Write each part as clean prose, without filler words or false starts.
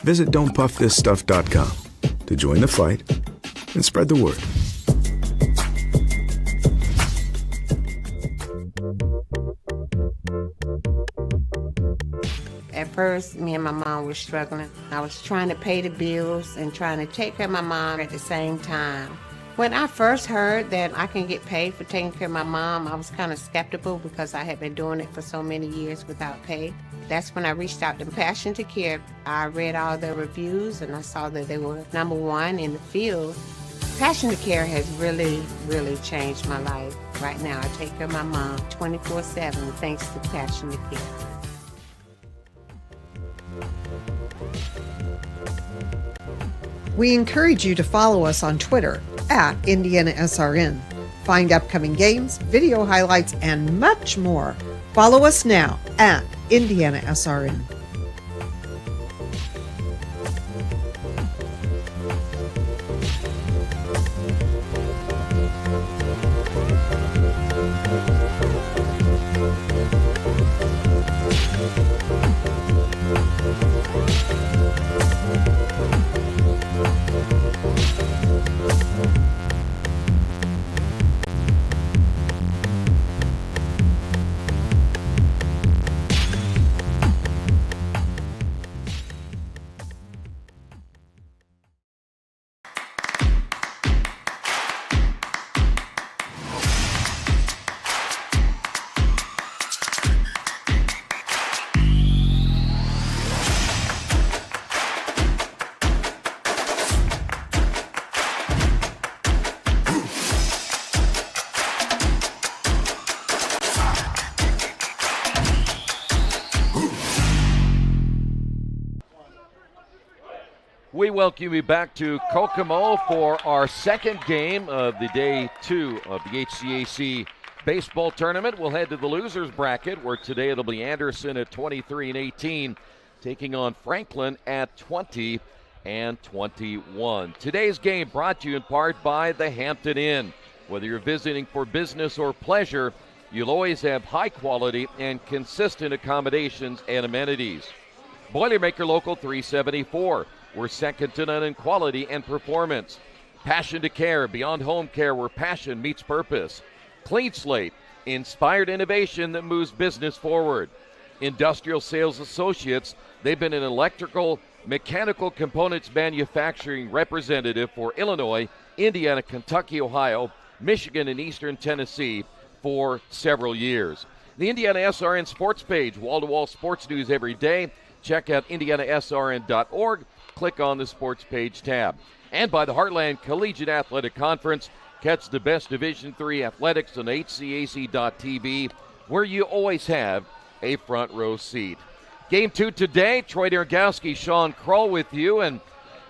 Visit don'tpuffthisstuff.com to join the fight and spread the word. At first, me and my mom were struggling. I was trying to pay the bills and trying to take care of my mom at the same time. When I first heard that I can get paid for taking care of my mom, I was kind of skeptical because I had been doing it for so many years without pay. That's when I reached out to Passion to Care. I read all the reviews and I saw that they were #1 in the field. Passion to Care has really, really changed my life. Right now, I take care of my mom 24/7 thanks to Passion to Care. We encourage you to follow us on Twitter at IndianaSRN. Find upcoming games, video highlights, and much more. Follow us now at IndianaSRN. We welcome you back to Kokomo for our second game of the day 2 of the HCAC baseball tournament. We'll head to the losers bracket where today it'll be Anderson at 23-18 taking on Franklin at 20-21. Today's game brought to you in part by the Hampton Inn. Whether you're visiting for business or pleasure, you'll always have high quality and consistent accommodations and amenities. Boilermaker Local 374. We're second to none in quality and performance. Passion to Care, beyond home care where passion meets purpose. Clean Slate, inspired innovation that moves business forward. Industrial Sales Associates, they've been an electrical, mechanical components manufacturing representative for Illinois, Indiana, Kentucky, Ohio, Michigan, and Eastern Tennessee for several years. The IndianaSRN sports page, wall-to-wall sports news every day. Check out IndianaSRN.org. Click on the Sports Page tab. And by the Heartland Collegiate Athletic Conference, catch the best Division III athletics on HCAC.tv, where you always have a front row seat. Game 2 today, Troy Dergowski, Sean Kroll with you. And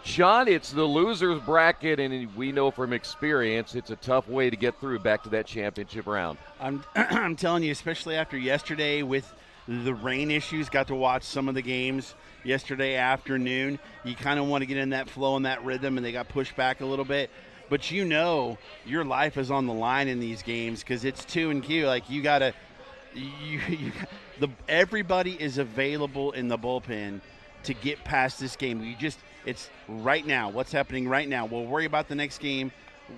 Sean, it's the losers bracket, and we know from experience it's a tough way to get through back to that championship round. I'm telling you, especially after yesterday with the rain issues, got to watch some of the games yesterday afternoon. You kind of want to get in that flow and that rhythm, and they got pushed back a little bit. But you know your life is on the line in these games because it's 2 and Q. Like you got to everybody is available in the bullpen to get past this game. It's right now. What's happening right now? We'll worry about the next game.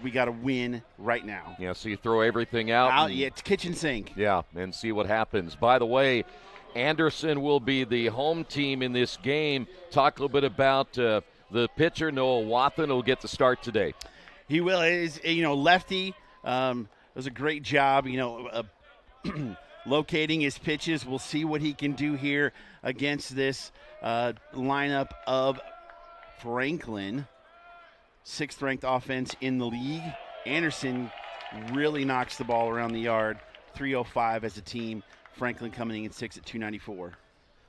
We got to win right now. Yeah, so you throw everything out. Yeah, it's kitchen sink. Yeah, and see what happens. By the way, Anderson will be the home team in this game. Talk a little bit about the pitcher, Noah Wathan, will get the start today. He will. Is lefty. Does a great job. Locating his pitches. We'll see what he can do here against this lineup of Franklin. 6th-ranked offense in the league. Anderson really knocks the ball around the yard. 305 as a team. Franklin coming in 6 at 294.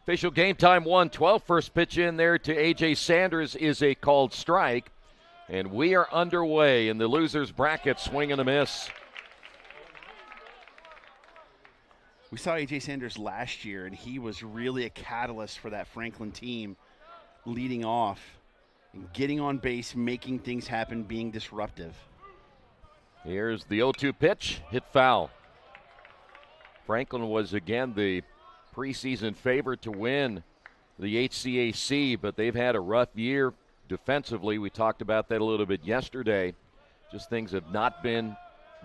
Official game time 1:12. First pitch in there to A.J. Sanders is a called strike. And we are underway in the losers bracket, swing and a miss. We saw A.J. Sanders last year, and he was really a catalyst for that Franklin team, leading off and getting on base, making things happen, being disruptive. Here's the 0-2 pitch, hit foul. Franklin was again the preseason favorite to win the HCAC, but they've had a rough year defensively. We talked about that a little bit yesterday. Just things have not been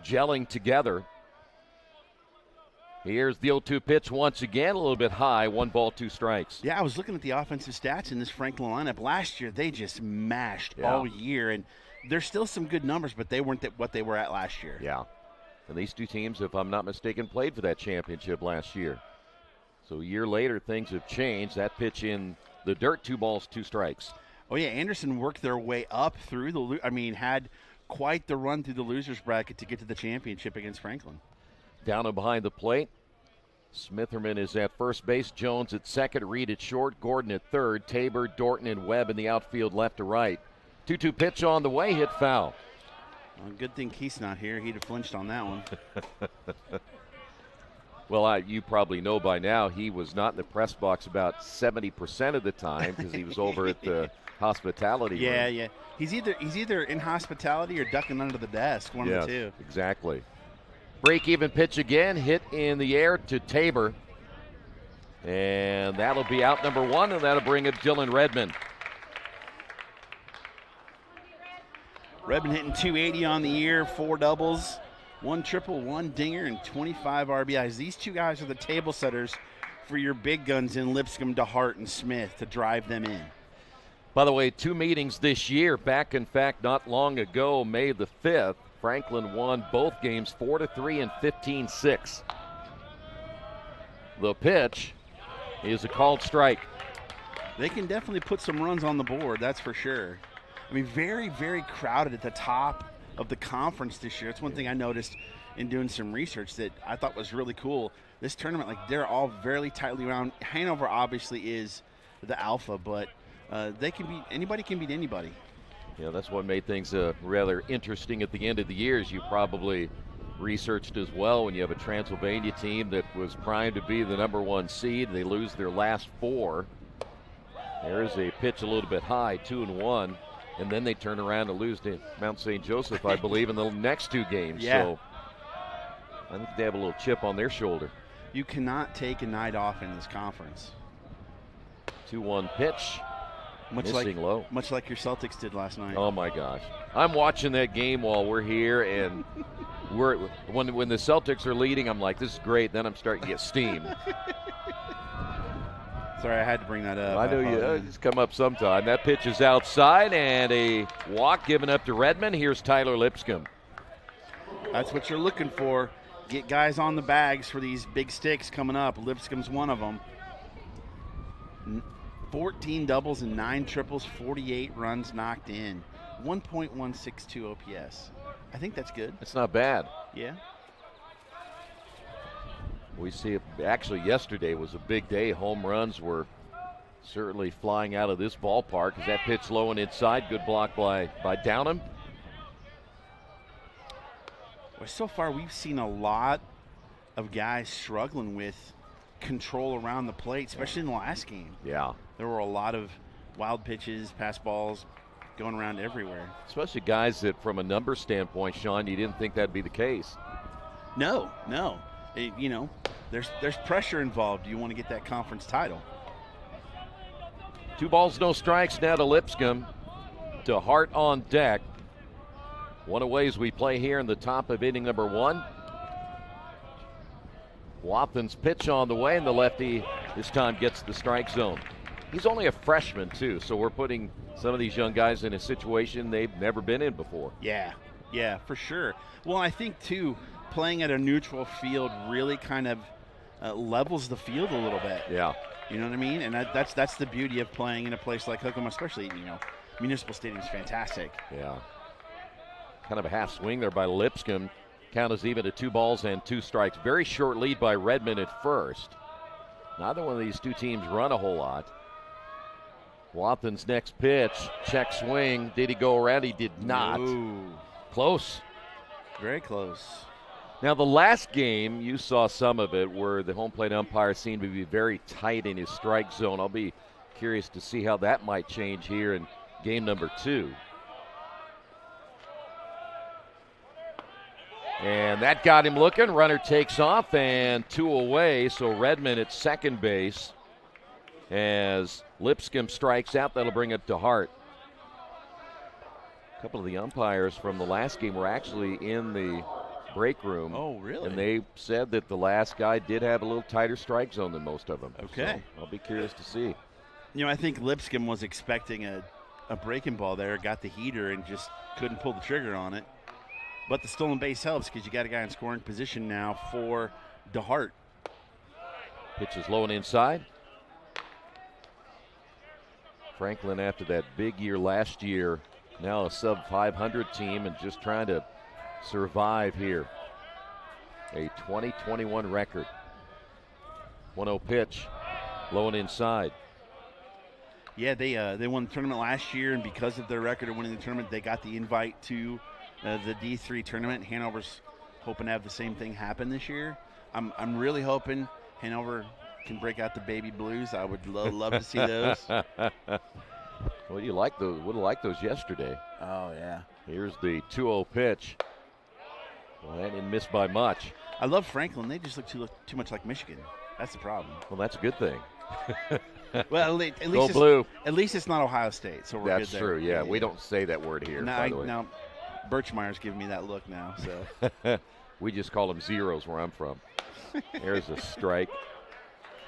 gelling together. Here's the 0-2 pitch once again, a little bit high, 1 ball, 2 strikes. Yeah, I was looking at the offensive stats in this Franklin lineup. Last year, they just mashed all year, and there's still some good numbers, but they weren't what they were at last year. Yeah, and these two teams, if I'm not mistaken, played for that championship last year. So a year later, things have changed. That pitch in the dirt, 2 balls, 2 strikes. Oh, yeah, Anderson worked their way up through had quite the run through the loser's bracket to get to the championship against Franklin. Down and behind the plate, Smitherman is at first base, Jones at second, Reed at short, Gordon at third, Tabor, Dorton, and Webb in the outfield left to right. 2-2 pitch on the way, hit foul. Well, good thing Keith's not here. He'd have flinched on that one. Well, you probably know by now he was not in the press box about 70% of the time because he was over at the hospitality room. Yeah. He's either in hospitality or ducking under the desk, one of the two. Exactly. Break-even pitch again, hit in the air to Tabor. And that'll be out number 1, and that'll bring up Dylan Redmond. Redmond hitting 280 on the year, 4 doubles, 1 triple, 1 dinger, and 25 RBIs. These two guys are the table setters for your big guns in Lipscomb, DeHart, and Smith to drive them in. By the way, 2 meetings this year. Back, in fact, not long ago, May the 5th, Franklin won both games 4-3 and 15-6. The pitch is a called strike. They can definitely put some runs on the board, that's for sure. I mean, very, very crowded at the top of the conference this year. It's one thing I noticed in doing some research that I thought was really cool. This tournament, they're all very tightly wound. Hanover obviously is the alpha, but anybody can beat anybody. Yeah, that's what made things rather interesting at the end of the year, as you probably researched as well. When you have a Transylvania team that was primed to be the number 1 seed, they lose their last 4. There's a pitch a little bit high, 2-1, and then they turn around and lose to Mount St. Joseph, I believe, in the next 2 games. Yeah. So I think they have a little chip on their shoulder. You cannot take a night off in this conference. 2-1 pitch. Missing low. Much like your Celtics did last night. Oh my gosh. I'm watching that game while we're here, and when the Celtics are leading, I'm like, this is great. Then I'm starting to get steam. Sorry, I had to bring that up. I know it's come up sometime. That pitch is outside, and a walk given up to Redmond. Here's Tyler Lipscomb. That's what you're looking for. Get guys on the bags for these big sticks coming up. Lipscomb's one of them. 14 doubles and 9 triples, 48 runs knocked in, 1.162 OPS. I think that's good. It's not bad. Yeah. We see it. Actually, yesterday was a big day. Home runs were certainly flying out of this ballpark. Is that pitch low and inside? Good block by Downham. Well, so far we've seen a lot of guys struggling with control around the plate, especially in the last game. Yeah. There were a lot of wild pitches, pass balls going around everywhere. Especially guys that, from a number standpoint, Sean, you didn't think that'd be the case. No. There's pressure involved. You want to get that conference title. 2 balls, no strikes now to Lipscomb. DeHart on deck. 1 away as we play here in the top of inning number 1. Wathan's pitch on the way, and the lefty this time gets the strike zone. He's only a freshman, too, so we're putting some of these young guys in a situation they've never been in before. Yeah, for sure. Well, I think, too, playing at a neutral field really kind of levels the field a little bit. Yeah. You know what I mean? And that's the beauty of playing in a place like Hookham, especially, Municipal Stadium's fantastic. Yeah. Kind of a half swing there by Lipscomb. Count is even at 2 balls and 2 strikes. Very short lead by Redmond at first. Neither one of these two teams run a whole lot. Wathan's next pitch, check swing. Did he go around? He did not. Ooh. Close. Very close. Now, the last game, you saw some of it where the home plate umpire seemed to be very tight in his strike zone. I'll be curious to see how that might change here in game number 2. And that got him looking. Runner takes off, and 2 away. So Redmond at second base as Lipscomb strikes out. That'll bring it to Hart. A couple of the umpires from the last game were actually in the break room. Oh, really? And they said that the last guy did have a little tighter strike zone than most of them. Okay. So I'll be curious to see. I think Lipscomb was expecting a breaking ball there, got the heater, and just couldn't pull the trigger on it. But the stolen base helps because you got a guy in scoring position now for DeHart. Pitch is low and inside. Franklin, after that big year last year, now a sub-500 team and just trying to survive here. A 20-21 record. 1-0 pitch, low and inside. Yeah, they won the tournament last year, and because of their record of winning the tournament, they got the invite to the D3 tournament. Hanover's hoping to have the same thing happen this year. I'm really hoping Hanover can break out the baby blues. I would love to see those. Well, you like those? Would have liked those yesterday. Oh yeah. Here's the 2-0 pitch. Well, that didn't miss by much. I love Franklin. They just look too much like Michigan. That's the problem. Well, that's a good thing. Well, at least Go blue. At least it's not Ohio State, so we're That's good there. true. Yeah, we don't say that word here. By the way. Now, Birchmeyer's giving me that look now. So we just call them zeros where I'm from. There's a strike.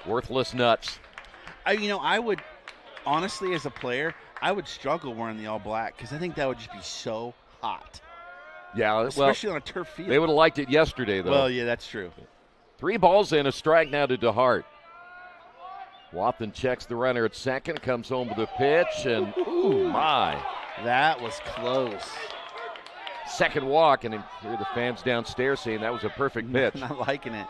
Worthless nuts. I would honestly, as a player, I would struggle wearing the all black because I think that would just be so hot. Yeah, especially on a turf field. They would have liked it yesterday, though. Well, yeah, that's true. 3 balls and a strike now to DeHart. Wathen checks the runner at second, comes home with a pitch, and ooh, my. That was close. Second walk, and here the fans downstairs saying that was a perfect pitch. Not liking it.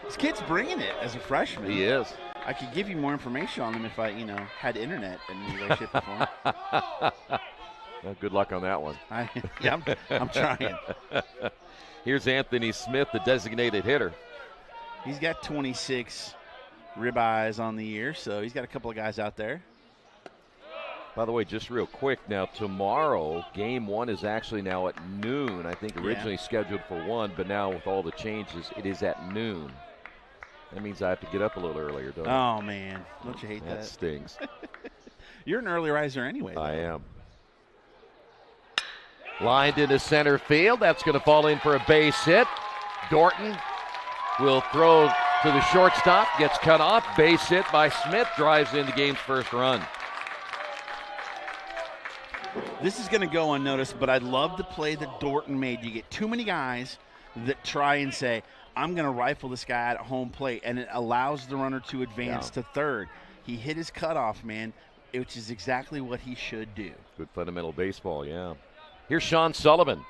This kid's bringing it as a freshman. He is. I could give you more information on him if I, had internet in any way, shape, or form. Well, good luck on that one. I'm trying. Here's Anthony Smith, the designated hitter. He's got 26 ribeyes on the year, so he's got a couple of guys out there. By the way, just real quick, now tomorrow, game 1 is actually now at noon. I think originally scheduled for 1, but now with all the changes, it is at noon. That means I have to get up a little earlier, don't I? Oh, man. Don't you hate that? That stings. You're an early riser anyway, though. I am. Lined into center field. That's going to fall in for a base hit. Dorton will throw to the shortstop. Gets cut off. Base hit by Smith. Drives in the game's first run. This is going to go unnoticed, but I love the play that Dorton made. You get too many guys that try and say, I'm going to rifle this guy at home plate, and it allows the runner to advance to third. He hit his cutoff, man, which is exactly what he should do. Good fundamental baseball, yeah. Here's Sean Sullivan.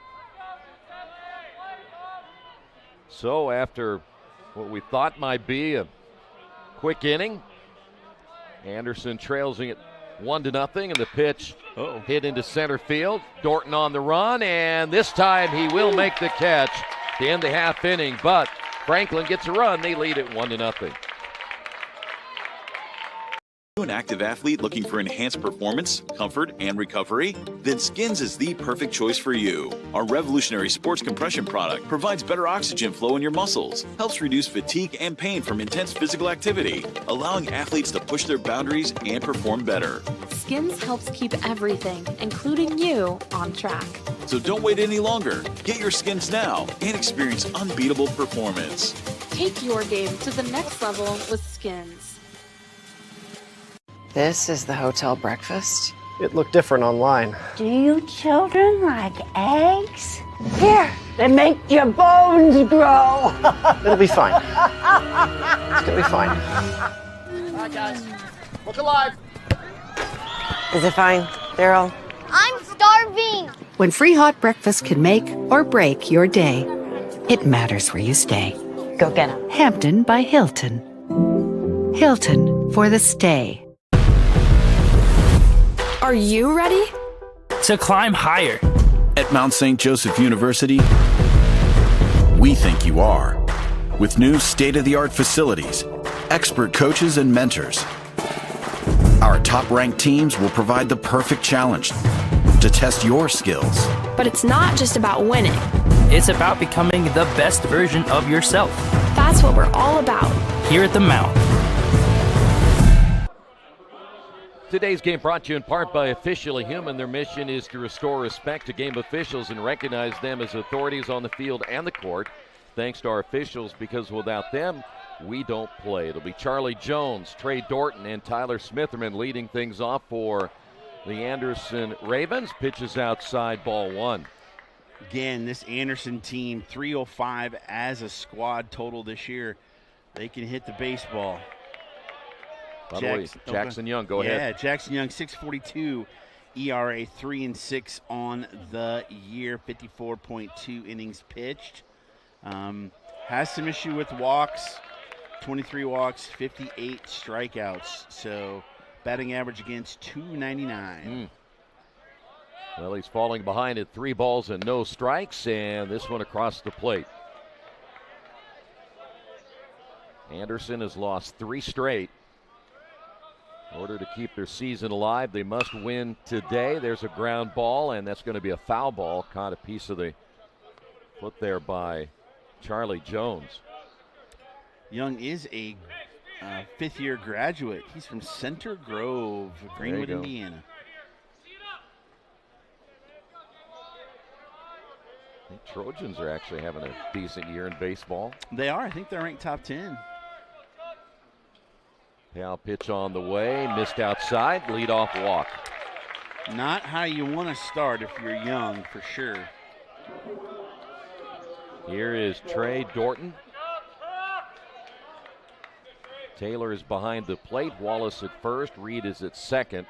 So after what we thought might be a quick inning, Anderson trails it 1-0, and the pitch hit into center field. Dorton on the run, and this time he will make the catch to end the half inning, but Franklin gets a run. They lead it 1-0. You an active athlete looking for enhanced performance, comfort, and recovery? Then Skins is the perfect choice for you. Our revolutionary sports compression product provides better oxygen flow in your muscles, helps reduce fatigue and pain from intense physical activity, allowing athletes to push their boundaries and perform better. Skins helps keep everything, including you, on track. So don't wait any longer. Get your Skins now and experience unbeatable performance. Take your game to the next level with Skins. This is the hotel breakfast. It looked different online. Do you children like eggs? Here, they make your bones grow. It'll be fine. It's gonna be fine. All right, guys. Look alive. Is it fine, Daryl? I'm starving. When free hot breakfast can make or break your day, it matters where you stay. Go get him. Hampton by Hilton. Hilton for the stay. Are you ready? To climb higher. At Mount St. Joseph University, we think you are. With new state-of-the-art facilities, expert coaches and mentors, our top-ranked teams will provide the perfect challenge to test your skills. But it's not just about winning. It's about becoming the best version of yourself. That's what we're all about. Here at the Mount. Today's game brought to you in part by Officially Human. Their mission is to restore respect to game officials and recognize them as authorities on the field and the court. Thanks to our officials, because without them, we don't play. It'll be Charlie Jones, Trey Dorton, and Tyler Smitherman leading things off for the Anderson Ravens. Pitches outside, ball one. Again, this Anderson team, 305 as a squad total this year. They can hit the baseball. By the way, Jackson Young, go ahead. Yeah, Jackson Young, 6.42 ERA, 3-6 on the year, 54.2 innings pitched. Has some issue with walks, 23 walks, 58 strikeouts. So batting average against 299. Well, he's falling behind at 3 balls and no strikes, and this one across the plate. Anderson has lost 3 straight. In order to keep their season alive, they must win today. There's a ground ball, and that's going to be a foul ball. Caught a piece of the foot there by Charlie Jones. Young is a fifth-year graduate. He's from Center Grove, Greenwood, Indiana. I think Trojans are actually having a decent year in baseball. They are. I think they're ranked top 10. Now pitch on the way, missed outside, leadoff walk. Not how you want to start if you're young, for sure. Here is Trey Dorton. Taylor is behind the plate, Wallace at first, Reed is at second.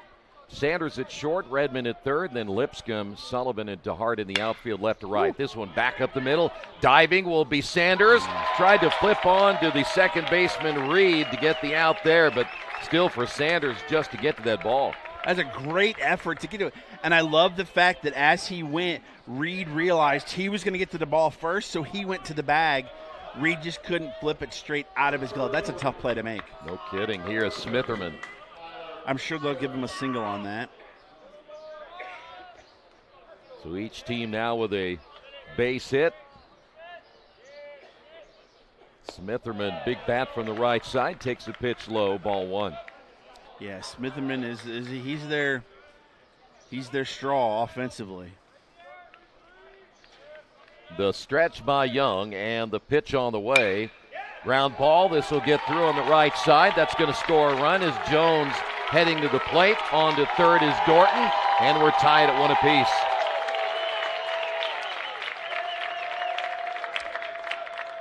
Sanders at short, Redmond at third, then Lipscomb, Sullivan, and DeHart in the outfield left to right. This one back up the middle. Diving will be Sanders. Tried to flip on to the second baseman, Reed, to get the out there, but still for Sanders just to get to that ball. That's a great effort to get to it. And I love the fact that as he went, Reed realized he was going to get to the ball first, so he went to the bag. Reed just couldn't flip it straight out of his glove. That's a tough play to make. No kidding. Here is Smitherman. I'm sure they'll give him a single on that. So each team now with a base hit. Smitherman, big bat from the right side, takes the pitch low, ball one. Yeah, Smitherman he's their straw offensively. The stretch by Young and the pitch on the way. Ground ball, this will get through on the right side. That's going to score a run as Jones heading to the plate. On to third is Dorton, and we're tied at 1 apiece.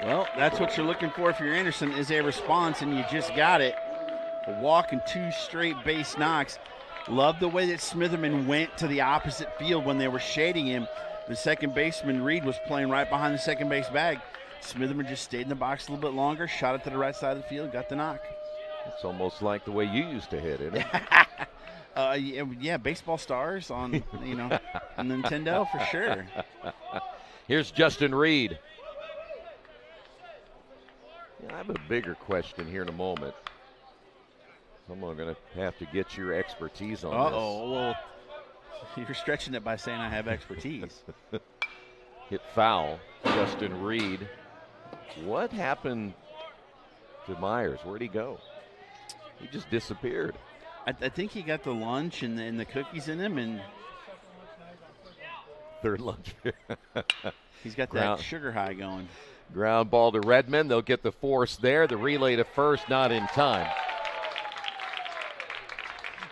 Well, that's what you're looking for if you're Anderson, is a response, and you just got it. A walk and 2 straight base knocks. Love the way that Smitherman went to the opposite field when they were shading him. The second baseman, Reed, was playing right behind the second base bag. Smitherman just stayed in the box a little bit longer, shot it to the right side of the field, got the knock. It's almost like the way you used to hit, isn't it? Yeah, baseball stars on, on Nintendo for sure. Here's Justin Reed. I have a bigger question here in a moment. I'm going to have to get your expertise on this. Well, you're stretching it by saying I have expertise. Hit foul, Justin Reed. What happened to Myers? Where'd he go? He just disappeared. I think he got the lunch and the cookies in him, and third lunch. He's got that sugar high going. Ground ball to Redmond. They'll get the force there. The relay to first, not in time.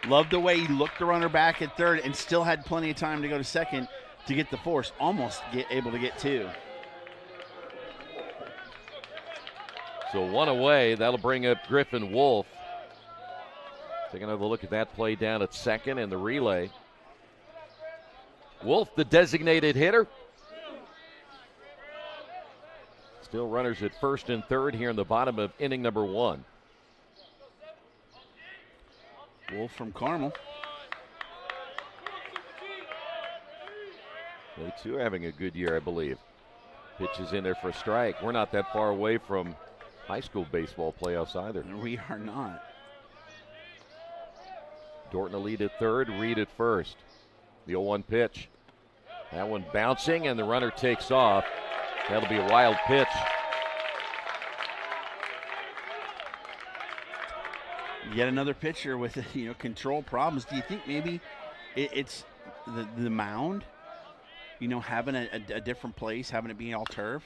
Love the way he looked the runner back at third and still had plenty of time to go to second to get the force. Almost able to get 2. So 1 away. That'll bring up Griffin Wolf. Take another look at that play down at second and the relay. Wolf, the designated hitter. Still runners at first and third here in the bottom of inning number 1. Wolf from Carmel. They too are having a good year, I believe. Pitches in there for a strike. We're not that far away from high school baseball playoffs either. We are not. Dorton will lead at third, Reed at first. The 0-1 pitch. That one bouncing, and the runner takes off. That'll be a wild pitch. Yet another pitcher with control problems. Do you think maybe it's the mound? Having a different place, having it be all turf.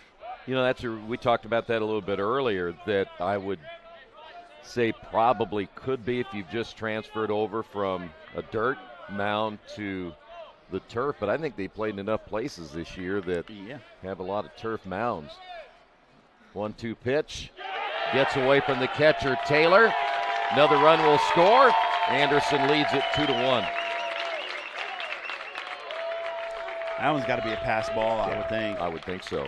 We talked about that a little bit earlier. That I would say probably could be if you've just transferred over from a dirt mound to the turf. But I think they played in enough places this year that have a lot of turf mounds. 1-2 pitch. Gets away from the catcher, Taylor. Another run will score. Anderson leads it 2-1. That one's got to be a pass ball, I would think. I would think so.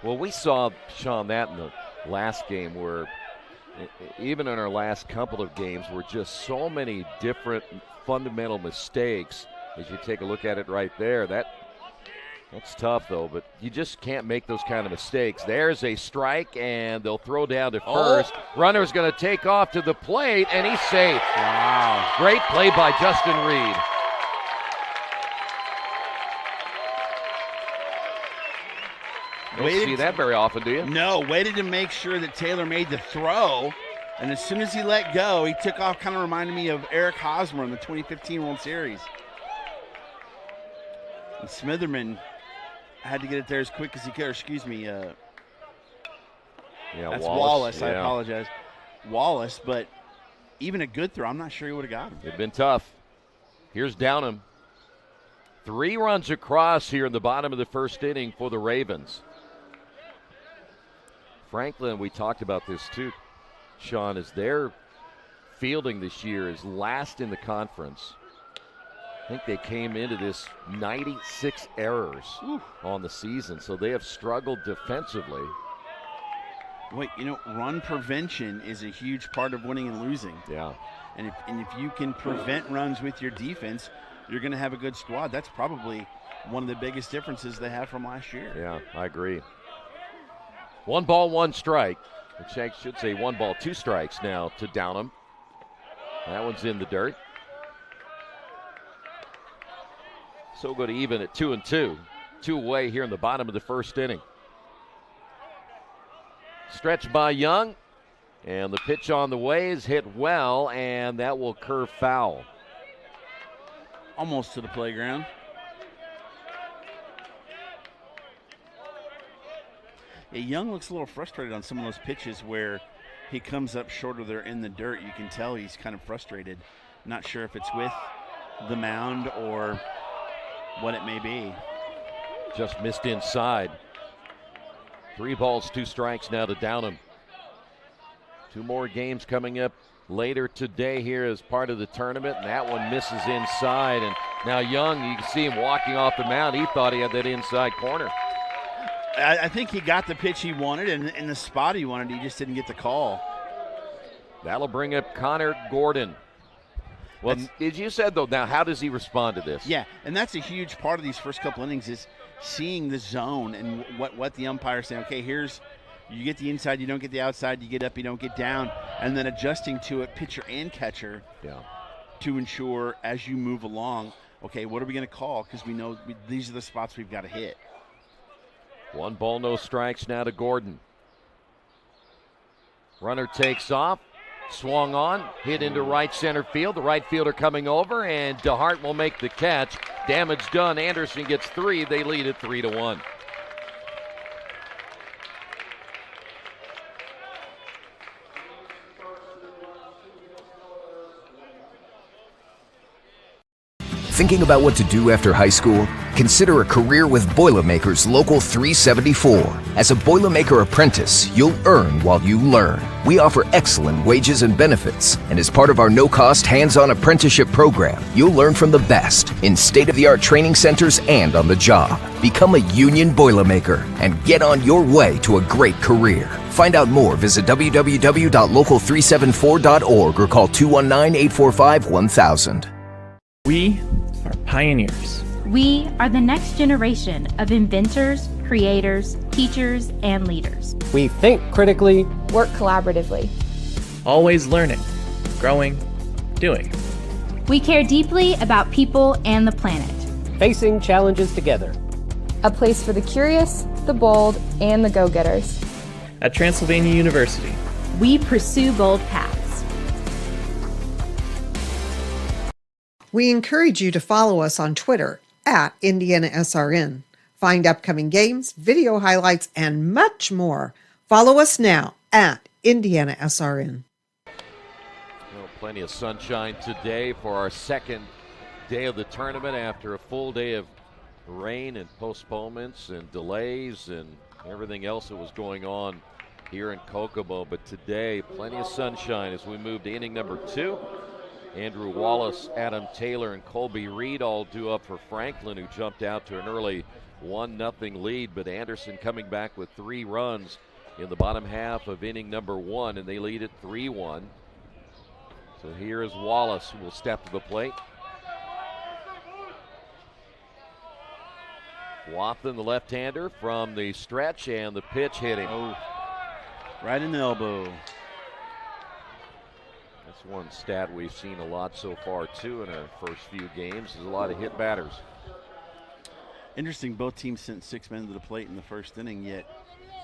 Well, we saw, Sean, that in the last game where even in our last couple of games were just so many different fundamental mistakes. As you take a look at it right there, that's tough, though, but you just can't make those kind of mistakes. There's a strike, and they'll throw down to first. Runner's going to take off to the plate, and he's safe. Wow. Great play by Justin Reed. You don't see that very often, do you? No, waited to make sure that Taylor made the throw, and as soon as he let go, he took off, kind of reminded me of Eric Hosmer in the 2015 World Series. And Smitherman had to get it there as quick as he could. Or excuse me. That's Wallace. I apologize. Wallace, but even a good throw, I'm not sure he would have got him. It'd been tough. Here's Downham. 3 runs across here in the bottom of the first inning for the Ravens. Franklin, we talked about this too, Sean, is their fielding this year is last in the conference. I think they came into this 96 errors on the season, so they have struggled defensively. Wait, run prevention is a huge part of winning and losing. Yeah. And if you can prevent runs with your defense, you're going to have a good squad. That's probably one of the biggest differences they have from last year. Yeah, I agree. 1 ball, 1 strike. Which I should say 1 ball, 2 strikes now to Downham. That one's in the dirt. So go to even at 2-2. 2 away here in the bottom of the first inning. Stretch by Young. And the pitch on the way is hit well, and that will curve foul. Almost to the playground. Yeah, Young looks a little frustrated on some of those pitches where he comes up short or they're in the dirt. You can tell he's kind of frustrated. Not sure if it's with the mound or what it may be. Just missed inside. 3 balls, 2 strikes now to Downham. 2 more games coming up later today here as part of the tournament, and that one misses inside. And now Young, you can see him walking off the mound. He thought he had that inside corner. I think he got the pitch he wanted and in the spot he wanted. He just didn't get the call. That'll bring up Connor Gordon. Well, as you said, though, now how does he respond to this? Yeah, and that's a huge part of these first couple innings is seeing the zone and what the umpire's saying. Okay, here's you get the inside, you don't get the outside, you get up, you don't get down, and then adjusting to it, pitcher and catcher, to ensure as you move along, okay, what are we going to call? Because we know these are the spots we've got to hit. 1 ball, no strikes now to Gordon. Runner takes off, swung on, hit into right center field. The right fielder coming over, and DeHart will make the catch. Damage done. Anderson gets 3. They lead it 3-1. Thinking about what to do after high school? Consider a career with Boilermakers Local 374. As a Boilermaker apprentice, you'll earn while you learn. We offer excellent wages and benefits, and as part of our no-cost hands-on apprenticeship program, you'll learn from the best in state-of-the-art training centers and on the job. Become a union Boilermaker and get on your way to a great career. Find out more, visit www.local374.org or call 219-845-1000. We are pioneers. We are the next generation of inventors, creators, teachers, and leaders. We think critically, work collaboratively, always learning, growing, doing. We care deeply about people and the planet. Facing challenges together. A place for the curious, the bold, and the go-getters. At Transylvania University, We pursue bold paths. We encourage you to follow us on Twitter at IndianaSRN. Find upcoming games, video highlights, and much more. Follow us now at IndianaSRN. Well, plenty of sunshine today for our second day of the tournament after a full day of rain and postponements and delays and everything else that was going on here in Kokomo. But today, plenty of sunshine as we move to inning number 2. Andrew Wallace, Adam Taylor, and Colby Reed all due up for Franklin, who jumped out to an early 1-0 lead. But Anderson coming back with 3 runs in the bottom half of inning number 1, and they lead at 3-1. So here is Wallace, who will step to the plate. Wathen, the left-hander, from the stretch, and the pitch hit him. Oh, right in the elbow. That's one stat we've seen a lot so far, too, in our first few games. There's a lot of hit batters. Interesting, both teams sent 6 men to the plate in the first inning, yet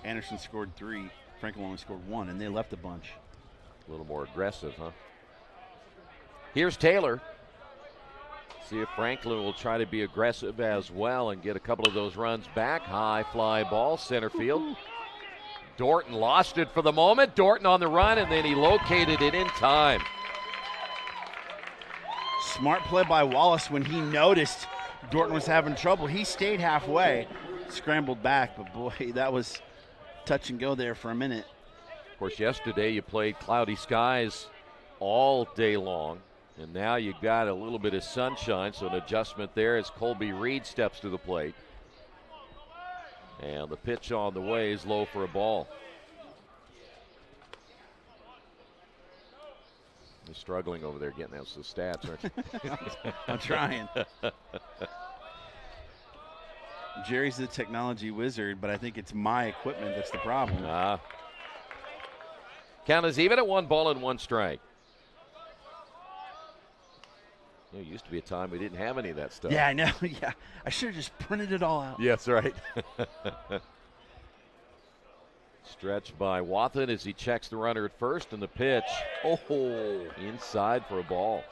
Anderson scored 3, Franklin only scored 1, and they left a bunch. A little more aggressive, huh? Here's Taylor. See if Franklin will try to be aggressive as well and get a couple of those runs back. High fly ball, center field. Dorton lost it for the moment. Dorton on the run, and then he located it in time. Smart play by Wallace when he noticed Dorton was having trouble. He stayed halfway, scrambled back, but boy, that was touch and go there for a minute. Of course, yesterday you played cloudy skies all day long, and now you got a little bit of sunshine, so an adjustment there as Colby Reed steps to the plate. And the pitch on the way is low for a ball. You're struggling over there getting us the stats, aren't you? I'm trying. Jerry's the technology wizard, but I think it's my equipment that's the problem. Count is even at 1 strike. There used to be a time we didn't have any of that stuff. Yeah, I know. Yeah, I should have just printed it all out. Yes, right. Stretch by Wathen as he checks the runner at first, and the pitch, inside for a ball.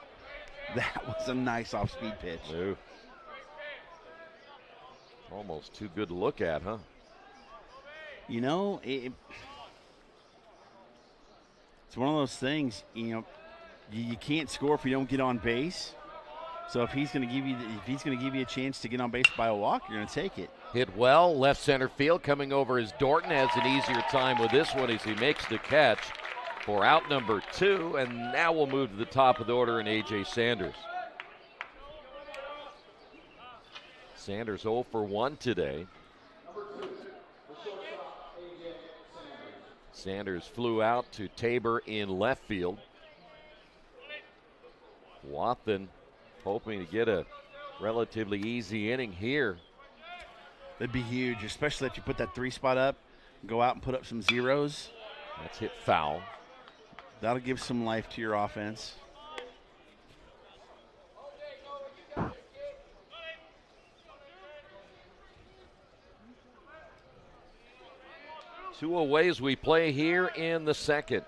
That was a nice off-speed pitch. Ooh. Almost too good to look at, huh? You know, it's one of those things, you know, you can't score if you don't get on base. So if he's going to give you a chance to get on base by a walk, you're going to take it. Hit well, left center field. Coming over is Dorton. Has an easier time with this one as he makes the catch for out number 2. And now we'll move to the top of the order in A.J. Sanders. Sanders 0 for 1 today. Sanders flew out to Tabor in left field. Wathen hoping to get a relatively easy inning here. That'd be huge, especially if you put that 3 spot up, go out and put up some zeros. That's hit foul. That'll give some life to your offense. Two away as we play here in the second.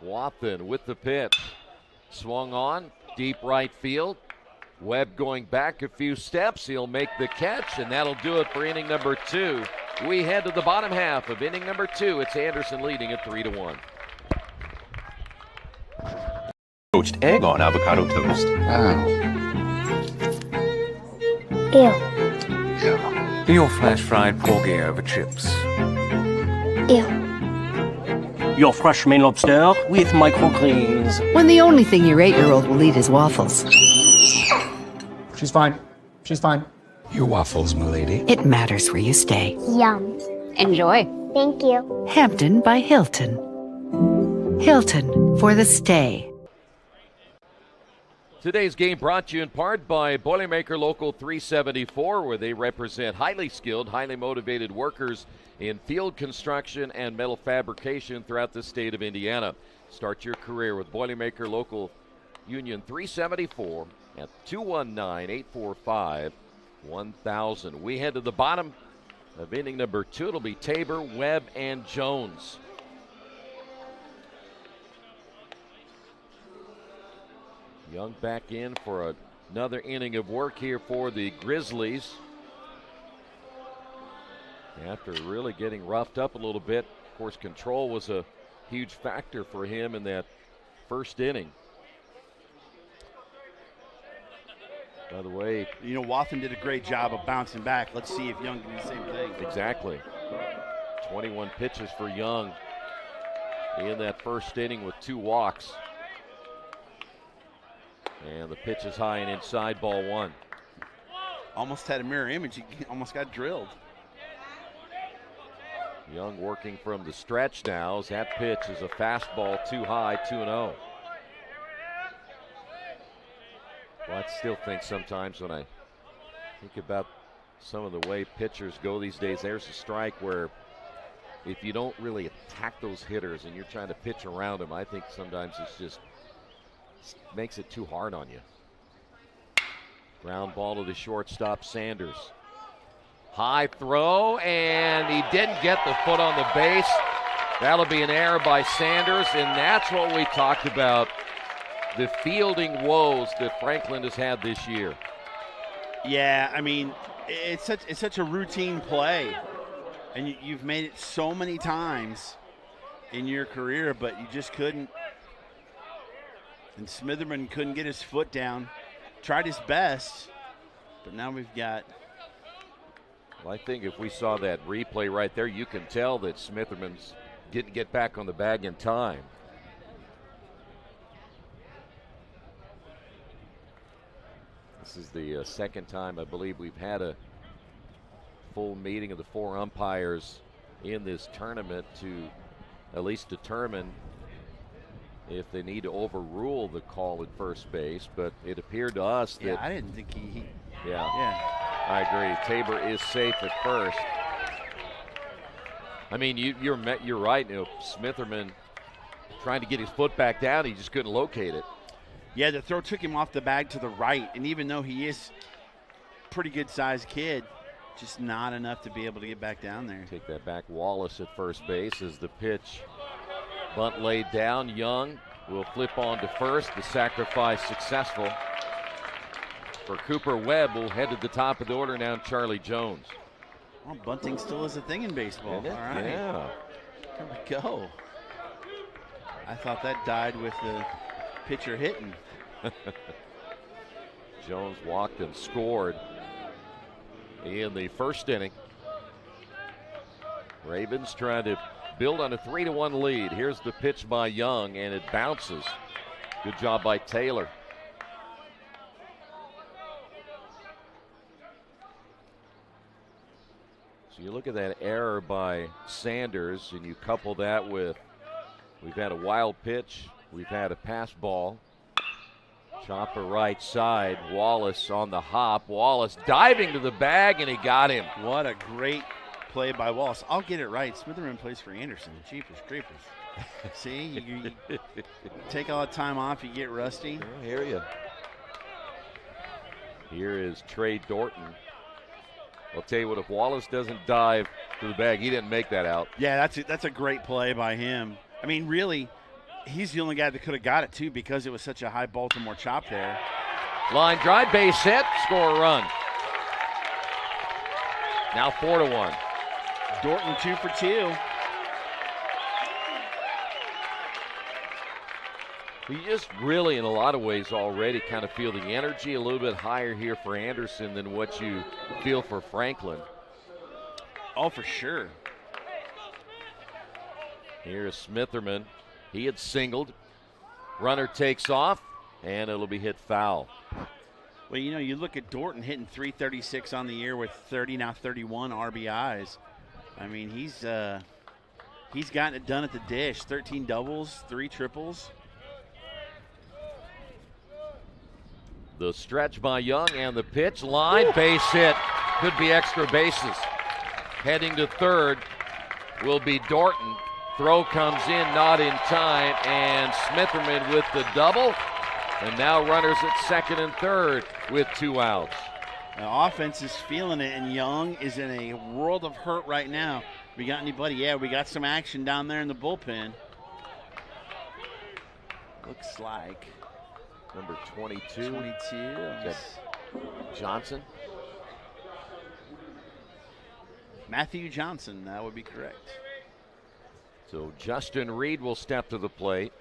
Wathen with the pitch. Swung on, deep right field. Webb going back a few steps. He'll make the catch, and that'll do it for inning number 2. We head to the bottom half of inning number 2. It's Anderson leading at 3-1. Poached egg on avocado toast. Ew. Your flash fried porgy over chips. Ew. Your fresh Maine lobster with microgreens. When the only thing your 8-year-old will eat is waffles. She's fine. She's fine. Your waffles, m'lady. It matters where you stay. Yum. Enjoy. Thank you. Hampton by Hilton. Hilton for the stay. Today's game brought to you in part by Boilermaker Local 374, where they represent highly skilled, highly motivated workers in field construction and metal fabrication throughout the state of Indiana. Start your career with Boilermaker Local Union 374 at 219-845-1000. We head to the bottom Of inning number 2, it'll be Tabor, Webb, and Jones. Young back in for another inning of work here for the Grizzlies. After really getting roughed up a little bit, of course, control was a huge factor for him in that first inning. By the way, you know, Wathen did a great job of bouncing back. Let's see if Young can do the same thing. Exactly. 21 pitches for Young in that first inning with 2 walks. And the pitch is high and inside, ball 1. Almost had a mirror image. He almost got drilled. Young working from the stretch now as that pitch is a fastball too high, 2-0. Well, I still think sometimes when I think about some of the way pitchers go these days, there's a strike where if you don't really attack those hitters and you're trying to pitch around them, I think sometimes it's just makes it too hard on you. Ground ball to the shortstop, Sanders. High throw, and he didn't get the foot on the base. That'll be an error by Sanders, and that's what we talked about, the fielding woes that Franklin has had this year. Yeah, I mean, it's such a routine play, and you've made it so many times in your career, but you just couldn't. And Smitherman couldn't get his foot down. Tried his best, but now we've got. Well, I think if we saw that replay right there, you can tell that Smitherman's didn't get back on the bag in time. This is the second time I believe we've had a full meeting of the 4 umpires in this tournament to at least determine if they need to overrule the call at first base, but it appeared to us that. Yeah, I didn't think he yeah, I agree. Tabor is safe at first. I mean, you're right. You know, Smitherman trying to get his foot back down, he just couldn't locate it. Yeah, the throw took him off the bag to the right, and even though he is a pretty good-sized kid, just not enough to be able to get back down there. Take that back. Wallace at first base as the pitch. Bunt laid down. Young will flip on to first. The sacrifice successful for Cooper Webb, who'll head to the top of the order now, Charlie Jones. Well, bunting still is a thing in baseball. All right. Yeah. There we go. I thought that died with the pitcher hitting. Jones walked and scored in the first inning. Ravens trying to build on a 3-1 lead. Here's the pitch by Young, and it bounces. Good job by Taylor. So you look at that error by Sanders, and you couple that with, we've had a wild pitch, we've had a pass ball. Chopper right side, Wallace on the hop. Wallace diving to the bag, and he got him. What a great play by Wallace. I'll get it right. Smitherman plays for Anderson. Jeepers creepers. See, you take all the time off, you get rusty. I hear you. Here is Trey Dorton. I'll tell you what, if Wallace doesn't dive to the bag, he didn't make that out. Yeah, that's a great play by him. I mean, really, he's the only guy that could have got it, too, because it was such a high Baltimore chop there. Line drive, base hit, score a run. Now 4-1. Dorton 2 for 2. You just really, in a lot of ways, already kind of feel the energy a little bit higher here for Anderson than what you feel for Franklin. Oh, for sure. Here's Smitherman. He had singled. Runner takes off, and it'll be hit foul. Well, you know, you look at Dorton hitting .336 on the year with 30, now 31 RBIs. I mean, he's gotten it done at the dish. 13 doubles, 3 triples. The stretch by Young and the pitch. Line, base hit. Could be extra bases. Heading to third will be Dorton. Throw comes in, not in time, and Smitherman with the double. And now runners at second and third with 2 outs. The offense is feeling it, and Young is in a world of hurt right now. We got anybody? Yeah, we got some action down there in the bullpen. Looks like number 22. 22. Is that Johnson? Matthew Johnson, that would be correct. So Justin Reed will step to the plate.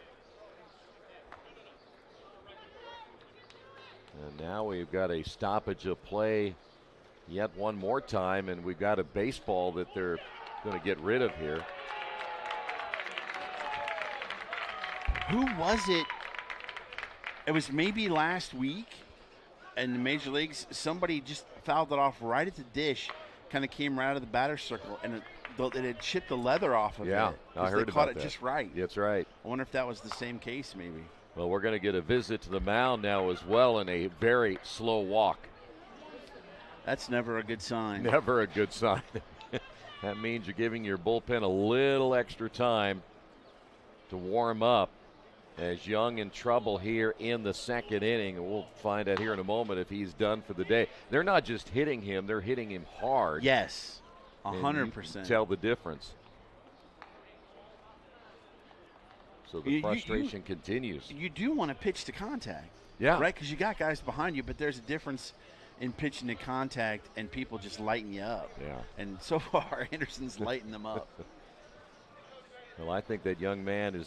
And now we've got a stoppage of play yet one more time, and we've got a baseball that they're going to get rid of here. Who was it? It was maybe last week in the major leagues. Somebody just fouled it off right at the dish, kind of came right out of the batter's circle, and it had chipped the leather off of it. Yeah, I heard they about caught it that. just right. That's right. I wonder if that was the same case, maybe. Well, we're going to get a visit to the mound now as well, and a very slow walk. That's never a good sign. Never a good sign. That means you're giving your bullpen a little extra time to warm up, as Young in trouble here in the second inning. And we'll find out here in a moment if he's done for the day. They're not just hitting him, they're hitting him hard. Yes, 100%. Tell the difference. So the frustration continues. You do want to pitch to contact. Yeah. Right? Because you got guys behind you, but there's a difference in pitching to contact and people just lighting you up. Yeah. And so far, Anderson's lighting them up. Well, I think that young man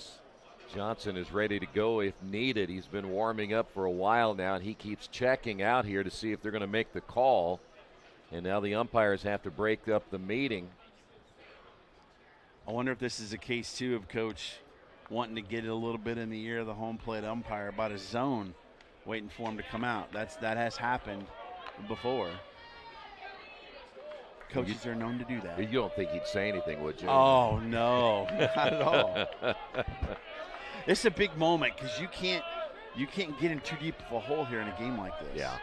Johnson is ready to go if needed. He's been warming up for a while now, and he keeps checking out here to see if they're going to make the call. And now the umpires have to break up the meeting. I wonder if this is a case, too, of Coach wanting to get it a little bit in the ear of the home plate umpire about his zone, waiting for him to come out. That has happened before. Coaches are known to do that. You don't think he'd say anything, would you? Oh, no, not at all. This is a big moment because you can't get in too deep of a hole here in a game like this. Yeah.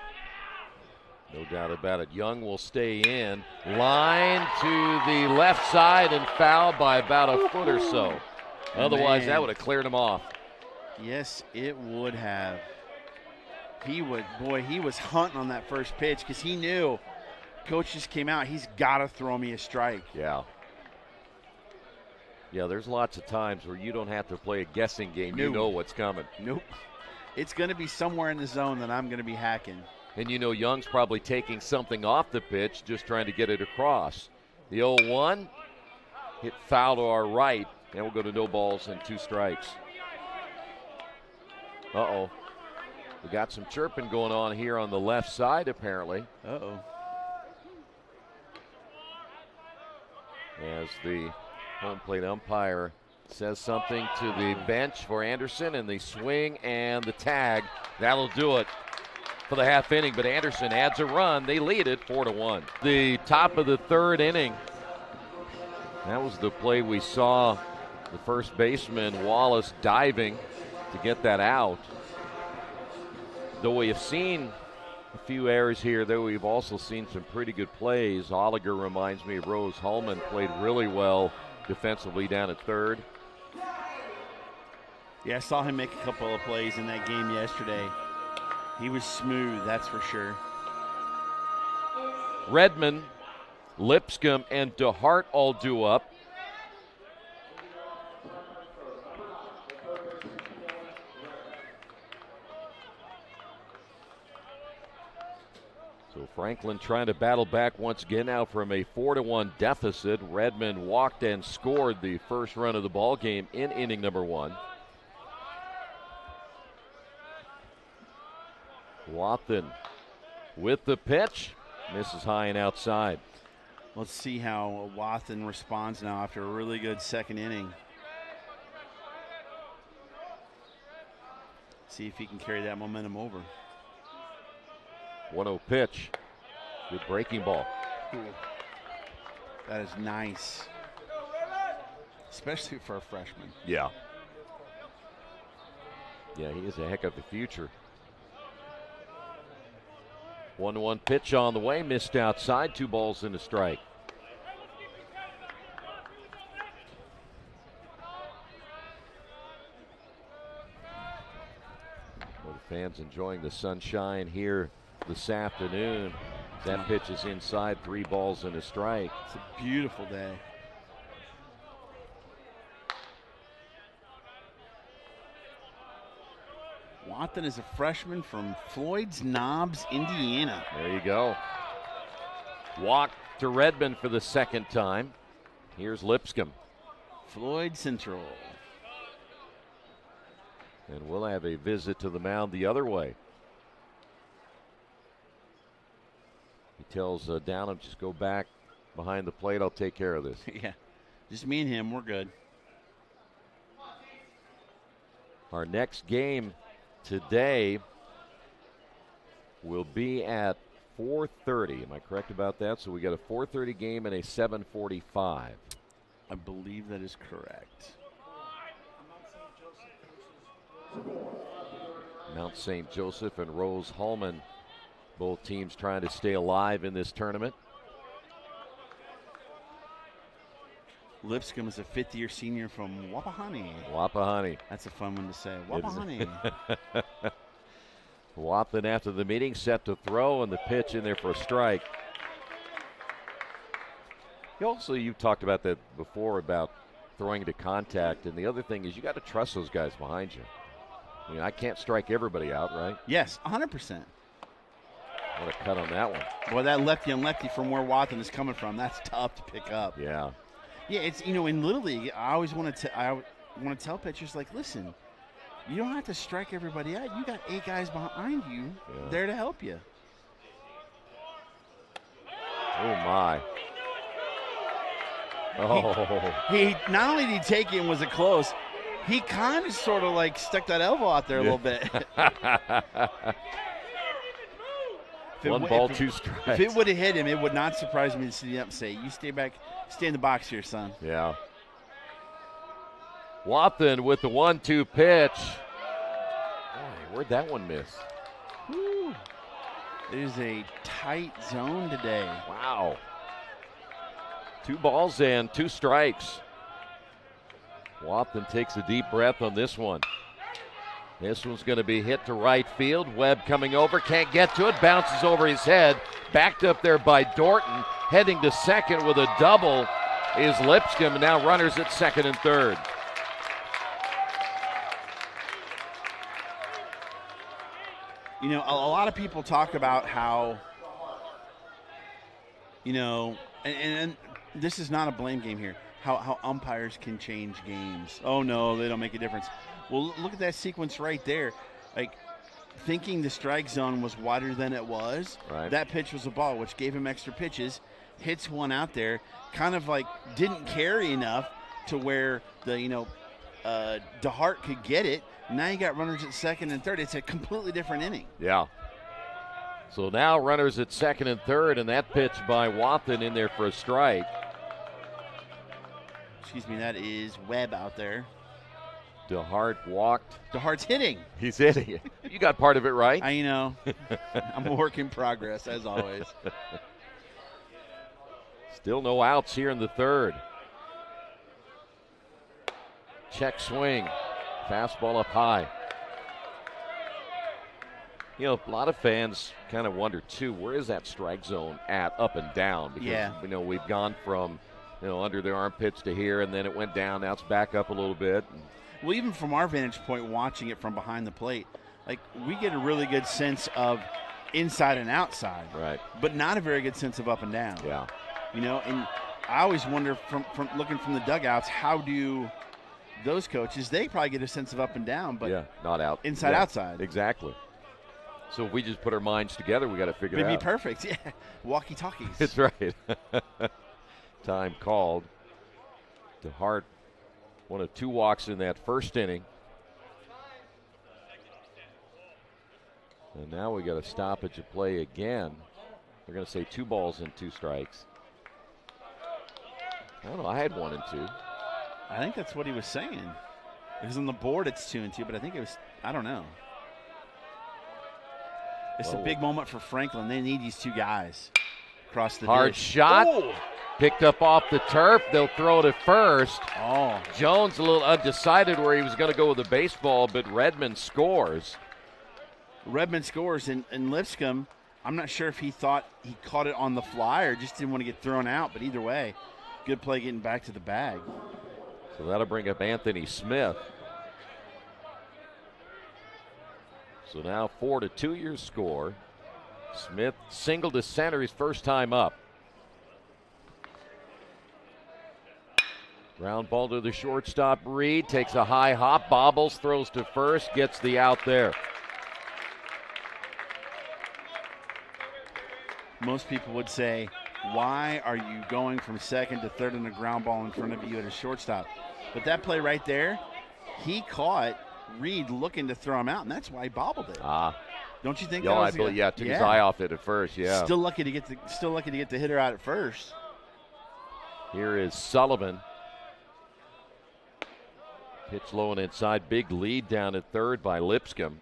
No doubt about it. Young will stay in. Line to the left side and foul by about a foot or so. Otherwise, that would have cleared him off. Yes, it would have. He was hunting on that first pitch because he knew Coach just came out. He's got to throw me a strike. Yeah. Yeah, there's lots of times where you don't have to play a guessing game. Nope. You know what's coming. Nope. It's going to be somewhere in the zone that I'm going to be hacking. And you know Young's probably taking something off the pitch, just trying to get it across. The 0-1 hit foul to our right, and we'll go to no balls and 2 strikes. Uh-oh. We got some chirping going on here on the left side, apparently. Uh-oh. As the home plate umpire says something to the bench for Anderson, and the swing and the tag. That'll do it for the half inning, but Anderson adds a run. They lead it 4-1. The top of the third inning. That was the play we saw the first baseman Wallace diving to get that out. Though we have seen a few errors here, though we've also seen some pretty good plays. Oliger reminds me of Rose Holman, played really well defensively down at third. Yeah, I saw him make a couple of plays in that game yesterday. He was smooth, that's for sure. Redmond, Lipscomb, and DeHart all due up. So Franklin trying to battle back once again now from a 4-1 deficit. Redmond walked and scored the first run of the ball game in inning number 1. Watson with the pitch, misses high and outside. Let's see how Watson responds now after a really good second inning. See if he can carry that momentum over. 1-0 pitch. Good breaking ball. That is nice. Especially for a freshman. Yeah. Yeah, he is a heck of a future. 1-1 pitch on the way, missed outside, 2 balls and a strike. Well, the fans enjoying the sunshine here this afternoon. That pitch is inside, 3 balls and a strike. It's a beautiful day. Watson is a freshman from Floyd's Knobs, Indiana. There you go. Walk to Redmond for the second time. Here's Lipscomb. Floyd Central. And we'll have a visit to the mound the other way. He tells Downham, just go back behind the plate. I'll take care of this. Yeah, just me and him. We're good. Our next game today will be at 4:30. Am I correct about that? So we got a 4:30 game and a 7:45. I believe that is correct. Mount St. Joseph and Rose Hulman, both teams trying to stay alive in this tournament. Lipscomb is a fifth-year senior from Wapahani. Wapahani. That's a fun one to say. Wapahani. Watson after the meeting set to throw, and the pitch in there for a strike. You talked about that before about throwing to contact, and the other thing is you got to trust those guys behind you. I mean, I can't strike everybody out, right? Yes, 100%. What a cut on that one. Boy, that lefty on lefty from where Watson is coming from, that's tough to pick up. Yeah. Yeah, it's, in Little League, I always want to tell pitchers, like, listen, you don't have to strike everybody out. You got 8 guys behind you there to help you. Oh, my. Oh. He not only did he take it and was it close, he kind of sort of like stuck that elbow out there a little bit. One ball, 2 strikes. If it would have hit him, it would not surprise me to see him say, you stay back, stay in the box here, son. Yeah. Watson with the 1-2 pitch. Boy, where'd that one miss? Woo. It is a tight zone today. Wow. 2 balls and 2 strikes. Watson takes a deep breath on this one. This one's going to be hit to right field. Webb coming over, can't get to it, bounces over his head. Backed up there by Dorton. Heading to second with a double is Lipscomb. Now runners at second and third. A lot of people talk about how, and this is not a blame game here, how umpires can change games. Oh, no, they don't make a difference. Well, look at that sequence right there. Like, thinking the strike zone was wider than it was, right. That pitch was a ball, which gave him extra pitches, hits one out there, kind of like didn't carry enough to where the, DeHart could get it. Now you got runners at second and third. It's a completely different inning. Yeah. So now runners at second and third, and that pitch by Watson in there for a strike. Excuse me, that is Webb out there. DeHart walked. DeHart's hitting. He's hitting. You got part of it right. I'm a work in progress, as always. Still no outs here in the third. Check swing. Fastball up high. A lot of fans kind of wonder, too, where is that strike zone at up and down? Because, we've gone from, under the armpits to here, and then it went down. Now it's back up a little bit. Well, even from our vantage point, watching it from behind the plate, like, we get a really good sense of inside and outside. Right. But not a very good sense of up and down. Yeah. And I always wonder from looking from the dugouts, how do those coaches, they probably get a sense of up and down, but not out. Inside, outside. Exactly. So if we just put our minds together, we got to figure it out. It'd be perfect, yeah. Walkie-talkies. That's right. Time called. DeHart, 1 of 2 walks in that first inning. And now we got a stoppage of play again. They're going to say 2 balls and 2 strikes. I don't know. I had 1 and 2. I think that's what he was saying. Because on the board it's 2 and 2, but I think it was, I don't know. It's a big moment for Franklin. They need these 2 guys across the hard dish. Shot. Ooh. Picked up off the turf. They'll throw it at first. Oh. Jones a little undecided where he was going to go with the baseball, but Redmond scores. Redmond scores, and Lipscomb I'm not sure if he thought he caught it on the fly or just didn't want to get thrown out, but either way, good play getting back to the bag. So that'll bring up Anthony Smith. So now 4-2 your score. Smith single to center his first time up. Ground ball to the shortstop. Reed takes a high hop, bobbles, throws to first, gets the out there. Most people would say, why are you going from second to third on a ground ball in front of you at a shortstop? But that play right there, he caught Reed looking to throw him out, and that's why he bobbled it. Don't you think? Yeah, took his eye off it at first. Yeah. Still lucky to get the hitter out at first. Here is Sullivan. Pitch low and inside. Big lead down at third by Lipscomb.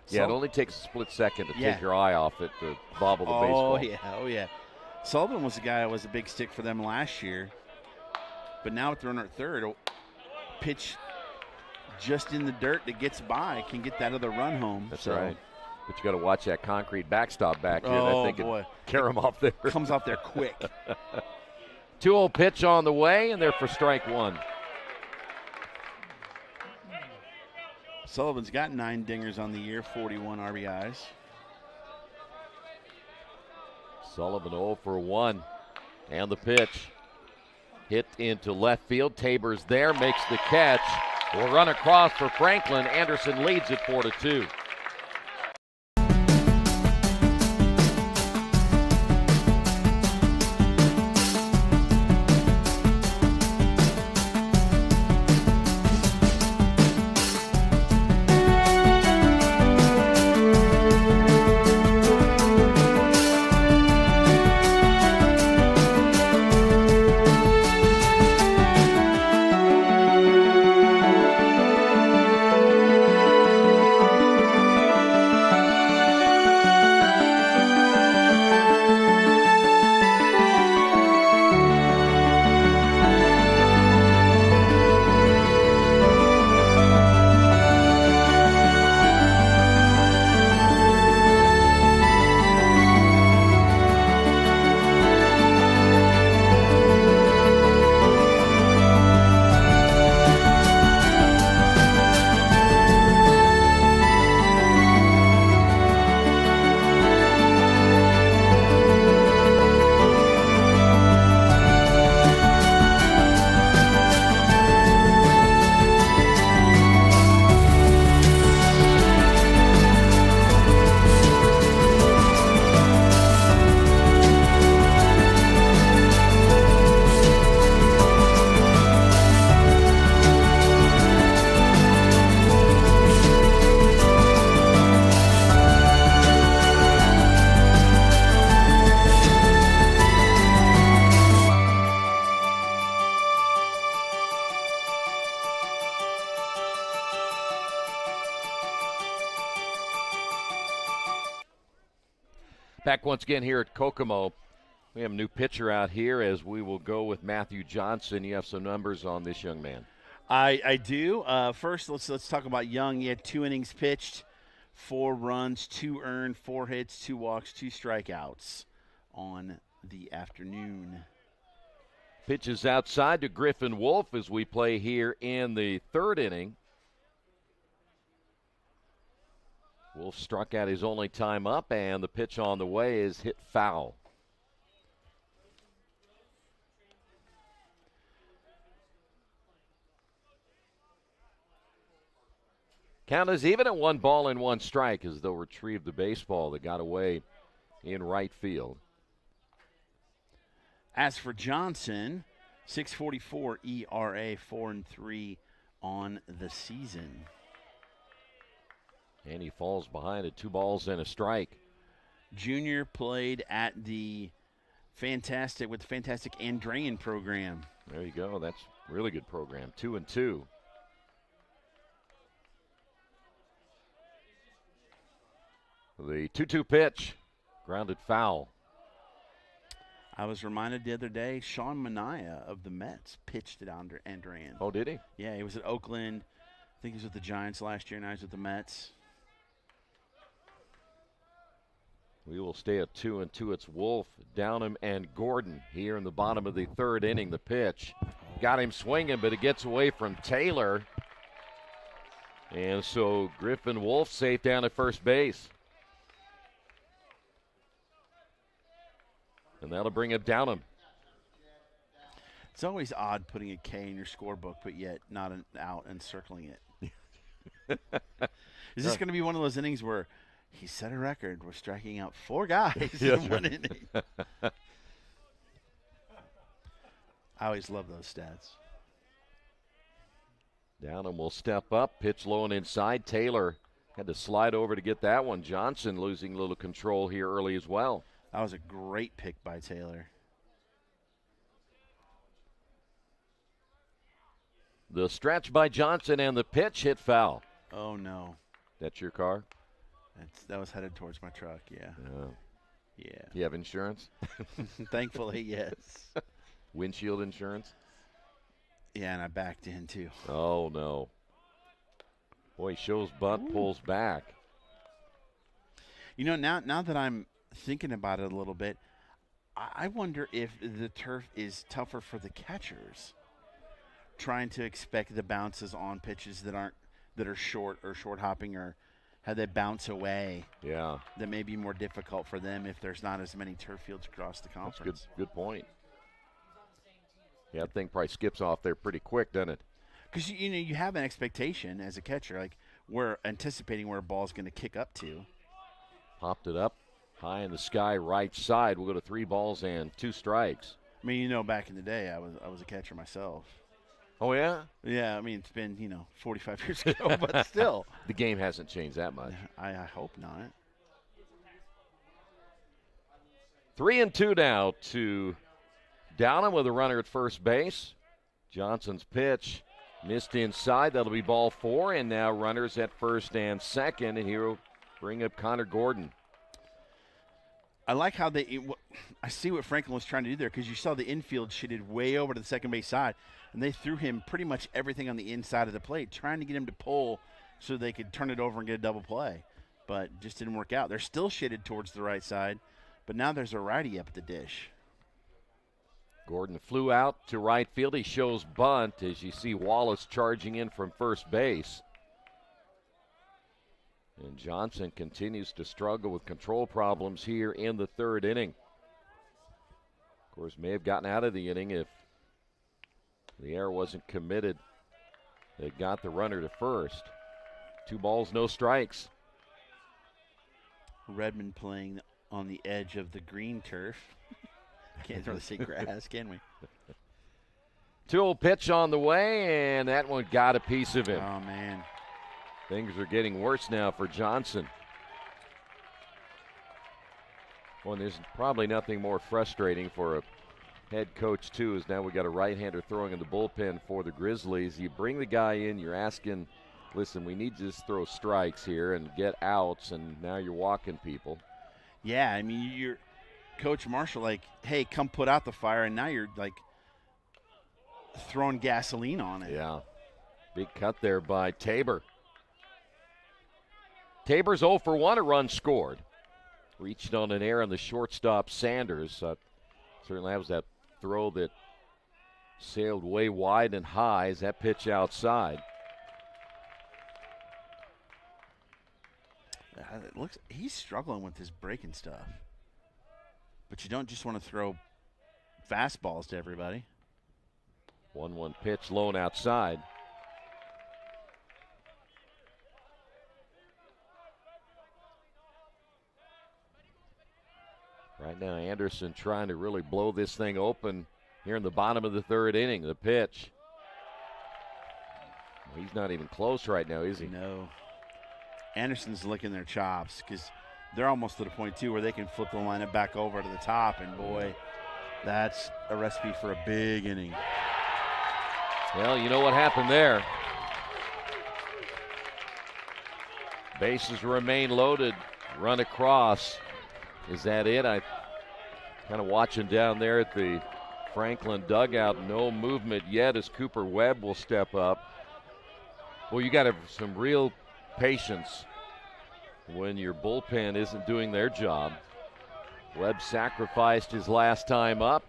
Yeah, it only takes a split second to take your eye off it to bobble the baseball. Oh yeah. Sullivan was the guy that was a big stick for them last year. But now with the runner at third, a pitch just in the dirt that gets by can get that other run home. That's right. But you got to watch that concrete backstop back here. I think it carry him off there. Comes off there quick. 2-0 pitch on the way, and they're for strike one. Sullivan's got 9 dingers on the year, 41 RBIs. Sullivan 0 for 1. And the pitch. Hit into left field. Tabor's there, makes the catch. Will run across for Franklin. Anderson leads it 4-2. Back once again here at Kokomo. We have a new pitcher out here as we will go with Matthew Johnson. You have some numbers on this young man. I do. First, let's talk about Young. He had 2 innings pitched, 4 runs, 2 earned, 4 hits, 2 walks, 2 strikeouts on the afternoon. Pitches outside to Griffin Wolf as we play here in the 3rd inning. Wolf struck out his only time up, and the pitch on the way is hit foul. Count is even at 1 ball and 1 strike as they'll retrieve the baseball that got away in right field. As for Johnson, 6.44 ERA, 4-3 on the season. And he falls behind at 2 balls and a strike. Junior played at the fantastic Andrean program. There you go. That's a really good program. 2-2. The 2-2 pitch, grounded foul. I was reminded the other day, Sean Manaea of the Mets pitched at Andrean. Oh, did he? Yeah, he was at Oakland. I think he was with the Giants last year, and now he's with the Mets. We will stay at 2-2. It's Wolf, Downham, and Gordon here in the bottom of the third inning. The pitch got him swinging, but it gets away from Taylor. And so Griffin Wolf safe down at first base. And that'll bring up Downham. It's always odd putting a K in your scorebook, but yet not an out and circling it. Is this going to be one of those innings where he set a record? We're striking out 4 guys in one inning. I always love those stats. Downham will step up, pitch low and inside. Taylor had to slide over to get that one. Johnson losing a little control here early as well. That was a great pick by Taylor. The stretch by Johnson and the pitch hit foul. Oh, no. That's your car? That was headed towards my truck, yeah. Yeah. Do you have insurance? Thankfully, yes. Windshield insurance? Yeah, and I backed in, too. Oh, no. Boy, he shows bunt, pulls back. You know, now that I'm thinking about it a little bit, I wonder if the turf is tougher for the catchers, trying to expect the bounces on pitches that are short or short hopping or how they bounce away. Yeah. That may be more difficult for them if there's not as many turf fields across the conference. That's good point. Yeah, that thing probably skips off there pretty quick, doesn't it? Because you have an expectation as a catcher, like we're anticipating where a ball's going to kick up to. Popped it up high in the sky, right side. We'll go to 3 balls and 2 strikes. I mean, back in the day, I was a catcher myself. Oh, yeah? Yeah, I mean, it's been, 45 years ago, but still. The game hasn't changed that much. I hope not. 3-2 now to Downham with a runner at first base. Johnson's pitch missed inside. That'll be ball 4, and now runners at first and second, and here will bring up Connor Gordon. I like how I see what Franklin was trying to do there, because you saw the infield shitted way over to the second base side, and they threw him pretty much everything on the inside of the plate, trying to get him to pull so they could turn it over and get a double play. But just didn't work out. They're still shitted towards the right side, but now there's a righty up at the dish. Gordon flew out to right field. He shows bunt as you see Wallace charging in from first base. And Johnson continues to struggle with control problems here in the third inning. Of course, may have gotten out of the inning if the error wasn't committed. They got the runner to first. 2 balls, no strikes. Redmond playing on the edge of the green turf. Can't really say grass, can we? 2-0 pitch on the way, and that one got a piece of him. Oh, man. Things are getting worse now for Johnson. Well, there's probably nothing more frustrating for a head coach, too, is now we got a right-hander throwing in the bullpen for the Grizzlies. You bring the guy in, you're asking, listen, we need to just throw strikes here and get outs, and now you're walking people. Yeah, I mean, you're Coach Marshall, like, hey, come put out the fire, and now you're, like, throwing gasoline on it. Yeah. Big cut there by Tabor. Tabor's 0 for 1, a run scored. Reached on an error on the shortstop Sanders. Certainly was that throw that sailed way wide and high as that pitch outside. It looks he's struggling with his breaking stuff. But you don't just want to throw fastballs to everybody. 1-1 pitch, low and outside. Right now, Anderson trying to really blow this thing open here in the bottom of the third inning. The pitch. He's not even close right now, is he? No. Anderson's licking their chops because they're almost to the point, too, where they can flip the lineup back over to the top. And, boy, that's a recipe for a big inning. Well, you know what happened there. Bases remain loaded. Run across. Is that it? I kind of watching down there at the Franklin dugout. No movement yet as Cooper Webb will step up. Well, you got to have some real patience when your bullpen isn't doing their job. Webb sacrificed his last time up.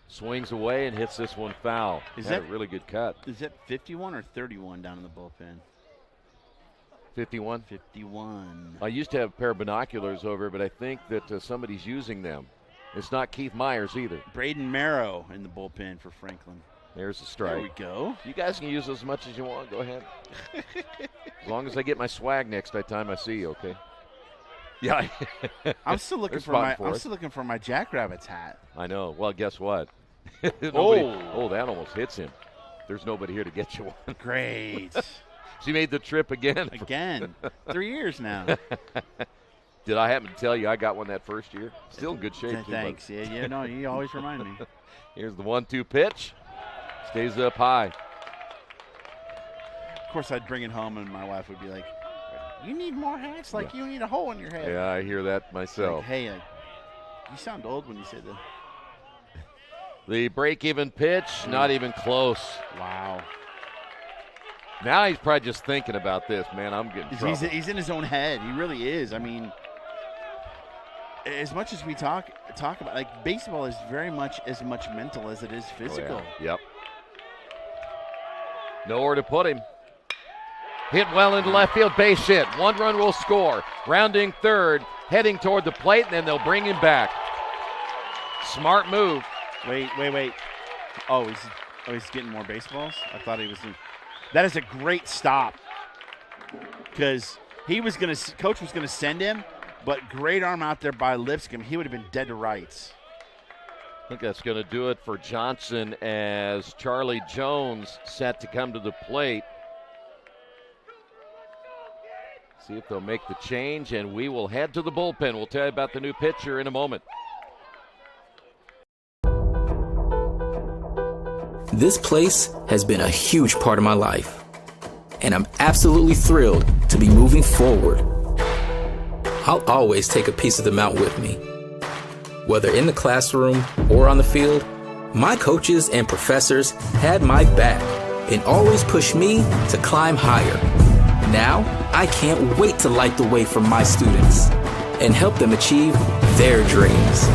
Swings away and hits this one foul. Is Had that a really good cut? Is that 51 or 31 down in the bullpen? 51? 51. I used to have a pair of binoculars over, but I think that somebody's using them. It's not Keith Myers either. Braden Merrow in the bullpen for Franklin. There's a strike. There we go. You guys can use as much as you want. Go ahead. As long as I get my swag next time I see you, okay? Yeah. I'm still looking for my Jackrabbits hat. I know. Well, guess what? That almost hits him. There's nobody here to get you one. Great. She made the trip again. 3 years now. Did I happen to tell you I got one that first year? Still in good shape. Thanks. Yeah, no, you always remind me. Here's the 1-2 pitch. Stays up high. Of course, I'd bring it home, and my wife would be like, "You need more hats? Like you need a hole in your head." Yeah, I hear that myself. Like, hey, you sound old when you say that. The break-even pitch, not even close. Wow. Now he's probably just thinking about this, man. I'm getting trouble. He's in his own head. He really is. I mean, as much as we talk about, like, baseball is very much as much mental as it is physical. Oh, yeah. Yep. Nowhere to put him. Hit well into left field, base hit. 1 run will score. Rounding third, heading toward the plate, and then they'll bring him back. Smart move. Wait. Oh, he's getting more baseballs? I thought he was that is a great stop. Because Coach was going to send him, but great arm out there by Lipscomb. He would have been dead to rights. I think that's going to do it for Johnson as Charlie Jones set to come to the plate. See if they'll make the change, and we will head to the bullpen. We'll tell you about the new pitcher in a moment. This place has been a huge part of my life, and I'm absolutely thrilled to be moving forward. I'll always take a piece of the mountain with me. Whether in the classroom or on the field, my coaches and professors had my back and always pushed me to climb higher. Now, I can't wait to light the way for my students and help them achieve their dreams.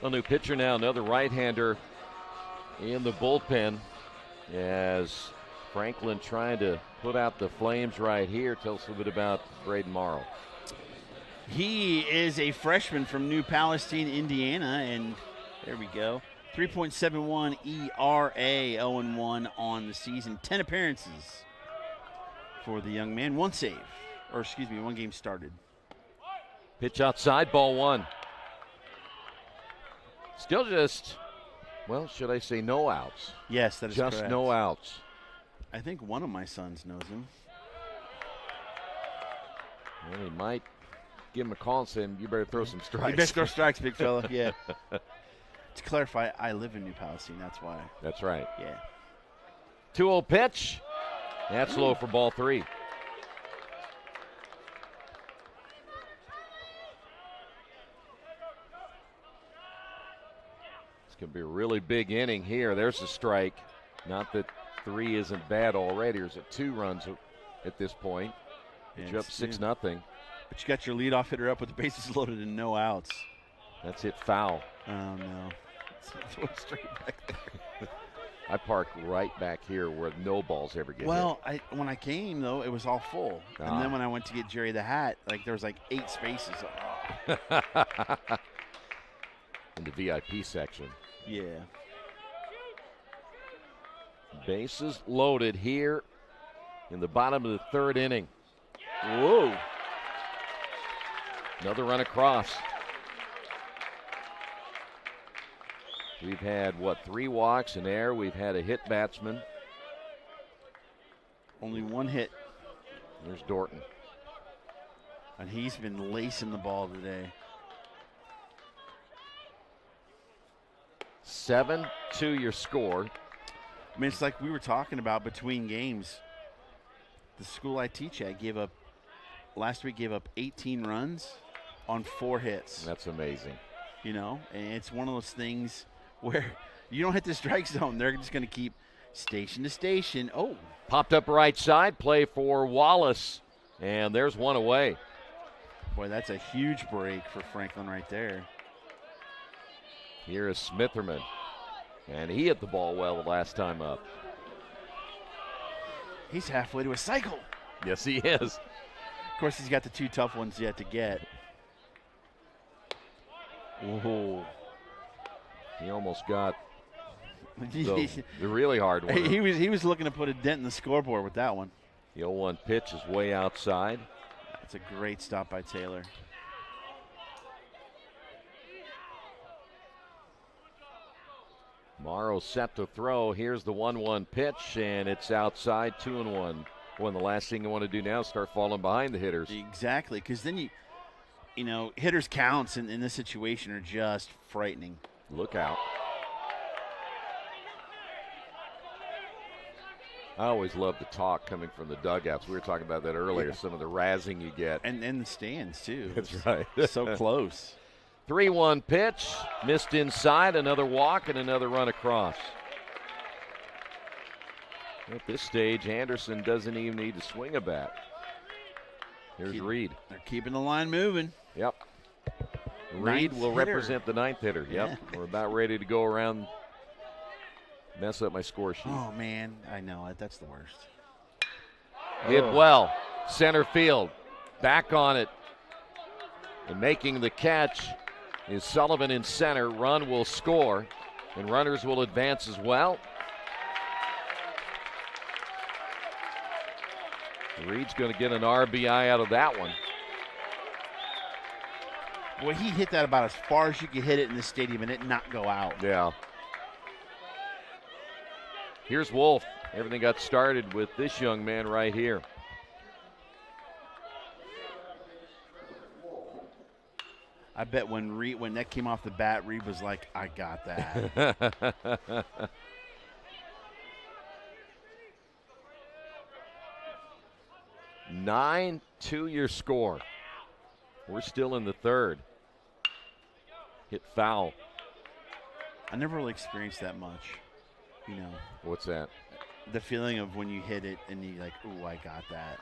A new pitcher now, another right-hander in the bullpen as Franklin trying to put out the flames right here. Tell us a little bit about Braden Morrow. He is a freshman from New Palestine, Indiana, and there we go. 3.71 ERA, 0-1 on the season. 10 appearances for the young man. 1 save, or excuse me, 1 game started. Pitch outside, ball 1. Still just, well, should I say no outs? Yes, that is just correct. No outs. I think one of my sons knows him. Well, he might give him a call and say, you better throw some strikes. You better throw strikes, big fella, yeah. To clarify, I live in New Palestine, that's why. That's right. Yeah. 2-0 pitch. That's low for ball 3. It's going to be a really big inning here. There's a strike. Not that 3 isn't bad already. There's 2 runs at this point. You're up 6-0. But you got your leadoff hitter up with the bases loaded and no outs. That's hit foul. Oh, no. Throw it straight back there. I park right back here where no balls ever get hit. When I came, though, it was all full. And then when I went to get Jerry the Hat, there was 8 spaces. In the VIP section. Yeah. Bases loaded here in the bottom of the 3rd inning. Whoa. Another run across. We've had, 3 walks in there. We've had a hit batsman. Only 1 hit. There's Dorton. And he's been lacing the ball today. 7-2 your score. I mean, it's like we were talking about between games. The school I teach at last week gave up 18 runs on 4 hits. That's amazing. And it's one of those things where you don't hit the strike zone. They're just going to keep station to station. Oh. Popped up right side, play for Wallace, and there's one away. Boy, that's a huge break for Franklin right there. Here is Smitherman. And he hit the ball well the last time up. He's halfway to a cycle. Yes, he is. Of course, he's got the 2 tough ones yet to get. Ooh. He almost got the really hard one. He was looking to put a dent in the scoreboard with that one. The 0-1 pitch is way outside. That's a great stop by Taylor. Morrow set to throw. Here's the 1-1 pitch, and it's outside, 2-1. Well, the last thing you want to do now is start falling behind the hitters. Exactly, because then you know, hitters' counts in this situation are just frightening. Look out. I always love the talk coming from the dugouts. We were talking about that earlier, some of the razzing you get. And the stands, too. That's right. So close. 3-1 pitch, missed inside, another walk, and another run across. At this stage, Anderson doesn't even need to swing a bat. Here's Reed. They're keeping the line moving. Yep. Reed will represent the 9th hitter. Yep. Yeah. We're about ready to go around, mess up my score sheet. Oh, man. I know. That's the worst. Hit well. Center field. Back on it. And making the catch is Sullivan in center. Run will score, and runners will advance as well. Reed's going to get an RBI out of that one. Boy, he hit that about as far as you could hit it in the stadium and it not go out. Yeah. Here's Wolf. Everything got started with this young man right here. I bet when that came off the bat, Reed was like, I got that. 9-2 your score. We're still in the 3rd. Hit foul. I never really experienced that much, you know. What's that? The feeling of when you hit it and you're like, ooh, I got that.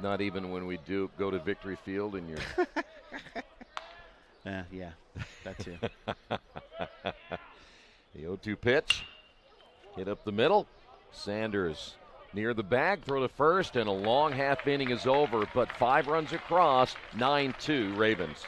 Not even when we do go to Victory Field and you're... Yeah, that too. The 0-2 pitch. Hit up the middle. Sanders near the bag, throw to first, and a long half inning is over, but 5 runs across, 9-2 Ravens.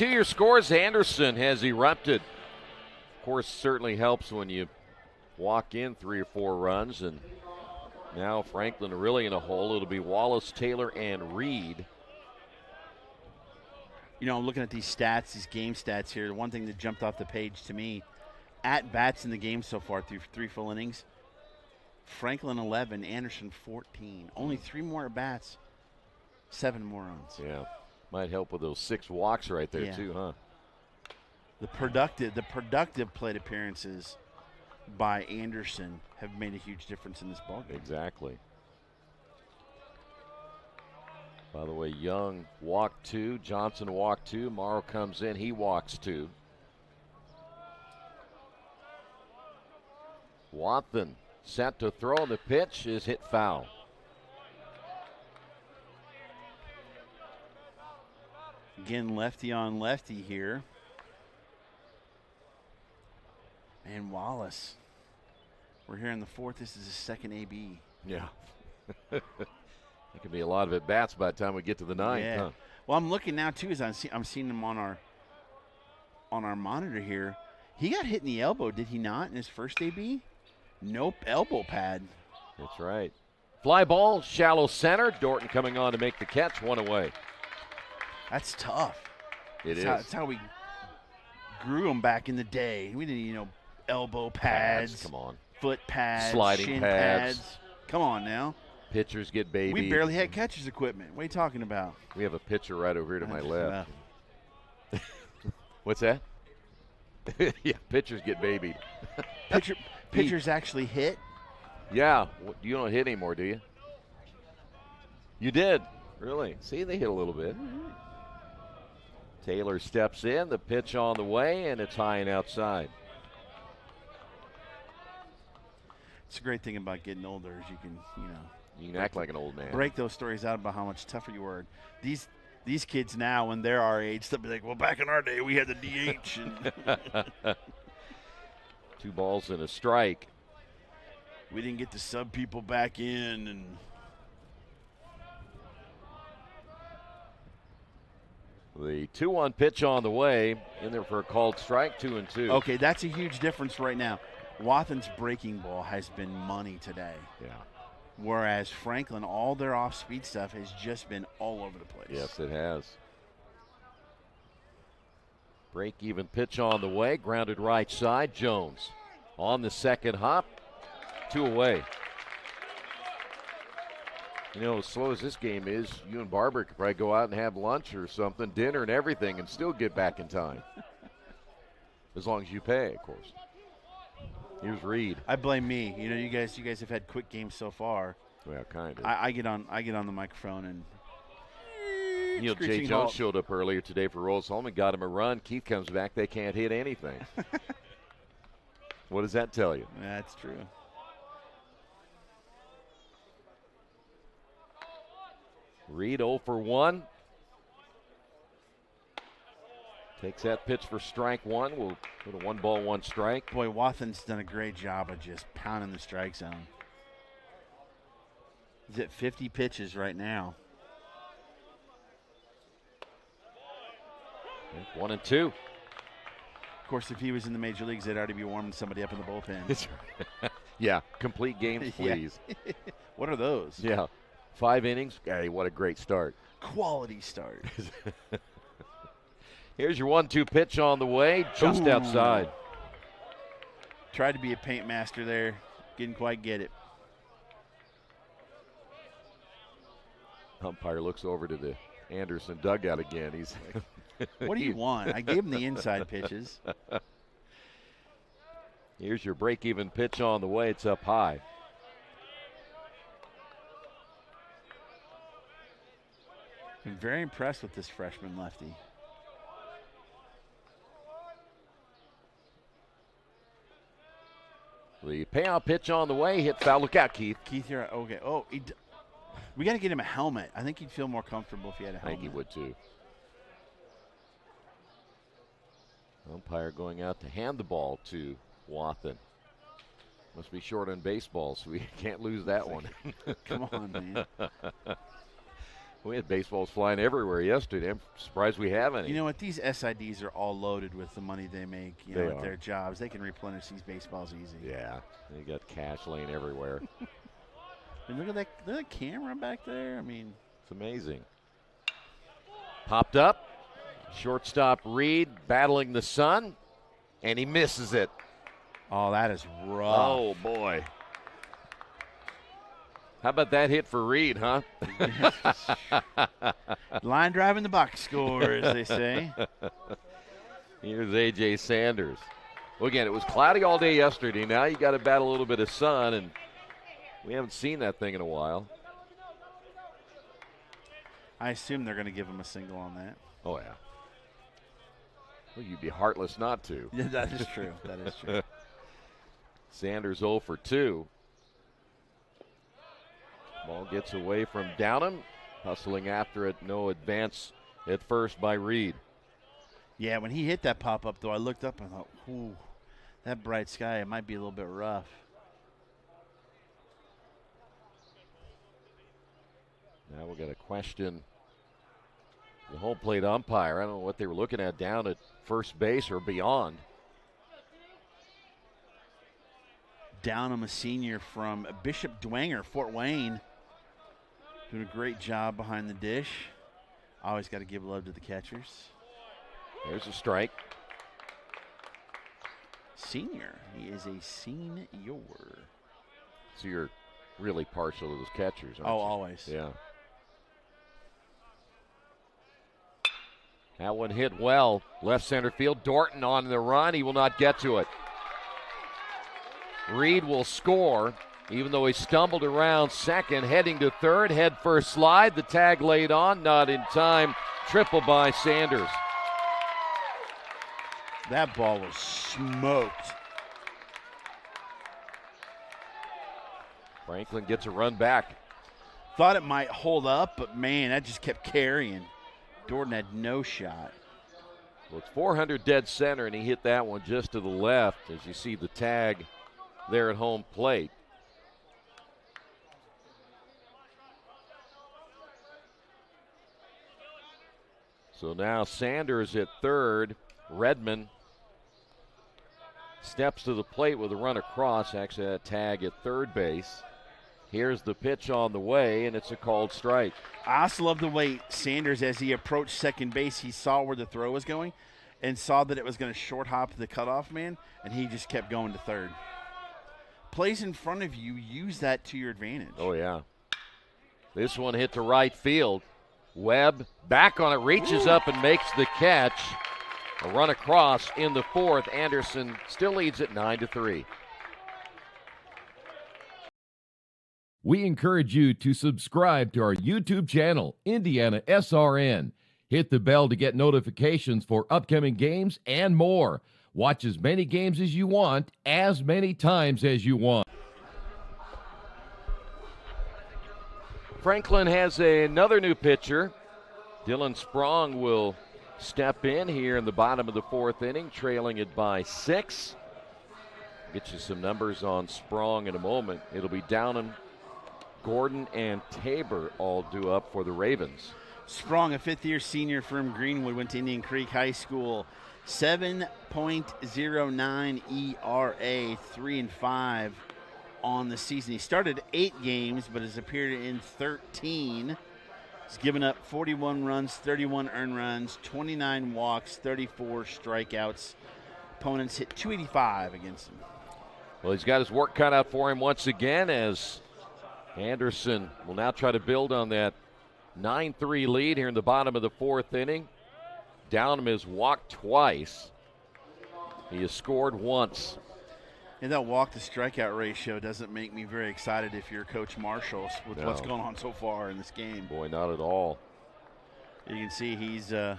Your scores. Anderson has erupted. Of course, certainly helps when you walk in 3 or 4 runs, and now Franklin really in a hole. It'll be Wallace, Taylor, and Reed. You know, I'm looking at these stats, these game stats here. The one thing that jumped off the page to me, at bats in the game so far through 3 full innings, Franklin 11, Anderson 14. Only 3 more at bats, 7 more runs. Yeah. Might help with those 6 walks right there, too, huh? The productive plate appearances by Anderson have made a huge difference in this ballgame. Exactly. By the way, Young walked 2, Johnson walked 2, Morrow comes in, he walks 2. Watson set to throw, the pitch is hit foul. Again, lefty on lefty here. And Wallace. We're here in the fourth. This is his second AB. Yeah. It could be a lot of at-bats by the time we get to the ninth. Yeah. Huh? Well, I'm looking now, too, as I'm seeing him on our monitor here. He got hit in the elbow, did he not, in his first AB? Nope, elbow pad. That's right. Fly ball, shallow center. Dorton coming on to make the catch, one away. That's tough. It is. That's how we grew them back in the day. We didn't, elbow pads. Come on. Foot pads. Sliding shin pads. Come on now. Pitchers get babied. We barely had catcher's equipment. What are you talking about? We have a pitcher right over here to my left. What's that? Yeah, pitchers get babied. Pitchers actually hit? Yeah. You don't hit anymore, do you? You did. Really? See, they hit a little bit. Taylor steps in, the pitch on the way, and it's high and outside. It's a great thing about getting older is you can, You can act like an old man. Break those stories out about how much tougher you were. These kids now, when they're our age, they'll be like, well, back in our day, we had the DH. And 2 balls and a strike. We didn't get to sub people back in. And the 2-1 pitch on the way. In there for a called strike, 2-2. Okay, that's a huge difference right now. Wathan's breaking ball has been money today. Yeah. Whereas Franklin, all their off-speed stuff has just been all over the place. Yes, it has. Break-even pitch on the way. Grounded right side. Jones on the second hop. 2 away. As slow as this game is, you and Barber could probably go out and have lunch or something, dinner and everything, and still get back in time. As long as you pay, of course. Here's Reed. I blame me. You guys have had quick games so far. Well, kind of. I get on the microphone and Jay Jones showed up earlier today for Rolls Home and got him a run. Keith comes back, they can't hit anything. What does that tell you? That's true. Reed 0 for 1. Takes that pitch for strike 1. We'll put a 1 ball, 1 strike. Boy, Wathan's done a great job of just pounding the strike zone. He's at 50 pitches right now. 1 and 2. Of course, if he was in the major leagues, they'd already be warming somebody up in the bullpen. Yeah, complete games, please. Yeah. What are those? Yeah, 5 innings. Hey, what a great start. Quality start. Here's your 1-2 pitch on the way, just outside. Tried to be a paint master there. Didn't quite get it. Umpire looks over to the Anderson dugout again. He's what do you want? I gave him the inside pitches. Here's your break-even pitch on the way. It's up high. I'm very impressed with this freshman lefty. The payout pitch on the way, hit foul. Look out, Keith. Keith, you're okay. Oh, we got to get him a helmet. I think he'd feel more comfortable if he had a helmet. I think he would too. Umpire going out to hand the ball to Wathan. Must be short on baseballs, so we can't lose that one. Come on, man. We had baseballs flying everywhere yesterday. I'm surprised we have any. You know what? These SIDs are all loaded with the money they make at their jobs. They can replenish these baseballs easy. Yeah, they got cash laying everywhere. And look at that camera back there. I mean, it's amazing. Popped up. Shortstop Reed battling the sun, and he misses it. Oh, that is rough. Oh, boy. How about that hit for Reed, huh? Line drive in the box score, as they say. Here's A.J. Sanders. Well, again, it was cloudy all day yesterday. Now you got to battle a little bit of sun, and we haven't seen that thing in a while. I assume they're going to give him a single on that. Oh, yeah. Well, you'd be heartless not to. Yeah, that is true. That is true. Sanders 0 for 2. Ball gets away from Downham. Hustling after it. No advance at first by Reed. Yeah, when he hit that pop-up, though, I looked up and thought, ooh, That bright sky, it might be a little bit rough. Now we'll get a question. The home plate umpire, I don't know what they were looking at down at first base or beyond. Downham, a senior from Bishop Dwenger, Fort Wayne. Doing a great job behind the dish. Always got to give love to the catchers. There's a strike. Senior. He is a senior. So you're really partial to those catchers, aren't you? Always. Yeah. That one hit well. Left center field. Dorton on the run. He will not get to it. Reed will score, even though he stumbled around second, heading to third. Head first slide. The tag laid on. Not in time. Triple by Sanders. That ball was smoked. Franklin gets a run back. Thought it might hold up, but man, that just kept carrying. Dorton had no shot. Well, it's 400 dead center, and he hit that one just to the left as you see the tag there at home plate. So now Sanders at third. Redmond steps to the plate with a run across. Actually, a tag at third base. Here's the pitch on the way, and it's a called strike. I also love the way Sanders, as he approached second base, he saw where the throw was going and saw that it was going to short hop the cutoff man, and he just kept going to third. Plays in front of you, use that to your advantage. Oh, yeah. This one hit to right field. Webb back on it, reaches up and makes the catch. A run across in the fourth. Anderson still leads it 9-3. We encourage you to subscribe to our YouTube channel, IndianaSRN. Hit the bell to get notifications for upcoming games and more. Watch as many games as you want, as many times as you want. Franklin has another new pitcher. Dylan Sprong will step in here in the bottom of the fourth inning, trailing it by 6. Get you some numbers on Sprong in a moment. It'll be Downham, Gordon, and Tabor all due up for the Ravens. Sprong, a fifth-year senior from Greenwood, went to Indian Creek High School. 7.09 ERA, 3-5 on the season. He started 8 games, but has appeared in 13. He's given up 41 runs, 31 earned runs, 29 walks, 34 strikeouts. Opponents hit .285 against him. Well, he's got his work cut out for him once again as Anderson will now try to build on that 9-3 lead here in the bottom of the fourth inning. Downham has walked twice. He has scored once. And that walk-to-strikeout ratio doesn't make me very excited if you're Coach Marshall with what's going on so far in this game. Boy, not at all. You can see he's trying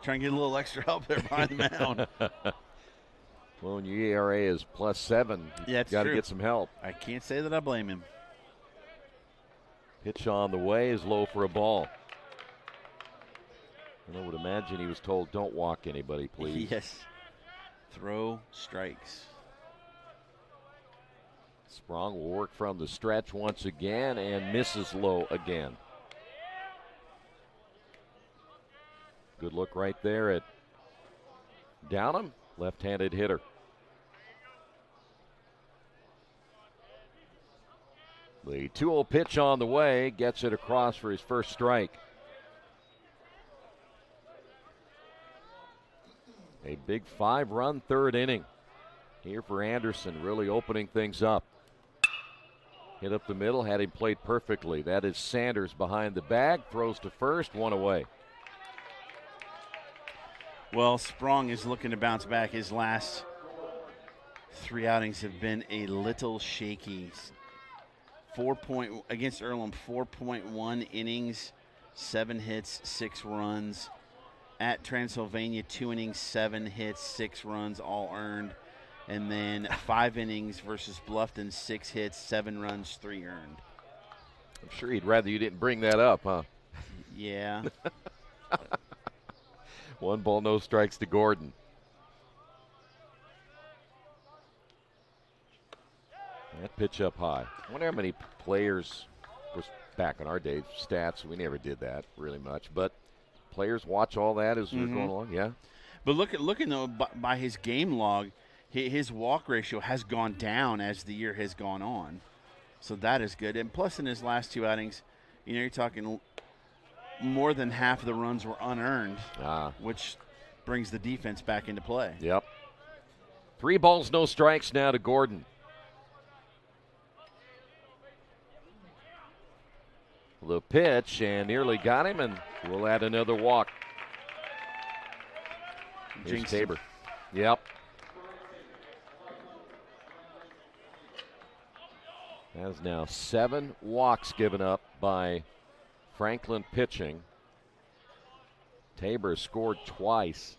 to get a little extra help there behind the mound. Well, when your ERA is +7, you got to get some help. I can't say that I blame him. Pitch on the way is low for a ball. And I would imagine he was told, don't walk anybody, please. Yes. Throw strikes. Sprong will work from the stretch once again and misses low again. Good look right there at Downham, left-handed hitter. The 2-0 pitch on the way, gets it across for his first strike. A big 5-run third inning here for Anderson, really opening things up. Hit up the middle, had him played perfectly. That is Sanders behind the bag, throws to first, 1 away. Well, Sprong is looking to bounce back. His last 3 outings have been a little shaky. Against Earlham, 4.1 innings, 7 hits, 6 runs. At Transylvania, 2 innings, 7 hits, 6 runs, all earned. And then 5 innings versus Bluffton, 6 hits, 7 runs, 3 earned. I'm sure he'd rather you didn't bring that up, huh? Yeah. 1 ball, no strikes to Gordon. That pitch up high. I wonder how many players, of course, back in our day, stats, we never did that really much, but players watch all that as we're going along, yeah. But looking though, by his game log, his walk ratio has gone down as the year has gone on. So that is good. And plus in his last 2 outings, you're talking more than half of the runs were unearned, which brings the defense back into play. Yep. 3 balls, no strikes now to Gordon. The pitch, and nearly got him, and we'll add another walk. Here's Tabor. Yep. That is now 7 walks given up by Franklin pitching. Tabor scored twice.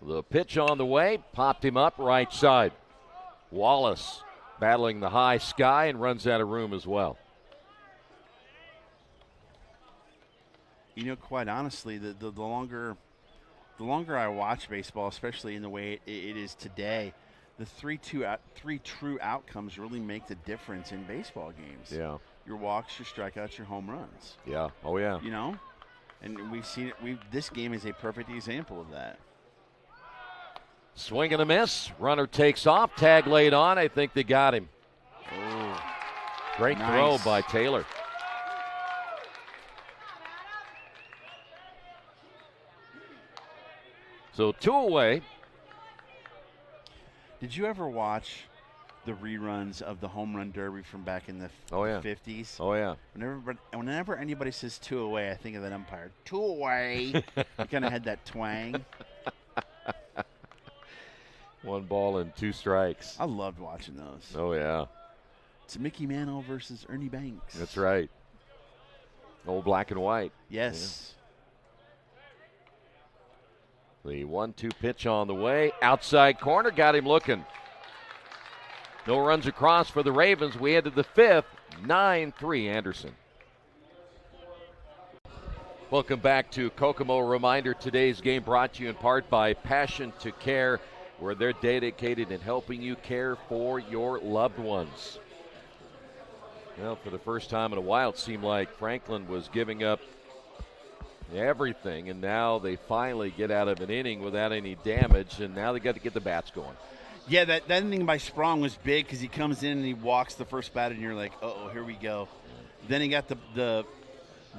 The pitch on the way, popped him up right side. Wallace battling the high sky and runs out of room as well. Quite honestly, the longer I watch baseball, especially in the way it is today, the three true outcomes really make the difference in baseball games. Yeah. Your walks, your strikeouts, your home runs. Yeah. Oh, yeah. And we've seen it. This game is a perfect example of that. Swing and a miss. Runner takes off. Tag laid on. I think they got him. Oh, great throw by Taylor. So 2 away. Did you ever watch the reruns of the home run derby from back in the 50s? Oh, yeah. Whenever anybody says 2 away, I think of that umpire. 2 away. He kind of had that twang. 1 ball and 2 strikes. I loved watching those. Oh, yeah. It's Mickey Mantle versus Ernie Banks. That's right. Old black and white. Yes. Yeah. The 1-2 pitch on the way. Outside corner. Got him looking. No runs across for the Ravens. We head to the 5th. 9-3 Anderson. Welcome back to Kokomo. Reminder, today's game brought to you in part by Passion to Care, where they're dedicated in helping you care for your loved ones. Well, for the first time in a while, it seemed like Franklin was giving up everything, and now they finally get out of an inning without any damage, and now they got to get the bats going. Yeah, that inning by Sprong was big because he comes in and he walks the first batter, and you're like, uh-oh, here we go. Then he got the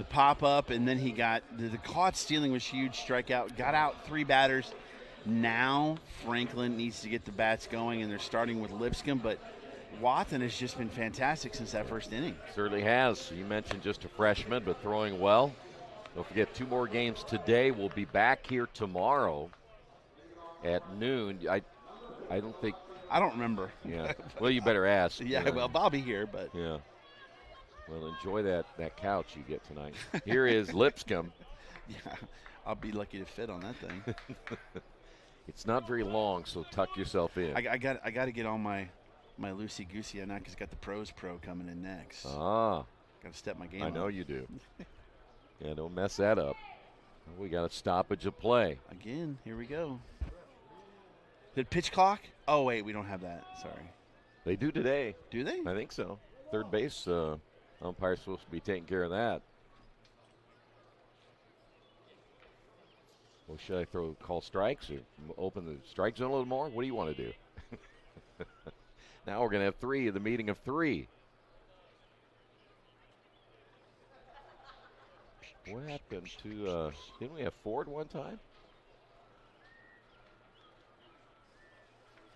pop-up, and then he got the caught stealing was huge, strikeout, got out 3 batters. Now Franklin needs to get the bats going, and they're starting with Lipscomb, but Watson has just been fantastic since that first inning. Certainly has. You mentioned just a freshman, but throwing well. Don't forget, 2 more games today. We'll be back here tomorrow at noon. I don't think. I don't remember. Yeah. Well, you better ask. Yeah, well, I'll be here, but. Yeah. Well, enjoy that couch you get tonight. Here is Lipscomb. Yeah, I'll be lucky to fit on that thing. It's not very long, so tuck yourself in. I got to get all my loosey-goosey on that because got the Pros Pro coming in next. Ah. Got to step my game I up. know you do. Yeah, don't mess that up. We got a stoppage of play. Again, here we go. Did pitch clock? Oh, wait, we don't have that. Sorry. They do today. Do they? I think so. Third base umpire's supposed to be taking care of that. Well, should I call strikes or open the strike zone a little more? What do you want to do? Now we're going to have 3 in the meeting of 3. What happened to, didn't we have Ford one time?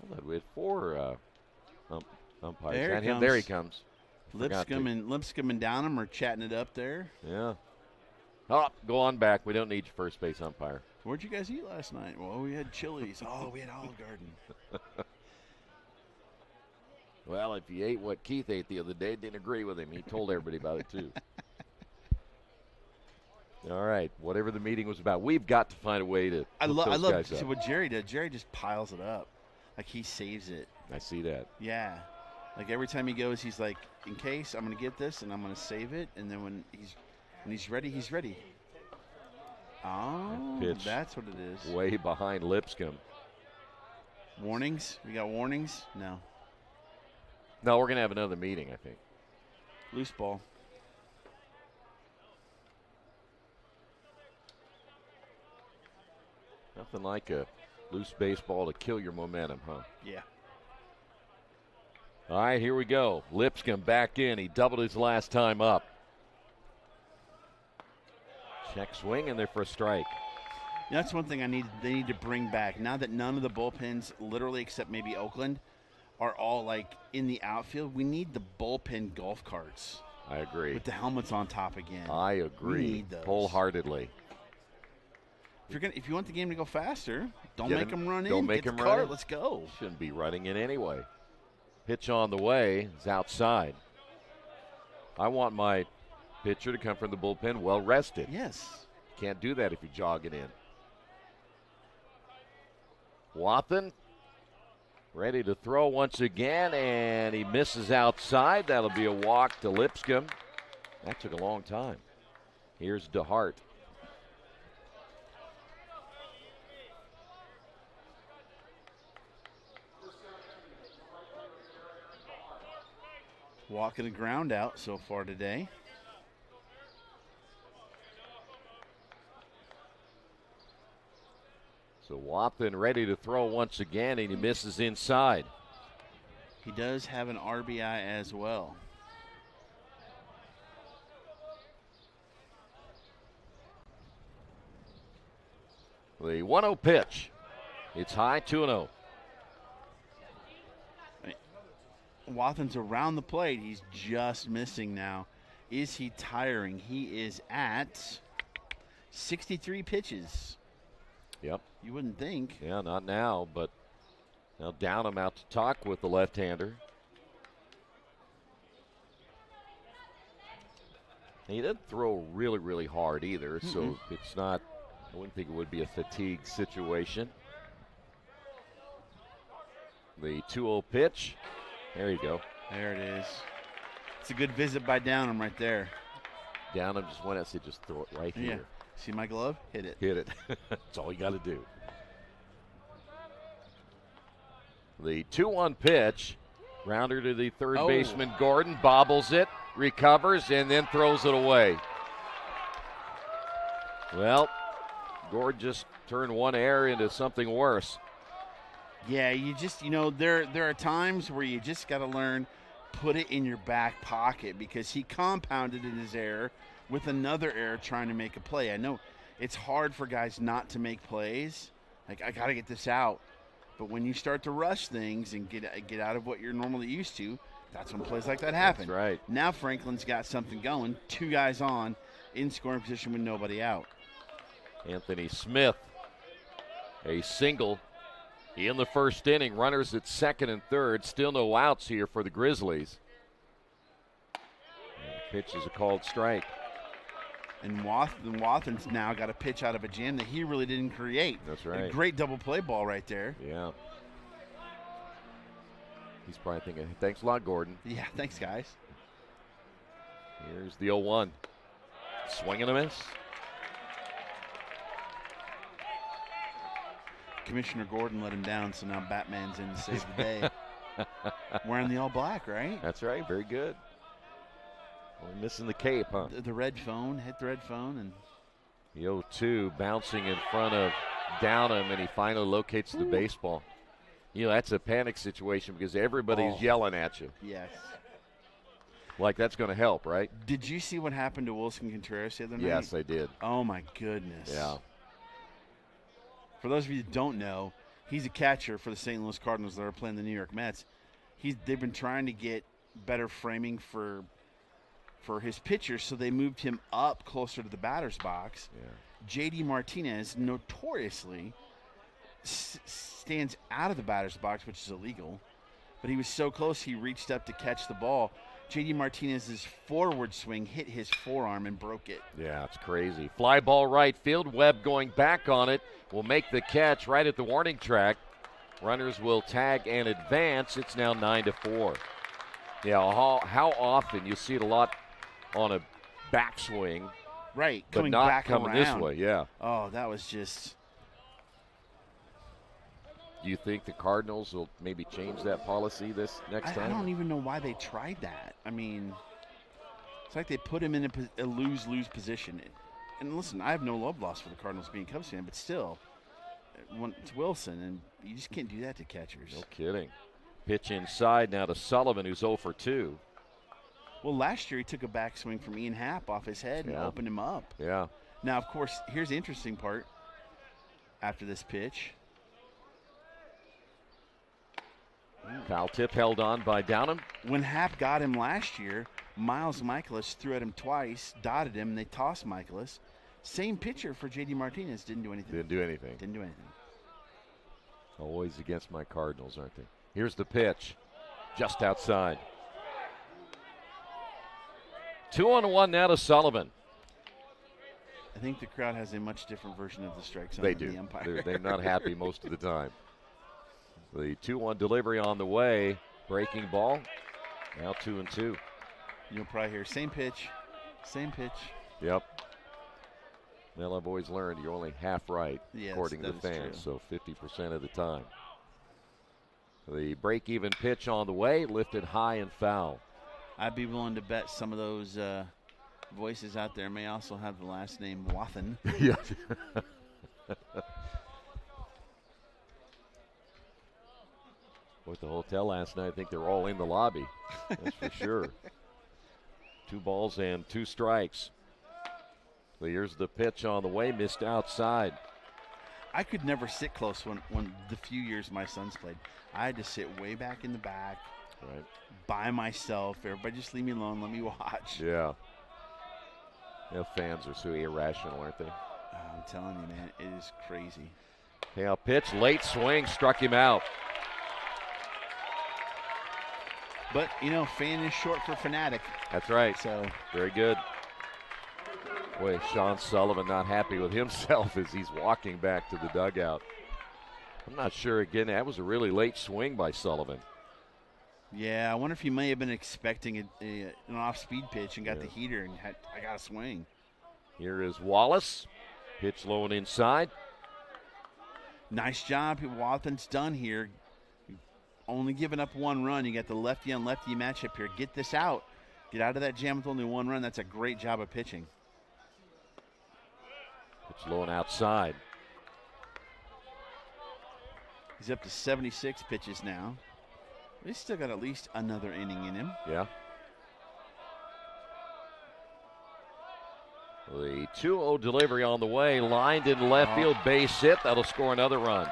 I thought we had 4 umpires. There he comes. Lipscomb and Downham are chatting it up there. Yeah. Oh, go on back. We don't need your first base umpire. Where'd you guys eat last night? Well, we had Chili's. Oh, we had Olive Garden. Well, if you ate what Keith ate the other day, didn't agree with him. He told everybody about it, too. All right, whatever the meeting was about, we've got to find a way to I love guys up. what Jerry did. Jerry just piles it up. Like he saves it. I see that. Yeah. Like every time he goes, he's like, in case I'm going to get this and I'm going to save it. And then when he's ready, he's ready. Oh, pitch that's what it is. Way behind Lipscomb. Warnings? We got warnings? No. No, we're going to have another meeting, I think. Loose ball. Nothing like a loose baseball to kill your momentum, huh? Yeah. All right, here we go. Lipscomb back in. He doubled his last time up. Check swing, and they're for a strike. That's one thing they need to bring back. Now that none of the bullpens, literally except maybe Oakland, are all like in the outfield, we need the bullpen golf carts. I agree. With the helmets on top again. I agree. We need those. Wholeheartedly. If you want the game to go faster, don't Get make them run in. Don't make Get them the run cart, in. let's go. Shouldn't be running in anyway. Pitch on the way is outside. I want my pitcher to come from the bullpen well rested. Yes. Can't do that if you're jogging in. Wathan ready to throw once again, and he misses outside. That'll be a walk to Lipscomb. That took a long time. Here's DeHart. Walking the ground out so far today. So Wathan ready to throw once again, and he misses inside. He does have an RBI as well. The 1-0 pitch. It's high, 2-0. Wathan's around the plate. He's just missing now. Is he tiring? He is at 63 pitches. Yep. You wouldn't think. Yeah, not now, but now Downham out to talk with the left-hander. He doesn't throw really, really hard either, so it's not, I wouldn't think it would be a fatigue situation. The 2-0 pitch. There you go. There it is. It's a good visit by Downham right there. Downham just went out and said, just throw it right here. Yeah. See my glove? Hit it. Hit it. That's all you got to do. The 2-1 pitch. Rounder to the third baseman, Gordon. Bobbles it, recovers, and then throws it away. Well, Gordon just turned one error into something worse. Yeah, you just, there are times where you just got to learn, put it in your back pocket, because he compounded in his error with another error trying to make a play. I know it's hard for guys not to make plays. Like, I got to get this out. But when you start to rush things and get out of what you're normally used to, that's when plays like that happen. That's right. Now Franklin's got something going. 2 guys on in scoring position with nobody out. Anthony Smith, a single in the first inning. Runners at second and third. Still no outs here for the Grizzlies. And the pitch is a called strike. And Wathan's now got a pitch out of a jam that he really didn't create. That's right. A great double play ball right there. Yeah. He's probably thinking, thanks a lot, Gordon. Yeah, thanks, guys. Here's the 0-1. Swing and a miss. Commissioner Gordon let him down, so now Batman's in to save the day. Wearing the all black, right? That's right. Very good. Only missing the cape, huh? The red phone, hit the red phone. And the 0-2 bouncing in front of Downham, and he finally locates the baseball. That's a panic situation because everybody's yelling at you. Yes. Like that's going to help, right? Did you see what happened to Wilson Contreras the other night? Yes, I did. Oh, my goodness. Yeah. For those of you that don't know, he's a catcher for the St. Louis Cardinals that are playing the New York Mets. They've been trying to get better framing for his pitchers, so they moved him up closer to the batter's box. Yeah. J.D. Martinez notoriously stands out of the batter's box, which is illegal, but he was so close he reached up to catch the ball. J.D. Martinez's forward swing hit his forearm and broke it. Yeah, it's crazy. Fly ball right field. Webb going back on it will make the catch right at the warning track. Runners will tag and advance. It's now 9-4. Yeah, how often you see it a lot on a backswing. Right, but coming not back coming around. this way, yeah. Oh, that was just... Do you think the Cardinals will maybe change that policy this next time? I don't even know why they tried that. I mean, it's like they put him in a lose-lose position. And listen, I have no love lost for the Cardinals being a Cubs fan, but still, it's Wilson, and you just can't do that to catchers. No kidding. Pitch inside now to Sullivan, who's 0 for 2. Well, last year he took a backswing from Ian Happ off his head and opened him up. Yeah. Now, of course, here's the interesting part after this pitch. Foul tip held on by Downham. When Happ got him last year, Miles Michaelis threw at him twice, dotted him, and they tossed Michaelis. Same pitcher for J.D. Martinez. Didn't do anything. Didn't do anything. Didn't do anything. Always against my Cardinals, aren't they? Here's the pitch. Just outside. 2-1 now to Sullivan. I think the crowd has a much different version of the strike zone They than do. the umpire. They're not happy most of the time. The 2-1 delivery on the way. Breaking ball. Now 2-2. You'll probably hear same pitch, same pitch. Yep. Well, I've always learned you're only half right, Yes, according to that is fans, so 50% of the time. The break-even pitch on the way, lifted high and foul. I'd be willing to bet some of those voices out there may also have the last name Wathen. Yeah. At the hotel last night, I think they were all in the lobby. That's for sure. 2 balls and 2 strikes. So here's the pitch on the way, missed outside. I could never sit close when the few years my sons played. I had to sit way back in the back, right, by myself. Everybody just leave me alone, let me watch. Yeah. Yeah, fans are so irrational, aren't they? I'm telling you, man, it is crazy. Now pitch, late swing, struck him out. But, you know, fan is short for fanatic. That's right. So very good. Boy, Sean Sullivan not happy with himself as he's walking back to the dugout. I'm not sure, again, that was a really late swing by Sullivan. Yeah, I wonder if he may have been expecting an off-speed pitch and got the heater and I got a swing. Here is Wallace. Pitch low and inside. Nice job Wathen's done here. Only giving up 1 run. You got the lefty on lefty matchup here. Get this out. Get out of that jam with only 1 run. That's a great job of pitching. Pitch low and outside. He's up to 76 pitches now. He's still got at least another inning in him. Yeah. The 2-0 delivery on the way. Lined in left field, base hit. That'll score another run.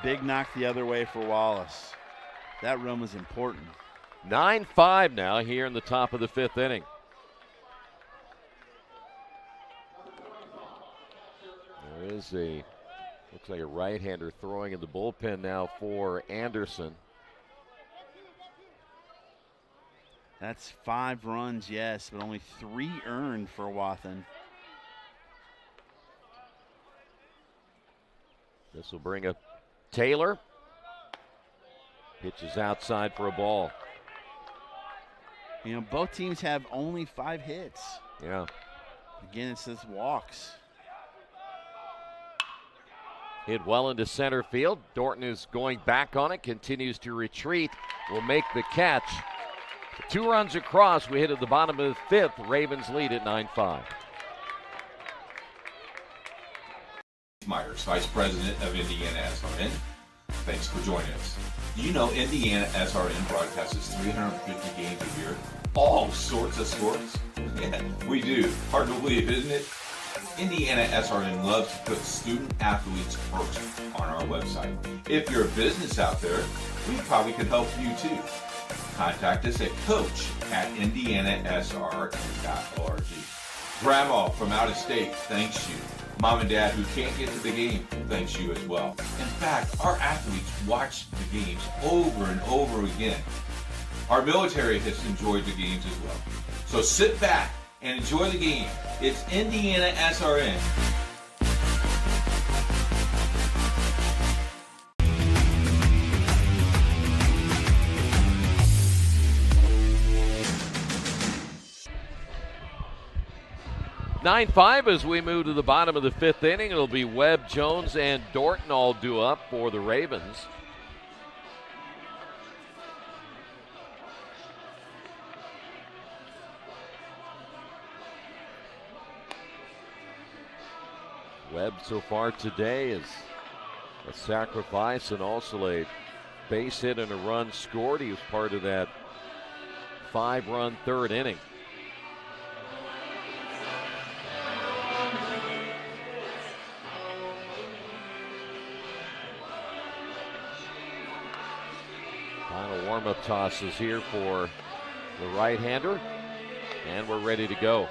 Big knock the other way for Wallace. That run was important. 9-5 now here in the top of the 5th inning. There is looks like a right-hander throwing in the bullpen now for Anderson. That's 5 runs, yes, but only 3 earned for Wathen. This will bring up Taylor. Pitches outside for a ball. You know, both teams have only 5 hits. Yeah. Again, it says walks. Hit well into center field. Dorton is going back on it, continues to retreat, will make the catch. 2 runs across. We hit at the bottom of the 5th. Ravens lead at 9-5. Myers, Vice President of IndianaSRN. Thanks for joining us. Do you know IndianaSRN broadcasts 350 games a year? All sorts of sports? Yeah, we do. Hard to believe, isn't it? IndianaSRN loves to put student athletes first on our website. If you're a business out there, we probably could help you too. Contact us at coach@indianasrn.org. Grandma from out of state thanks you. Mom and Dad who can't get to the game thanks you as well. In fact, our athletes watch the games over and over again. Our military has enjoyed the games as well. So sit back and enjoy the game. It's IndianaSRN. 9-5 as we move to the bottom of the 5th inning. It'll be Webb, Jones, and Dorton all due up for the Ravens. Webb so far today is a sacrifice and also a base hit and a run scored. He was part of that 5-run 3rd inning. Final warm-up tosses here for the right-hander, and we're ready to go.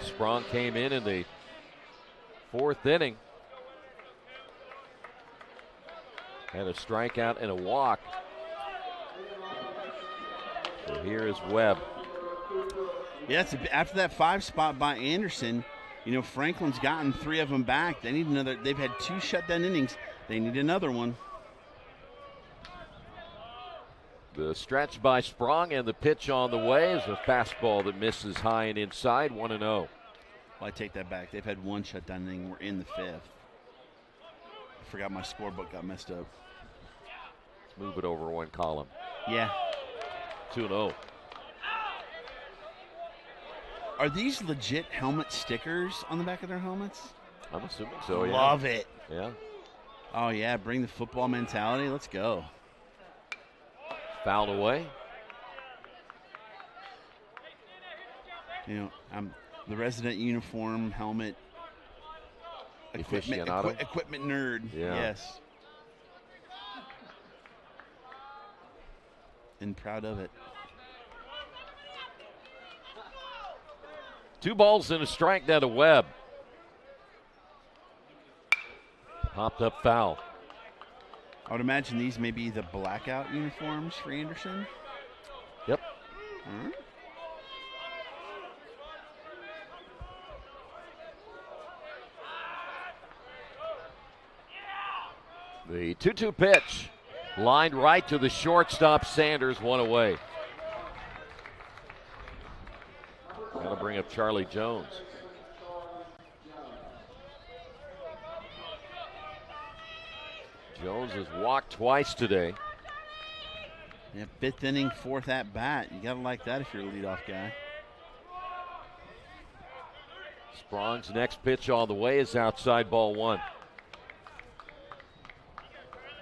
Sprong came in the 4th inning. Had a strikeout and a walk. So here is Webb. Yeah, after that 5 spot by Anderson, Franklin's gotten 3 of them back. They need another. They've had 2 shutdown innings. They need another one. The stretch by Sprong and the pitch on the way is a fastball that misses high and inside, 1-0. Well, I take that back. They've had 1 shutdown inning. We're in the 5th. I forgot my scorebook got messed up. Let's move it over 1 column. Yeah. 2-0. Are these legit helmet stickers on the back of their helmets? I'm assuming so, yeah. Love it. Yeah. Oh, yeah. Bring the football mentality. Let's go. Fouled away. I'm the resident uniform helmet equipment nerd. Yeah. Yes. And proud of it. 2 balls and a strike down to Webb. Popped up foul. I would imagine these may be the blackout uniforms for Anderson. Yep. All right. The 2-2 pitch. Lined right to the shortstop, Sanders, 1 away. That'll bring up Charlie Jones. Jones has walked twice today. Yeah, 5th inning, 4th at bat. You gotta like that if you're a leadoff guy. Sprong's next pitch on the way is outside, ball 1.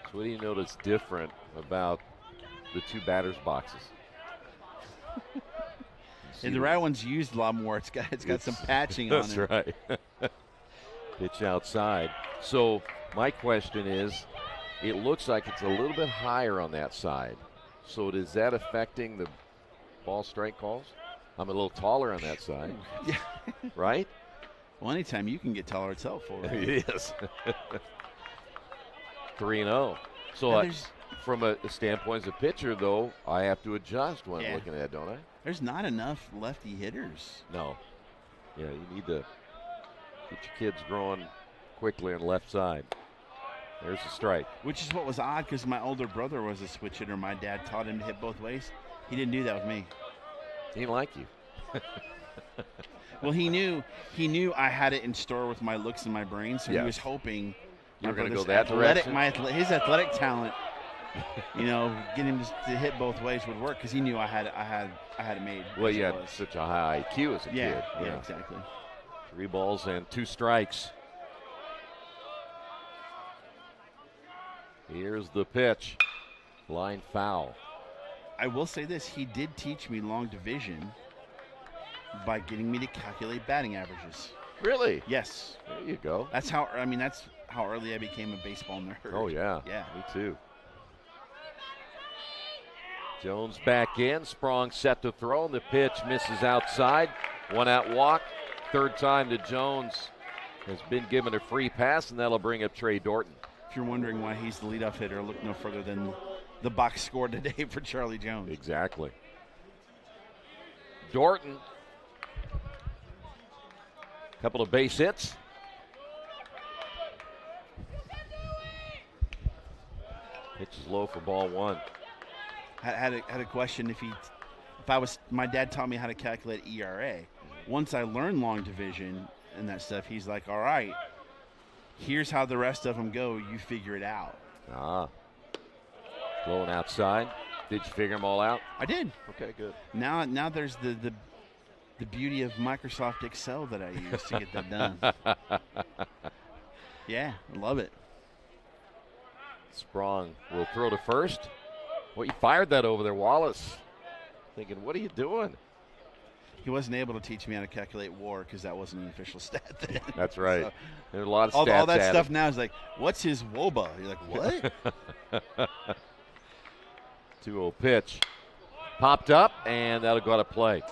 So what do you notice different about the 2 batters' boxes? And the right one's used a lot more. It's got some patching on it. That's right. Pitch outside. So my question is, it looks like it's a little bit higher on that side. So is that affecting the ball strike calls? I'm a little taller on that side. Yeah. Right? Well, anytime you can get taller, it's helpful. Right? It is. 3-0. So from a standpoint as a pitcher, though, I have to adjust when I'm looking at it, don't I? There's not enough lefty hitters. No. Yeah, you need to get your kids growing quickly on the left side. There's a strike. Which is what was odd because my older brother was a switch hitter. My dad taught him to hit both ways. He didn't do that with me. He didn't like you. Well, he knew I had it in store with my looks and my brain, so he was hoping you were going to go that direction. His athletic talent, get him to hit both ways would work because he knew I had it made. Well, you had such a high IQ as a kid. Yeah, exactly. 3 balls and 2 strikes. Here's the pitch. Line foul. I will say this. He did teach me long division by getting me to calculate batting averages. Really? Yes. There you go. That's how early I became a baseball nerd. Oh, yeah. Yeah. Me too. Jones back in. Sprong set to throw, and the pitch misses outside. 1 out walk. 3rd time that Jones has been given a free pass, and that'll bring up Trey Dorton. If you're wondering why he's the leadoff hitter, look no further than the box score today for Charlie Jones. Exactly. Dorton. Couple of base hits. Pitch is low for ball 1. Had a question if my dad taught me how to calculate ERA. once I learned long division and that stuff, he's like, all right, here's how the rest of them go. You figure it out. Blowing outside. Did you figure them all out? I did. Okay, good. Now there's the beauty of Microsoft Excel that I use to get that done. Yeah, I love it. Sprong will throw to first. Well, you fired that over there, Wallace. Thinking, what are you doing? He wasn't able to teach me how to calculate WAR because that wasn't an official stat then. That's right. So, There's a lot of stats all that added. stuff now is like, what's his WOBA? You're like, what? 2-0 pitch. Popped up, and that'll go to play.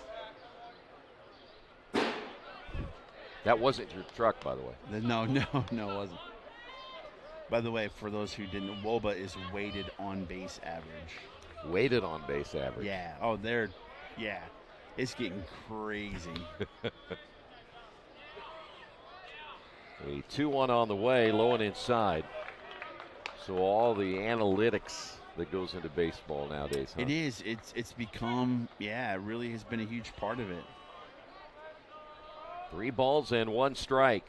That wasn't your truck, by the way. No, it wasn't. By the way, for those who didn't, WOBA is weighted on base average. Weighted on base average. Yeah. Oh, yeah. It's getting crazy. A 2-1 on the way, low and inside. So all the analytics that goes into baseball nowadays, huh? It is. It's become, it really has been a huge part of it. 3 balls and 1 strike.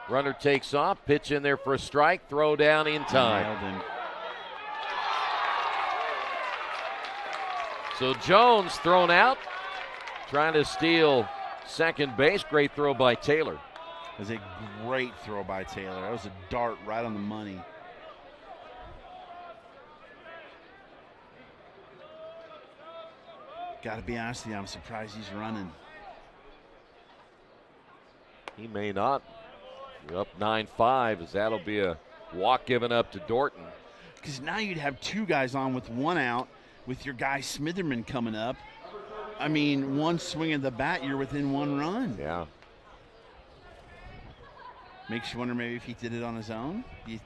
Runner takes off, pitch in there for a strike, throw down in time. So Jones thrown out, trying to steal second base. Great throw by Taylor. It was a great throw by Taylor. That was a dart right on the money. Got to be honest with you, I'm surprised he's running. He may not. You're up 9-5, as that'll be a walk given up to Dorton. Because now you'd have 2 guys on with 1 out, with your guy Smitherman coming up. I mean, 1 swing of the bat, you're within 1 run. Yeah. Makes you wonder maybe if he did it on his own. You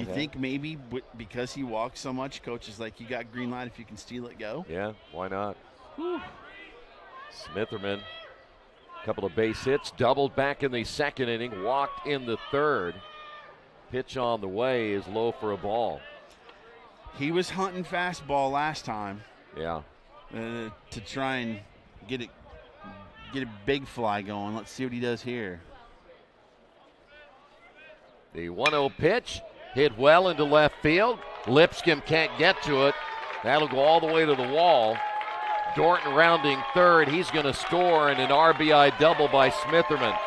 think maybe because he walks so much, coach is like, you got green light if you can steal it, go? Yeah, why not? Whew. Smitherman, a couple of base hits, doubled back in the second inning, walked in the third. Pitch on the way is low for a ball. He was hunting fastball last time. Yeah. To try and get a big fly going. Let's see what he does here. The 1-0 pitch hit well into left field. Lipscomb can't get to it. That'll go all the way to the wall. Dorton rounding third. He's going to score, and an RBI double by Smitherman.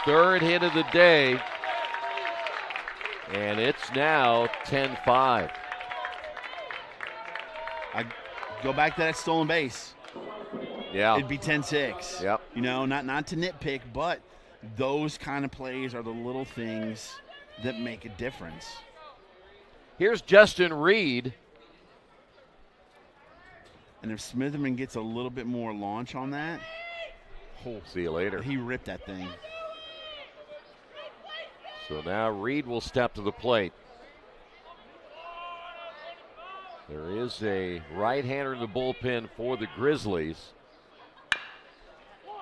Third hit of the day. And it's now 10-5. I go back to that stolen base. Yeah. It'd be 10-6. Yep. You know, not to nitpick, but those kind of plays are the little things that make a difference. Here's Justin Reed. And if Smitherman gets a little bit more launch on that, see you later. He ripped that thing. So now Reed will step to the plate. There is a right-hander in the bullpen for the Grizzlies.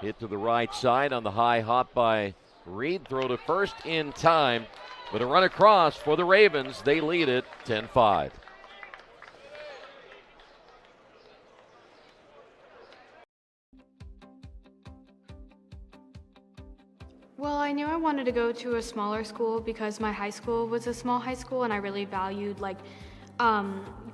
Hit to the right side on the high hop by Reed. Throw to first in time, but a run across for the Ravens. They lead it 10-5. Well, I knew I wanted to go to a smaller school because my high school was a small high school, and I really valued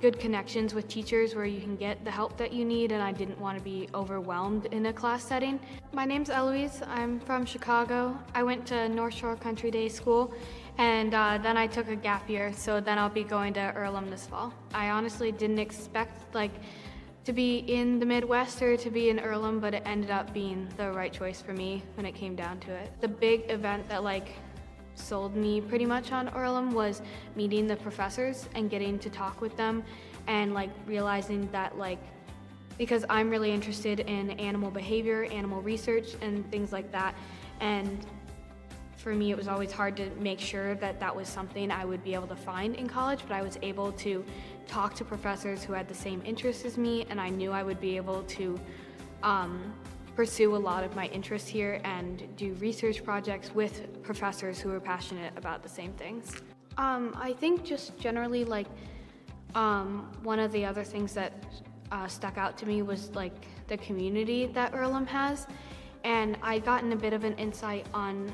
good connections with teachers where you can get the help that you need, and I didn't want to be overwhelmed in a class setting. My name's Eloise. I'm from Chicago. I went to North Shore Country Day School, and then I took a gap year, so then I'll be going to Earlham this fall. I honestly didn't expect to be in the Midwest or to be in Earlham, but it ended up being the right choice for me when it came down to it. The big event that sold me pretty much on Earlham was meeting the professors and getting to talk with them and realizing that because I'm really interested in animal behavior, animal research, and things like that, and for me it was always hard to make sure that that was something I would be able to find in college, but I was able to talk to professors who had the same interests as me, and I knew I would be able to pursue a lot of my interests here and do research projects with professors who are passionate about the same things. I think just generally one of the other things that stuck out to me was like the community that Earlham has, and I gotten a bit of an insight on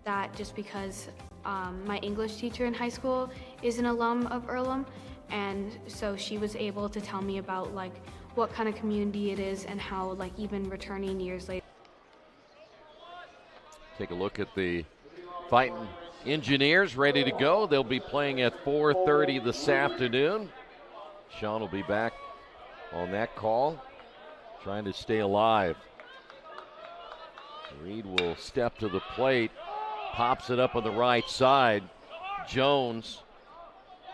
that just because my English teacher in high school is an alum of Earlham, and so she was able to tell me about like what kind of community it is and how like even returning years later. Take a look at the Fighting Engineers ready to go. They'll be playing at 4:30 this afternoon. Sean will be back on that call, trying to stay alive. Reed will step to the plate, pops it up on the right side. Jones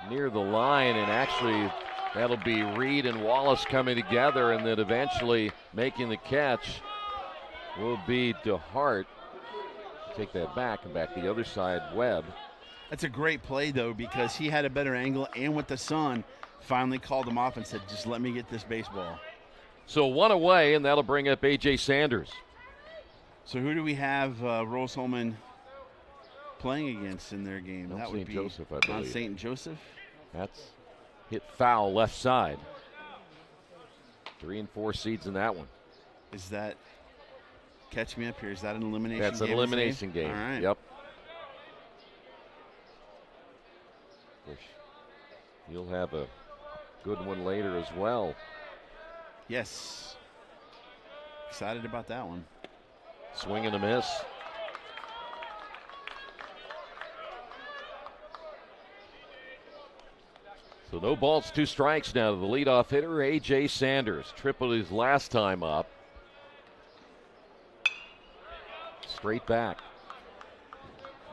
near the line, and actually that'll be Reed and Wallace coming together, and then eventually making the catch will be DeHart. Take that back and back the other side, Webb. That's a great play, though, because he had a better angle, and with the sun, finally called him off and said, just let me get this baseball. So one away, and that'll bring up A.J. Sanders. So who do we have Rose-Hulman playing against in their game? That would be Joseph, I believe. On St. Joseph? That's hit foul left side. 3 and 4 seeds in that one. Is that, catch me up here, is that an elimination game? That's an elimination game. All right. Yep. You'll have a good one later as well. Yes. Excited about that one. Swing and a miss. So no balls, 2 strikes now to the leadoff hitter, A.J. Sanders. Tripled his last time up. Straight back.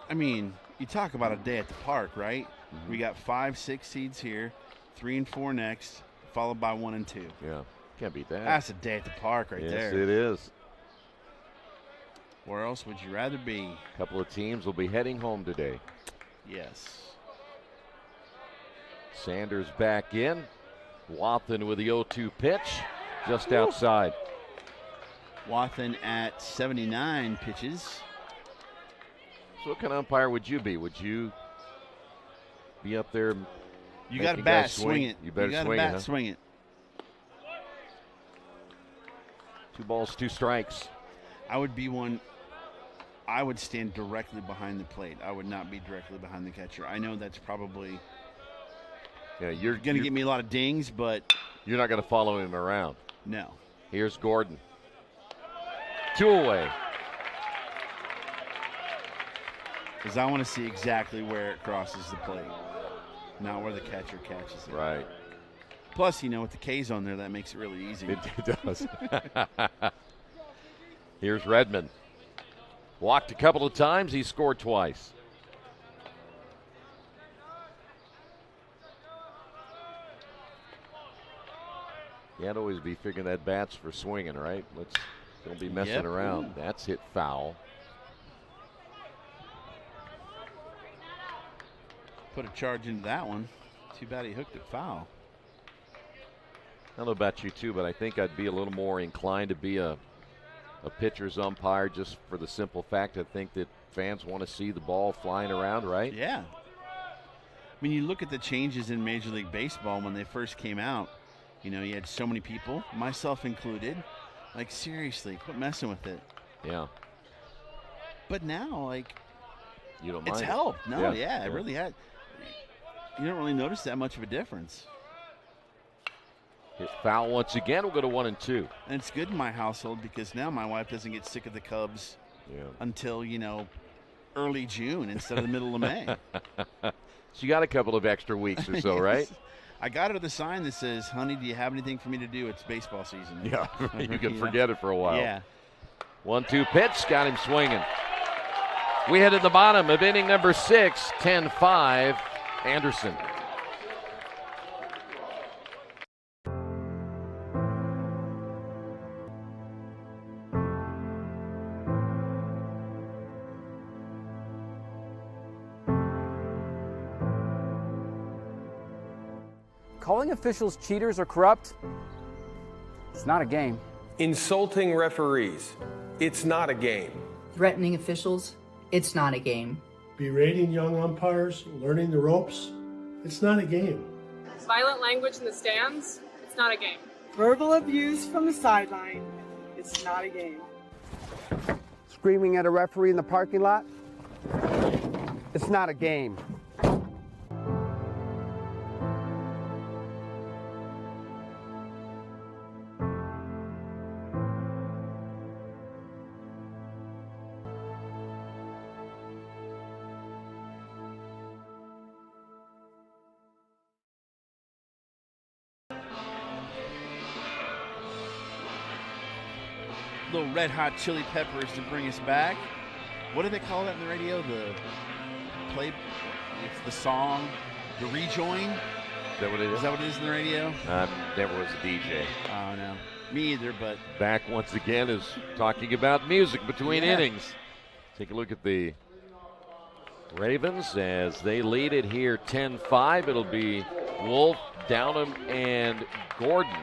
I mean, you talk about a day at the park, right? Mm-hmm. We got 5, 6 seeds here, 3 and 4 next, followed by 1 and 2. Yeah, can't beat that. That's a day at the park right there. Yes, it is. Where else would you rather be? A couple of teams will be heading home today. Yes. Sanders back in. Wathen with the 0-2 pitch, just outside. Wathen at 79 pitches. So what kind of umpire would you be? Would you be up there? You got a bat, swing it. You better swing it. Swing it. 2 balls, 2 strikes. I would be one. I would stand directly behind the plate. I would not be directly behind the catcher. I know that's probably you're going to get me a lot of dings, but you're not going to follow him around. No. Here's Gordon. 2 away. Because I want to see exactly where it crosses the plate, not where the catcher catches it. Right. Plus, with the K's on there, that makes it really easy. It does. Here's Redmond. Walked a couple of times. He scored twice. Can't always be figuring that bat's for swinging, right? Don't be messing around. Ooh. That's hit foul. Put a charge into that one. Too bad he hooked it foul. I don't know about you too, but I think I'd be a little more inclined to be a pitcher's umpire just for the simple fact I think that fans want to see the ball flying around, right? Yeah. I mean, you look at the changes in Major League Baseball when they first came out. You had so many people, myself included. Like, seriously, quit messing with it. Yeah. But now, you don't mind. It's helped. No, yeah, it really had. You don't really notice that much of a difference. Hit foul once again. We'll go to 1 and 2. And it's good in my household because now my wife doesn't get sick of the Cubs until, early June instead of the middle of May. So you got a couple of extra weeks or so, right? I got her the sign that says, honey, do you have anything for me to do? It's baseball season. Yeah, you can forget it for a while. Yeah. 1-2 pitch, got him swinging. We head to the bottom of inning number 6, 10-5, Anderson. Calling officials cheaters or corrupt, it's not a game. Insulting referees, it's not a game. Threatening officials, it's not a game. Berating young umpires, learning the ropes, it's not a game. Violent language in the stands, it's not a game. Verbal abuse from the sideline. It's not a game. Screaming at a referee in the parking lot. It's not a game. Little red hot chili peppers to bring us back. What do they call that in the radio? The play, it's the song, the rejoin. Is that what it is? Is that what it is in the radio? Never was a DJ. Oh, no. Me either, but. Back once again is talking about music between innings. Take a look at the Ravens as they lead it here 10-5. It'll be Wolf, Downham, and Gordon.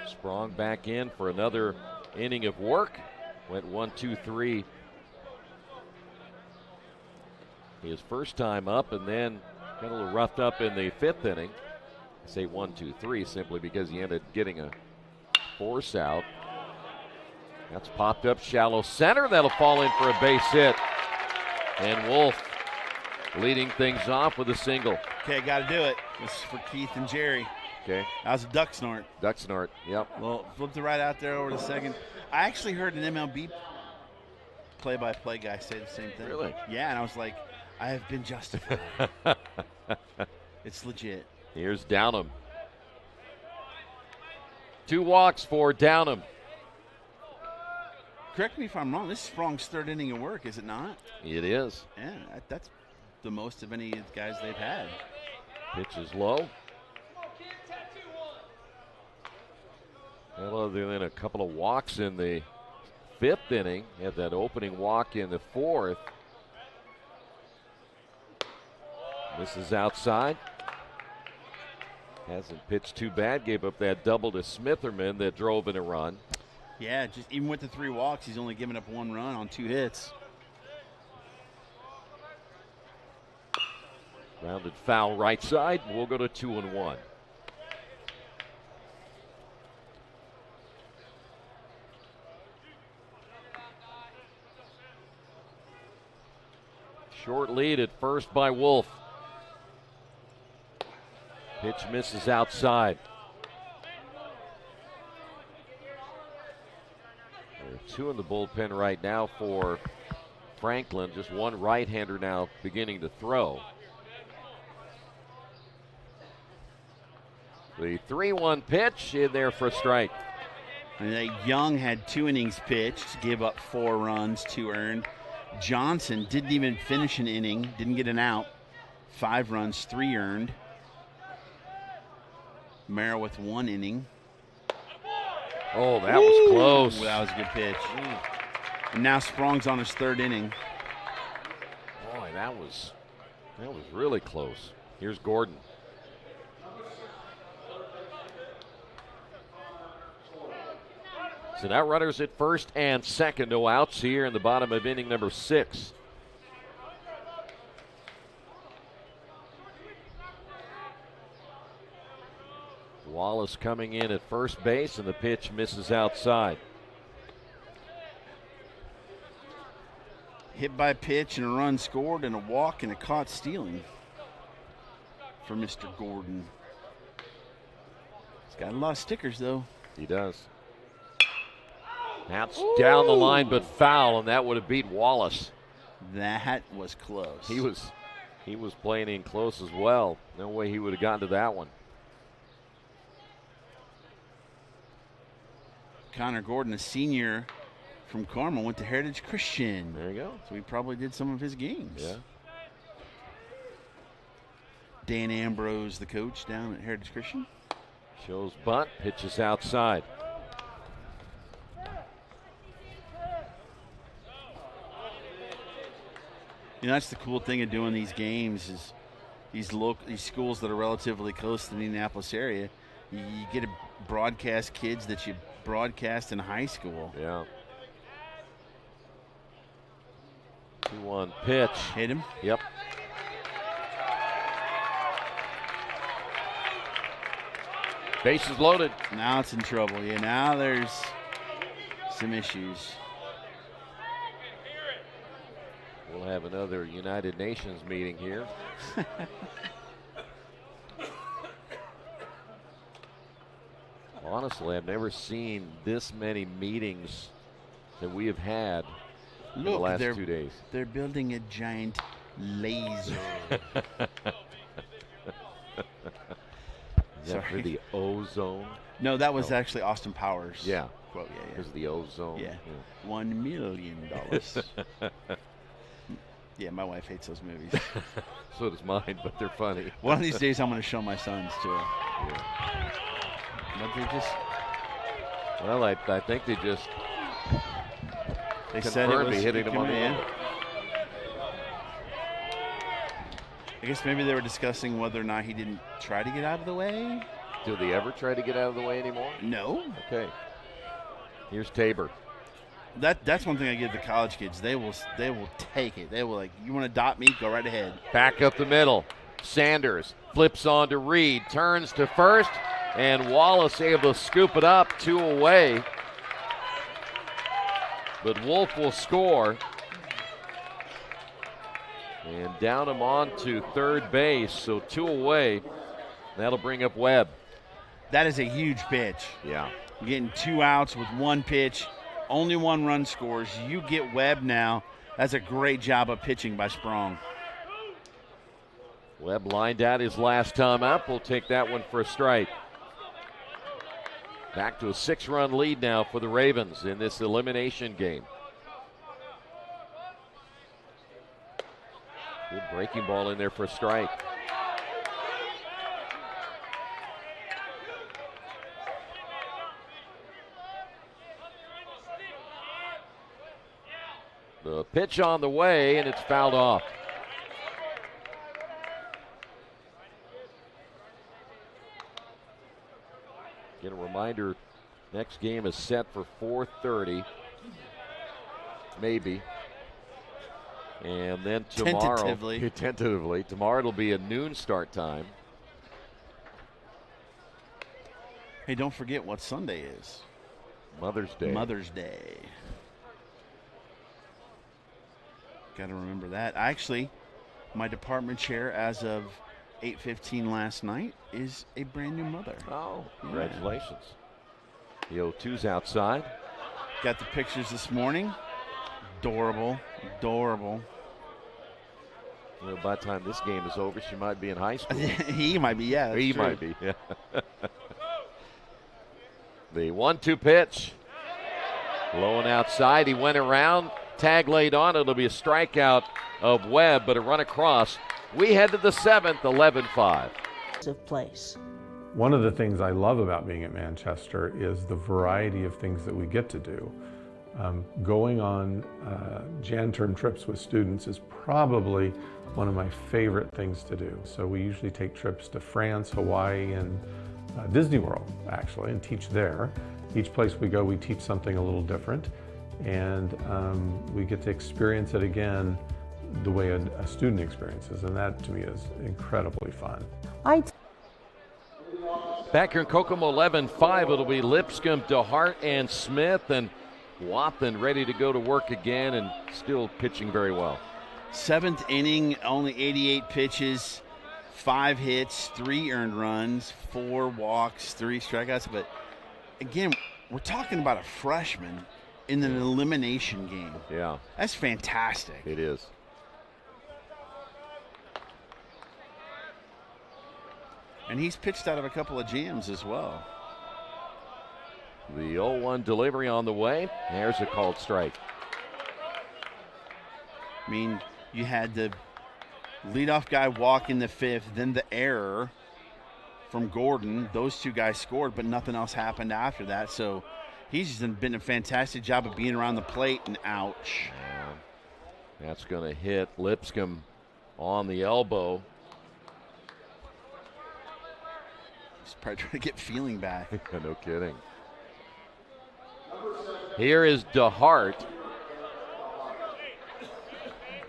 Sprong back in for another inning of work. Went 1-2-3. His first time up, and then got a little roughed up in the 5th inning. I say 1-2-3 simply because he ended up getting a force out. That's popped up shallow center. That'll fall in for a base hit. And Wolf leading things off with a single. Okay, got to do it. This is for Keith and Jerry. Okay. That was a duck snort. Duck snort, yep. Well, flipped it right out there over the second. I actually heard an MLB play-by-play guy say the same thing. Really? Yeah, and I was like, I have been justified. It's legit. Here's Downham. 2 walks for Downham. Correct me if I'm wrong. This is Sprong's 3rd inning of work, is it not? It is. Yeah, that's the most of any of the guys they've had. Pitch is low. Well, other than a couple of walks in the 5th inning, had that opening walk in the 4th. This is outside. Hasn't pitched too bad. Gave up that double to Smitherman that drove in a run. Yeah, just even with the 3 walks, he's only given up 1 run on 2 hits. Rounded foul right side. We'll go to 2-1. Short lead at first by Wolf. Pitch misses outside. There are 2 in the bullpen right now for Franklin. Just 1 right-hander now beginning to throw. The 3-1 pitch in there for a strike. And Young had 2 innings pitched, gave up 4 runs, 2 earned. Johnson didn't even finish an inning, didn't get an out. 5 runs, 3 earned. Merrill with 1 inning. Oh, that was close. That was a good pitch. And now Sprong's on his 3rd inning. Boy, that was really close. Here's Gordon. So now runners at first and second. No outs here in the bottom of inning number 6. Wallace coming in at first base, and the pitch misses outside. Hit by pitch and a run scored and a walk and a caught stealing for Mr. Gordon. He's got a lot of stickers, though. He does. That's down the line, but foul, and that would have beat Wallace. That was close. He was playing in close as well. No way he would have gotten to that one. Connor Gordon, a senior from Carmel, went to Heritage Christian. There you go. So he probably did some of his games. Yeah. Dan Ambrose, the coach down at Heritage Christian. Shows bunt, pitches outside. You know, that's the cool thing of doing these games is these schools that are relatively close to the Indianapolis area. You get to broadcast kids that you broadcast in high school. Yeah. 2-1 pitch. Hit him. Yep. Bases loaded. Now it's in trouble. Yeah, now there's some issues. We'll have another United Nations meeting here. Honestly, I've never seen this many meetings that we have had in the last 2 days. They're building a giant laser. Is that for the ozone? No, that was actually Austin Powers. Yeah. Quote, yeah. Because of the ozone. Yeah. $1 million. Yeah, my wife hates those movies. So does mine, but they're funny. One of these days I'm going to show my sons too. Yeah. But they just... Well, I think they just... They said it was hitting them on the end. I guess maybe they were discussing whether or not he didn't try to get out of the way. Do they ever try to get out of the way anymore? No. Okay. Here's Tabor. That's one thing I give the college kids. They will take it. They will, like, you want to dot me? Go right ahead. Back up the middle. Sanders flips on to Reed, turns to first, and Wallace able to scoop it up, 2 away. But Wolf will score. And down him on to third base, so 2 away. That'll bring up Webb. That is a huge pitch. Yeah. Getting 2 outs with 1 pitch. Only 1 run scores. You get Webb now. That's a great job of pitching by Sprong. Webb lined out his last time up. We'll take that one for a strike. Back to a 6-run lead now for the Ravens in this elimination game. Good breaking ball in there for a strike. The pitch on the way, and it's fouled off. Again, a reminder, next game is set for 4:30, maybe. And then tomorrow, tentatively, tomorrow it'll be a noon start time. Hey, don't forget what Sunday is. Mother's Day. Mother's Day. Got to remember that. Actually, my department chair as of 8:15 last night is a brand new mother. Oh, congratulations. The 0-2's outside. Got the pictures this morning. Adorable, adorable. You know, by the time this game is over, she might be in high school. He might be, yeah. He might be, yeah. The 1-2 pitch. Low and outside. He went around. Tag laid on. It'll be a strikeout of Webb, but a run across. We head to the 7th, 11-5. Place. One of the things I love about being at Manchester is the variety of things that we get to do. Going on Jan term trips with students is probably one of my favorite things to do. So we usually take trips to France, Hawaii, and Disney World, actually, and teach there. Each place we go, we teach something a little different, and we get to experience it again the way a student experiences, and that to me is incredibly fun. Back here in Kokomo, 11-5, it'll be Lipscomb, DeHart, and Smith, and Wathen ready to go to work again and still pitching very well. 7th inning, only 88 pitches, 5 hits, 3 earned runs, 4 walks, 3 strikeouts. But again, we're talking about a freshman in an elimination game. Yeah. That's fantastic. It is. And he's pitched out of a couple of jams as well. The 0-1 delivery on the way. There's a called strike. I mean, you had the leadoff guy walk in the 5th, then the error from Gordon. Those 2 guys scored, but nothing else happened after that. So he's been a fantastic job of being around the plate, and ouch. That's going to hit Lipscomb on the elbow. He's probably trying to get feeling back. No kidding. Here is DeHart.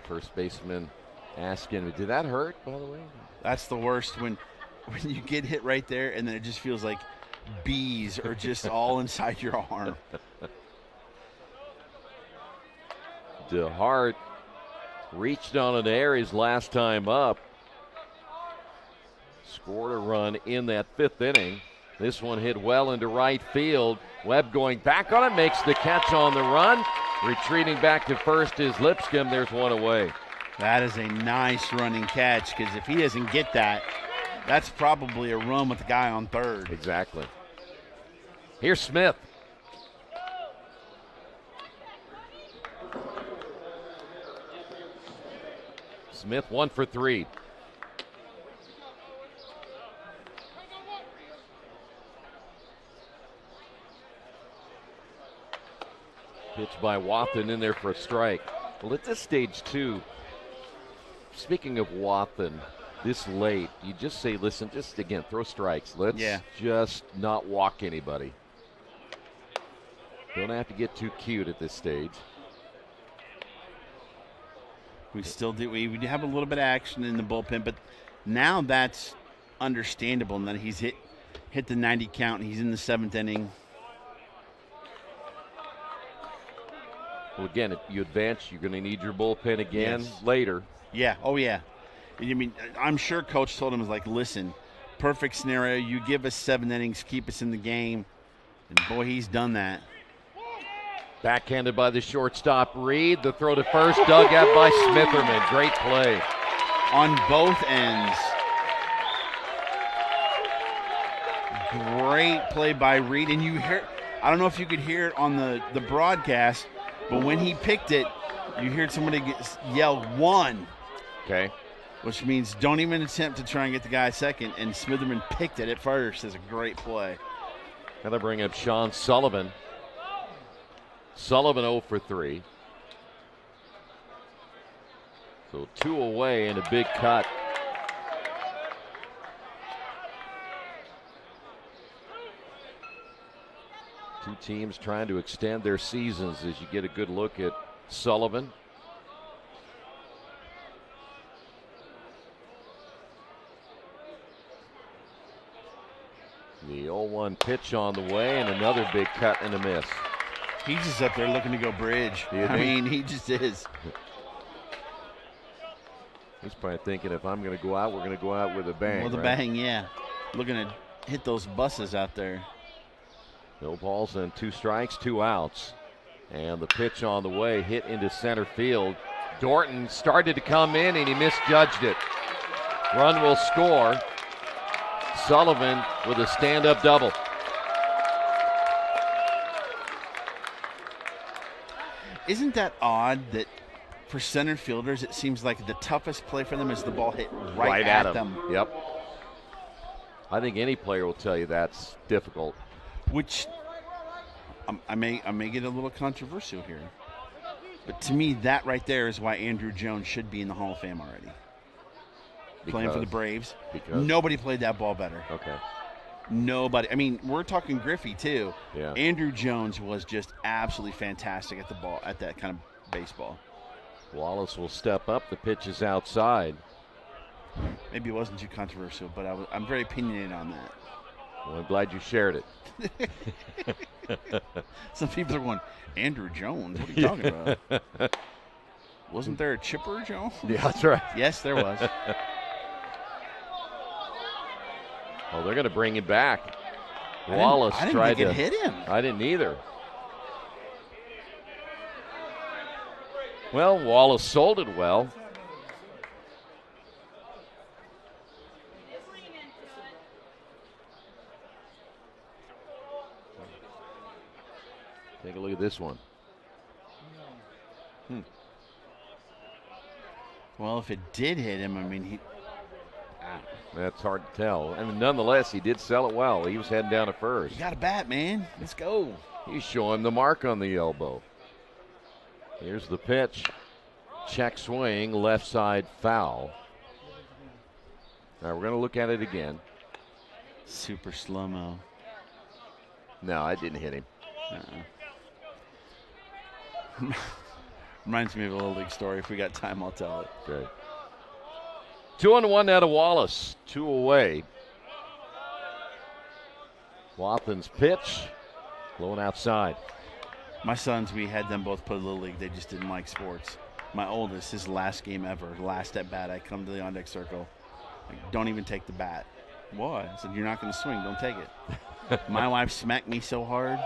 First baseman asking, did that hurt, by the way? That's the worst when you get hit right there and then it just feels like bees are just all inside your arm. DeHart reached on an air his last time up. Scored a run in that 5th inning. This one hit well into right field. Webb going back on it, makes the catch on the run. Retreating back to first is Lipscomb. There's one away. That is a nice running catch, because if he doesn't get that, that's probably a run with the guy on third. Exactly. Here's Smith. Smith 1 for 3. Pitch by Wathen in there for a strike. Well, at this stage, too, speaking of Wathen, this late, you just say, listen, just again, throw strikes. Let's just not walk anybody. Don't have to get too cute at this stage. We still do. We have a little bit of action in the bullpen, but now that's understandable. And that he's hit the 90 count, and he's in the 7th inning. Well, again, if you advance, you're going to need your bullpen again later. Yeah. Oh, yeah. I mean, I'm sure Coach told him, like, listen, perfect scenario. You give us 7 innings, keep us in the game. And, boy, he's done that. Backhanded by the shortstop, Reed. The throw to first, dug out by Smitherman. Great play. On both ends. Great play by Reed. And you hear, I don't know if you could hear it on the broadcast, but when he picked it, you heard somebody yell, 1. Okay. Which means don't even attempt to try and get the guy second. And Smitherman picked it at first. It's a great play. Gotta bring up Sean Sullivan. Sullivan 0 for 3. So 2 away and a big cut. Two teams trying to extend their seasons as you get a good look at Sullivan. The 0-1 pitch on the way and another big cut and a miss. He's just up there looking to go bridge. I mean, he just is. He's probably thinking, if I'm going to go out, we're going to go out with a bang. With a bang, yeah. Looking to hit those buses out there. No balls and 2 strikes, 2 outs. And the pitch on the way hit into center field. Dorton started to come in and he misjudged it. Run will score. Sullivan with a stand-up double. Isn't that odd that for center fielders it seems like the toughest play for them is the ball hit right at them? Yep. I think any player will tell you that's difficult. Which I may get a little controversial here, but to me that right there is why Andrew Jones should be in the Hall of Fame already. Playing for the Braves. Because nobody played that ball better. Okay. Nobody. I mean, we're talking Griffey too. Yeah. Andrew Jones was just absolutely fantastic at the ball, at that kind of baseball. Wallace will step up. The pitch is outside. Maybe it wasn't too controversial, but I'm very opinionated on that. Well, I'm glad you shared it. Some people are going, Andrew Jones, what are you talking about? Wasn't there a Chipper Jones? Yeah, that's right. Yes, there was. Oh, they're going to bring him back. I Wallace didn't tried think to it hit him. I didn't either. Well, Wallace sold it well. Take a look at this one. Well, if it did hit him, I mean, that's hard to tell. And nonetheless, he did sell it well. He was heading down to first. You got a bat, man. Let's go. He's showing the mark on the elbow. Here's the pitch. Check swing, left side foul. Now we're going to look at it again. Super slow-mo. No, I didn't hit him. Reminds me of a Little League story. If we got time, I'll tell it. Great. 2-1 out of Wallace. 2 away. Wathen's pitch, blown outside. My sons, we had them both play Little League. They just didn't like sports. My oldest, his last game ever, last at bat, I come to the on-deck circle. Like, don't even take the bat. What? I said, you're not going to swing. Don't take it. My wife smacked me so hard.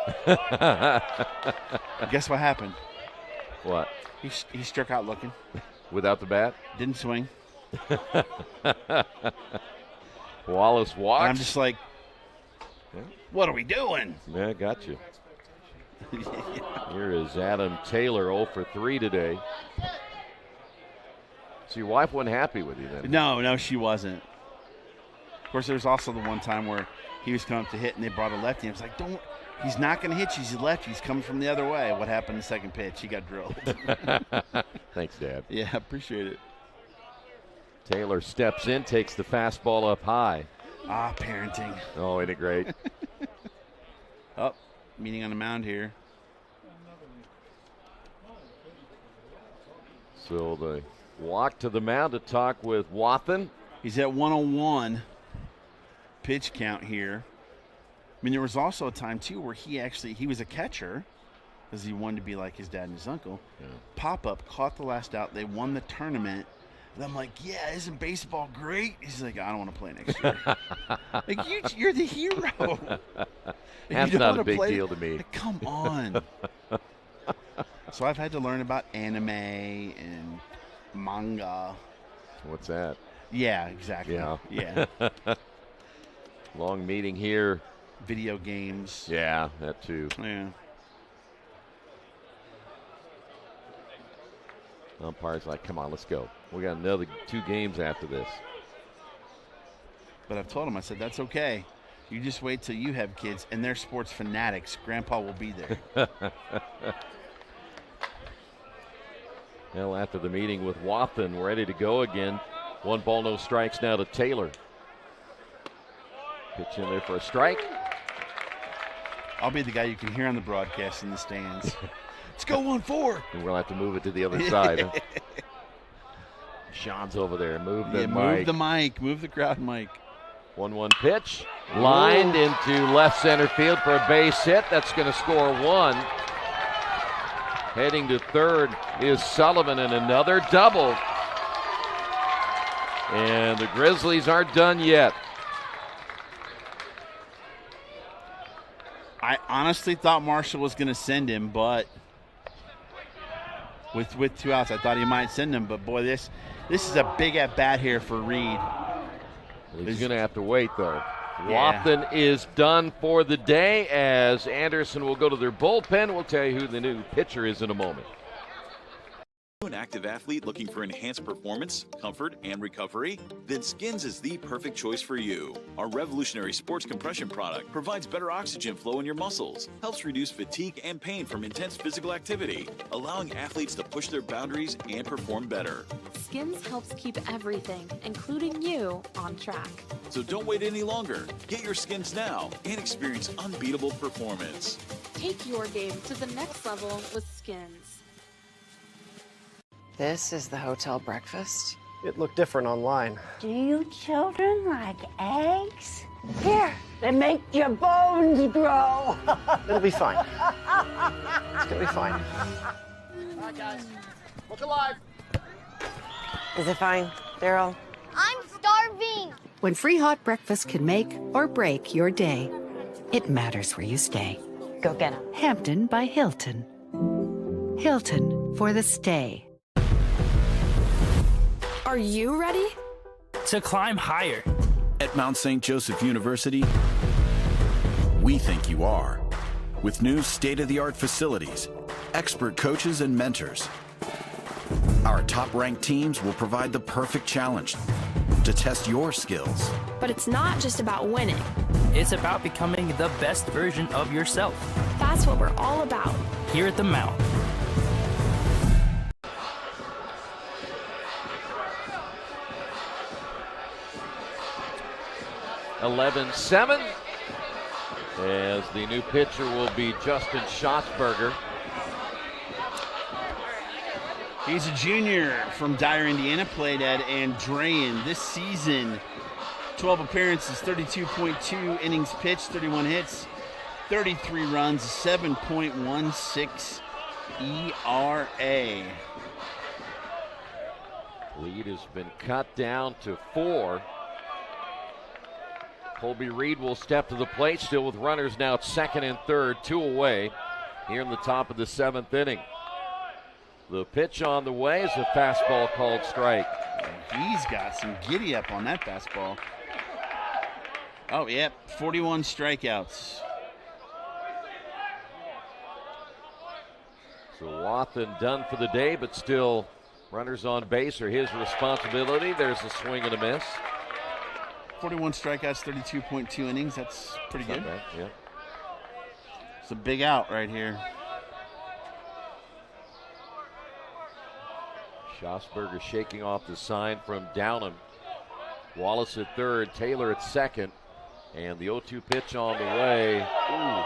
Guess what happened? What? He struck out looking. Without the bat? Didn't swing. Wallace walks. And I'm just like, what are we doing? Yeah, got you. Here is Adam Taylor, 0 for 3 today. So your wife wasn't happy with you then? No, she wasn't. Of course, there's also the one time where he was coming up to hit and they brought a lefty. I was like, he's not going to hit you. He's a lefty. He's coming from the other way. What happened in the second pitch? He got drilled. Thanks, Dad. Yeah, appreciate it. Taylor steps in, takes the fastball up high. Ah, parenting. Oh, ain't it great? Oh, meeting on the mound here. So the walk to the mound to talk with Wathen. He's at 101 pitch count here. I mean, there was also a time, too, where he was a catcher because he wanted to be like his dad and his uncle. Yeah. Pop-up, caught the last out. They won the tournament. And I'm like, yeah, isn't baseball great? He's like, I don't want to play next year. Like, you're the hero. That's not a big deal to me. Like, come on. So I've had to learn about anime and manga. What's that? Yeah, exactly. Yeah. Long meeting here. Video games. Yeah, that too. Yeah. Umpire's like, come on, let's go. We got another 2 games after this. But I've told him, I said, that's okay. You just wait till you have kids and they're sports fanatics. Grandpa will be there. Well, after the meeting with Wathen, we're ready to go again. 1 ball, no strikes now to Taylor. Pitch in there for a strike. I'll be the guy you can hear on the broadcast in the stands. Let's go 1-4. And we'll have to move it to the other side. Huh? Sean's over there. Move the mic. Move the mic. Move the crowd mic. 1-1 pitch. Lined into left center field for a base hit. That's going to score 1. Heading to third is Sullivan, and another double. And the Grizzlies aren't done yet. I honestly thought Marshall was going to send him, but with 2 outs, I thought he might send him. But boy, this is a big at bat here for Reed. He's going to have to wait though. Yeah. Wathen is done for the day as Anderson will go to their bullpen. We'll tell you who the new pitcher is in a moment. An active athlete looking for enhanced performance, comfort, and recovery? Then Skins is the perfect choice for you. Our revolutionary sports compression product provides better oxygen flow in your muscles, helps reduce fatigue and pain from intense physical activity, allowing athletes to push their boundaries and perform better. Skins helps keep everything, including you, on track. So don't wait any longer. Get your Skins now and experience unbeatable performance. Take your game to the next level with Skins. This is the hotel breakfast. It looked different online. Do you children like eggs? Here, they make your bones grow. It'll be fine. It's gonna be fine. All right, guys, look alive. Is it fine, Daryl? I'm starving. When free hot breakfast can make or break your day, it matters where you stay. Go get 'em. Hampton by Hilton. Hilton for the stay. Are you ready? To climb higher. At Mount St. Joseph University, we think you are. With new state-of-the-art facilities, expert coaches and mentors, our top-ranked teams will provide the perfect challenge to test your skills. But it's not just about winning. It's about becoming the best version of yourself. That's what we're all about. Here at the Mount. (11-7) as the new pitcher will be Justin Schatzberger. He's a junior from Dyer, Indiana, played at Andrean this season. 12 appearances, 32.2 innings pitched, 31 hits, 33 runs, 7.16 ERA. Lead has been cut down to 4. Colby Reed will step to the plate, still with runners now at second and third, 2 away here in the top of the 7th inning. The pitch on the way is a fastball called strike. He's got some giddy up on that fastball. Oh, yep, 41 strikeouts. So Wathen done for the day, but still runners on base are his responsibility. There's a swing and a miss. 41 strikeouts, 32.2 innings. That's pretty good. Bad, yeah. It's a big out right here. Schosberger shaking off the sign from Downham. Wallace at third, Taylor at second, and the 0-2 pitch on the way. Ooh.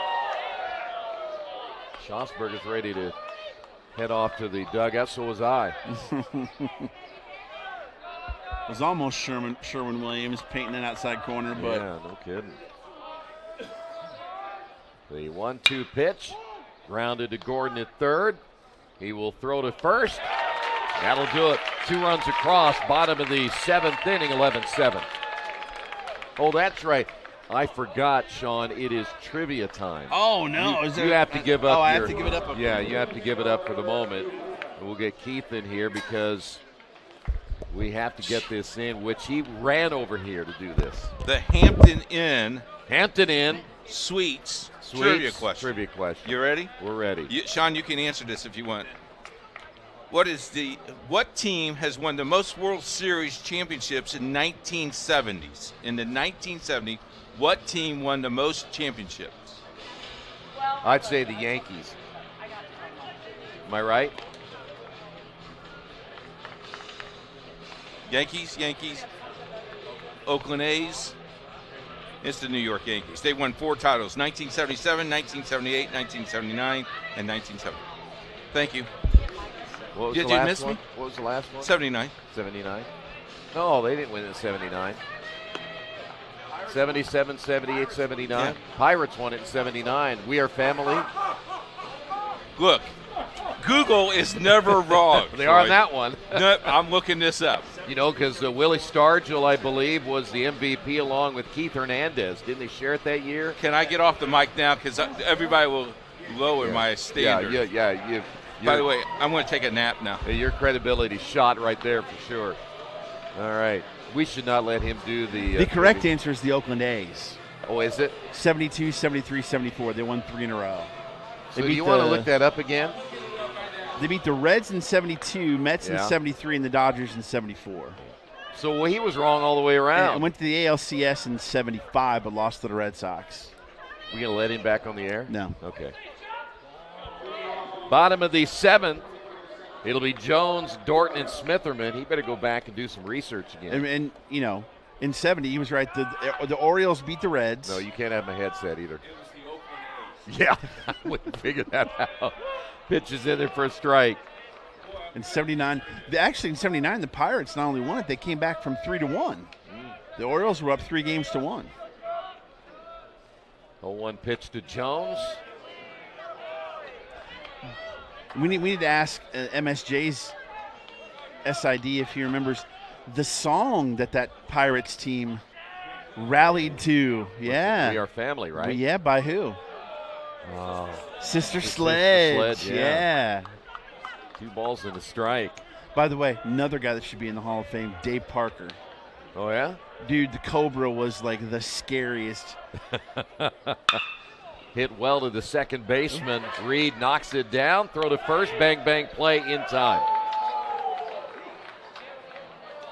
Schosberger's ready to head off to the dugout, so was I. It was almost Sherwin Williams painting that outside corner, but yeah, no kidding. The 1-2 pitch, grounded to Gordon at third. He will throw to first. That'll do it. 2 runs across, bottom of the 7th inning, 11-7. Oh, that's right. I forgot, Sean. It is trivia time. Oh, no. You have to give up. Oh, I have to give it up. Yeah, you have to give it up for the moment. And we'll get Keith in here because we have to get this in, which he ran over here to do this. The Hampton Inn Suites trivia question. Trivia question. You ready? We're ready. Sean, you can answer this if you want. What team has won the most World Series championships in 1970s? In the 1970s, what team won the most championships? I'd say the Yankees. Am I right? Yankees. Oakland A's. It's the New York Yankees. They won 4 titles, 1977, 1978, 1979, and 1970. Thank you. What was Did the you last miss one? me? What was the last one? 79. 79? No, they didn't win in 79. 77, 78, 79. Yeah. Pirates won it in 79. We are family. Look, Google is never wrong. They are on that one. No, I'm looking this up. You know, because Willie Stargell, I believe, was the MVP along with Keith Hernandez. Didn't they share it that year? Can I get off the mic now? Because everybody will lower my standard. Yeah. By the way, I'm going to take a nap now. Your credibility shot right there for sure. All right. We should not let him do the... The correct answer is the Oakland A's. Oh, is it? 72, 73, 74. They won 3 in a row. So do you want to look that up again? They beat the Reds in 72, Mets in 73, and the Dodgers in 74. So he was wrong all the way around. And went to the ALCS in 75, but lost to the Red Sox. We going to let him back on the air? No. Okay. Bottom of the 7th, it'll be Jones, Dorton, and Smitherman. He better go back and do some research again. And you know, in 70, he was right. The Orioles beat the Reds. No, you can't have my headset either. Yeah, I wouldn't figure that out. Pitch is in there for a strike. In 79, actually in 79, the Pirates not only won it, they came back from 3-1. The Orioles were up 3 games to 1. 0-1 pitch to Jones. We need to ask MSJ's SID if he remembers the song that Pirates team rallied to. Yeah. We Are Family, right? Yeah, by who? Sister Sledge. Yeah. 2 balls and a strike. By the way, another guy that should be in the Hall of Fame, Dave Parker. Oh, yeah? Dude, the Cobra was like the scariest. Hit well to the second baseman. Reed knocks it down. Throw to first. Bang, bang, play in time.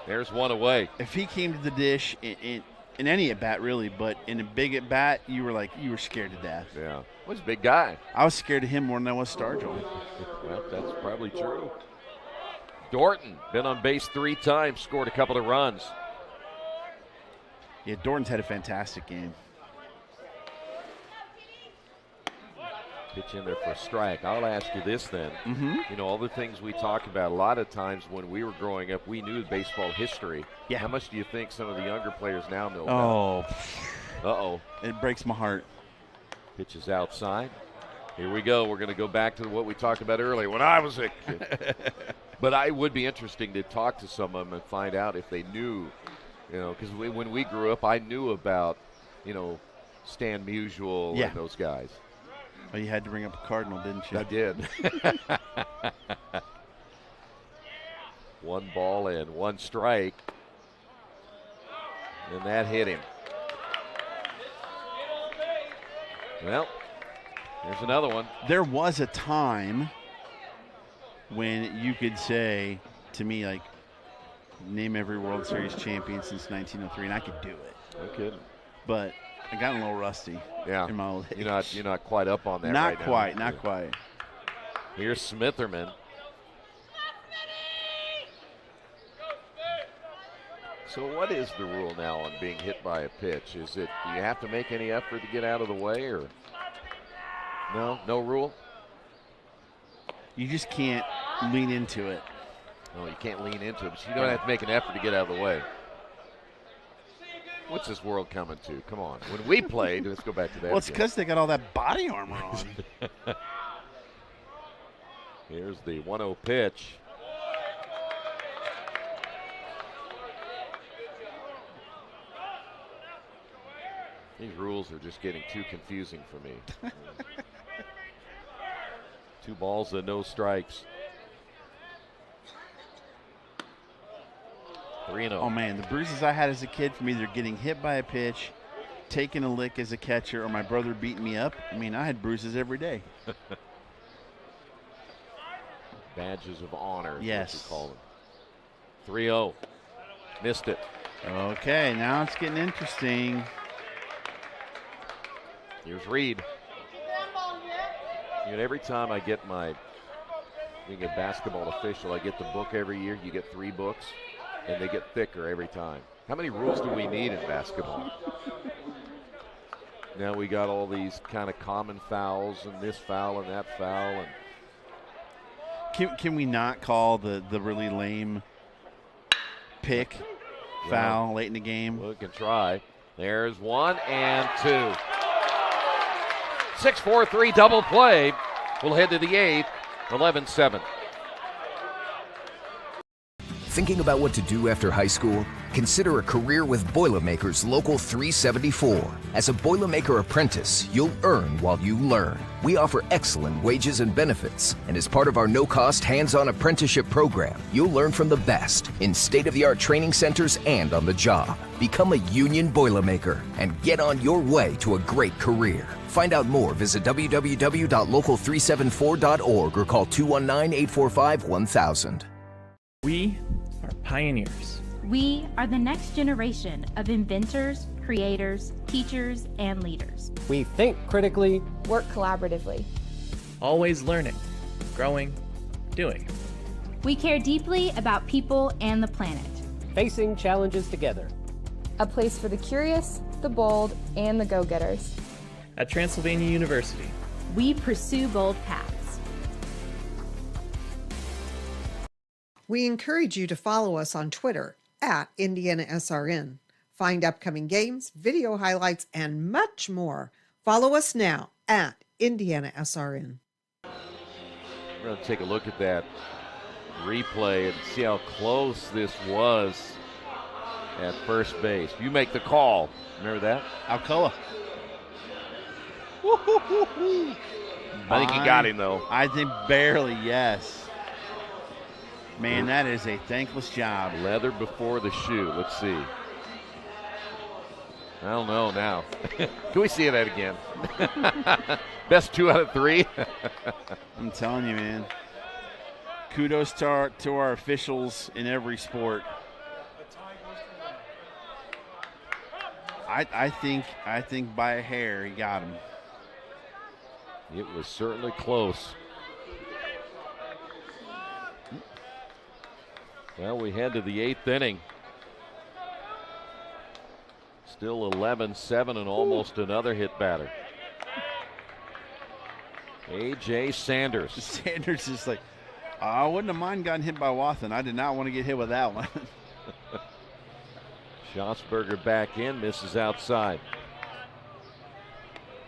There's one away. If he came to the dish in any at-bat, really, but in a big at-bat, you were scared to death. Yeah. Well, he's a big guy. I was scared of him more than I was Stargell. Well, that's probably true. Dorton, been on base 3 times, scored a couple of runs. Yeah, Dorton's had a fantastic game. Pitch in there for a strike. I'll ask you this then. You know, all the things we talk about, a lot of times when we were growing up, we knew baseball history. Yeah. How much do you think some of the younger players now know Oh. about? Uh-oh. It breaks my heart. Pitches outside. Here we go. We're going to go back to what we talked about earlier when I was a kid. But it would be interesting to talk to some of them and find out if they knew, you know, because when we grew up, I knew about, you know, Stan Musial and those guys. Well, you had to bring up a Cardinal, didn't you? I did. 1 ball and 1 strike. And that hit him. Well, here's another one. There was a time when you could say to me, like, name every World Series champion since 1903, and I could do it. No kidding. But I got a little rusty in my old age. You're not quite up on that not right quite, now. Not quite. Here's Smitherman. So what is the rule now on being hit by a pitch? Is it, do you have to make any effort to get out of the way, or no rule? You just can't lean into it. No, you can't lean into it, but you don't have to make an effort to get out of the way. What's this world coming to? Come on. When we played, let's go back to that. Well, it's because they got all that body armor on. Here's the 1-0 pitch. These rules are just getting too confusing for me. 2 balls and no strikes. 3-0. Oh, man, the bruises I had as a kid from either getting hit by a pitch, taking a lick as a catcher, or my brother beating me up. I mean, I had bruises every day. Badges of honor is yes. what you call them. 3-0. Missed it. Okay, now it's getting interesting. Here's Reed. You know, every time I get being a basketball official, I get the book every year. You get 3 books, and they get thicker every time. How many rules do we need in basketball? Now we got all these kind of common fouls, and this foul and that foul. And can we not call the really lame pick foul late in the game? We can try. There's 1 and 2. 6-4-3 double play. We'll head to the 8th, 11-7. Thinking about what to do after high school? Consider a career with Boilermakers Local 374. As a Boilermaker apprentice, you'll earn while you learn. We offer excellent wages and benefits, and as part of our no-cost hands-on apprenticeship program, you'll learn from the best in state-of-the-art training centers and on the job. Become a union Boilermaker and get on your way to a great career. Find out more, visit www.local374.org or call 219-845-1000. We are pioneers. We are the next generation of inventors, creators, teachers, and leaders. We think critically, work collaboratively, always learning, growing, doing. We care deeply about people and the planet. Facing challenges together. A place for the curious, the bold, and the go-getters. At Transylvania University, we pursue bold paths. We encourage you to follow us on Twitter at IndianaSRN. Find upcoming games, video highlights, and much more. Follow us now at IndianaSRN. We're going to take a look at that replay and see how close this was at first base. You make the call. Remember that? Alcoa. I think he got him, though. I think barely, yes. Man, that is a thankless job. Leather before the shoe. Let's see. I don't know now. Can we see that again? Best 2 out of 3. I'm telling you, man. Kudos to our officials in every sport. I think by a hair he got him. It was certainly close. Well, we head to the 8th inning. Still 11-7 and almost another hit batter. A.J. Sanders. Sanders is like, I wouldn't have mind getting hit by Wathan. I did not want to get hit with that one. Schlossberger back in, misses outside.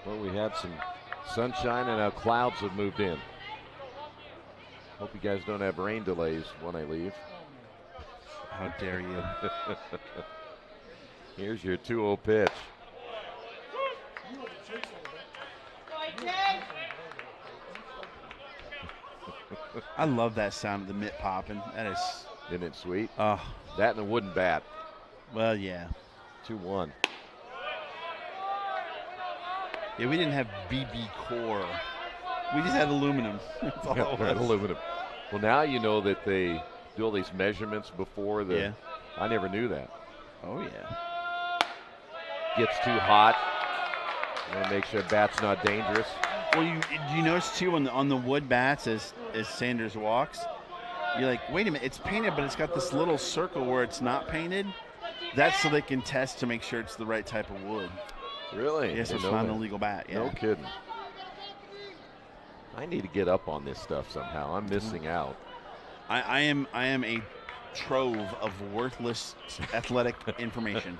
Well, we had some sunshine and now clouds have moved in. Hope you guys don't have rain delays when I leave. How dare you. Here's your 2-0 pitch. I love that sound of the mitt popping. That is. Isn't it sweet? Oh. That and a wooden bat. Well, yeah. 2-1. Yeah, we didn't have BB core. We just had aluminum. That's all it was. Aluminum. Well, now you know that they do all these measurements before the. Yeah. I never knew that. Oh, yeah. Gets too hot. And make sure the bat's not dangerous. Well, you notice too on the wood bats as Sanders walks, you're like, wait a minute, it's painted, but it's got this little circle where it's not painted. That's so they can test to make sure it's the right type of wood. Really? Yes, it's not an illegal bat. Yeah. No kidding. I need to get up on this stuff somehow. I'm missing out. I am a trove of worthless athletic information.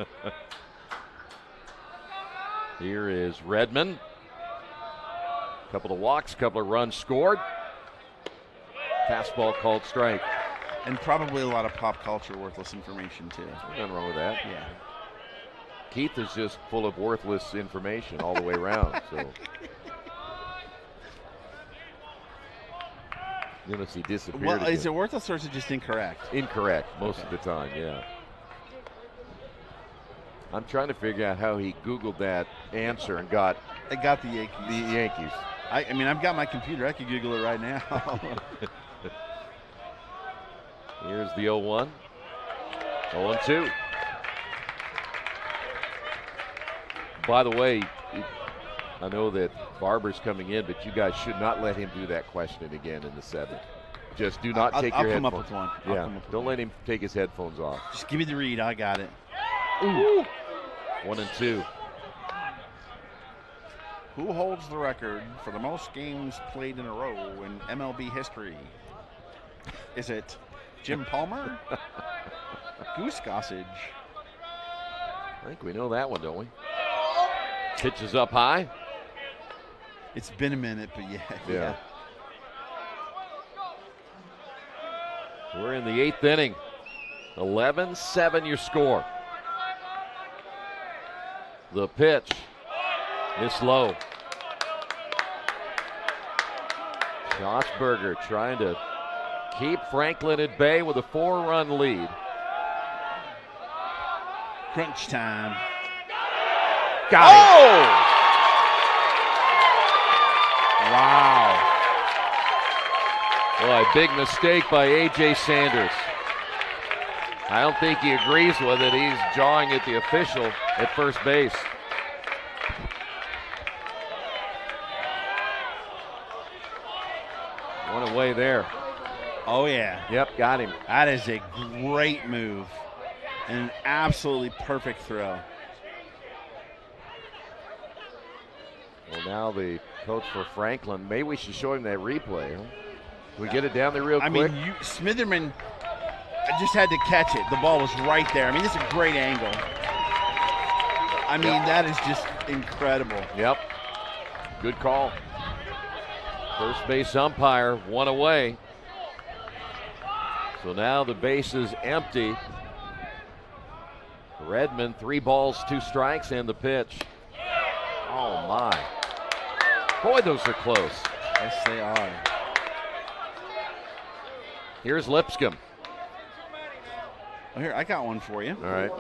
Here is Redmond. Couple of walks, couple of runs scored. Fastball called strike. And probably a lot of pop culture worthless information, too. Nothing wrong with that. Yeah. Keith is just full of worthless information all the way around. So you notice he disappeared. Well, again. is it worthless or is it just incorrect? Incorrect most of the time, yeah. I'm trying to figure out how he Googled that answer and got the Yankees. The Yankees. I mean, I've got my computer. I could Google it right now. Here's the 0-1. 0-2. By the way, I know that Barber's coming in, but you guys should not let him do that questioning again in the 7th. Just do not take your headphones. I'll come up with one. Yeah, don't let him take his headphones off. Just give me the read. I got it. Ooh. 1-2. Who holds the record for the most games played in a row in MLB history? Is it Jim Palmer? Goose Gossage? I think we know that one, don't we? Pitches up high. It's been a minute, but yeah. We're in the 8th inning. 11-7 your score. The pitch is low. Schlossberger trying to keep Franklin at bay with a 4-run lead. Crunch time. Got it. Wow. Well, a big mistake by A.J. Sanders. I don't think he agrees with it. He's jawing at the official at first base. One away there. Oh, yeah. Yep, got him. That is a great move and an absolutely perfect throw. Well, now the coach for Franklin, maybe we should show him that replay. Huh? Can we get it down there real quick? I mean, Smitherman just had to catch it. The ball was right there. I mean, this is a great angle. I mean, that is just incredible. Yep. Good call. First base umpire, one away. So now the base is empty. Redmond, 3 balls, 2 strikes, and the pitch. Oh, my. Boy, those are close. Yes, they are. Here's Lipscomb. Oh, here, I got one for you. All right.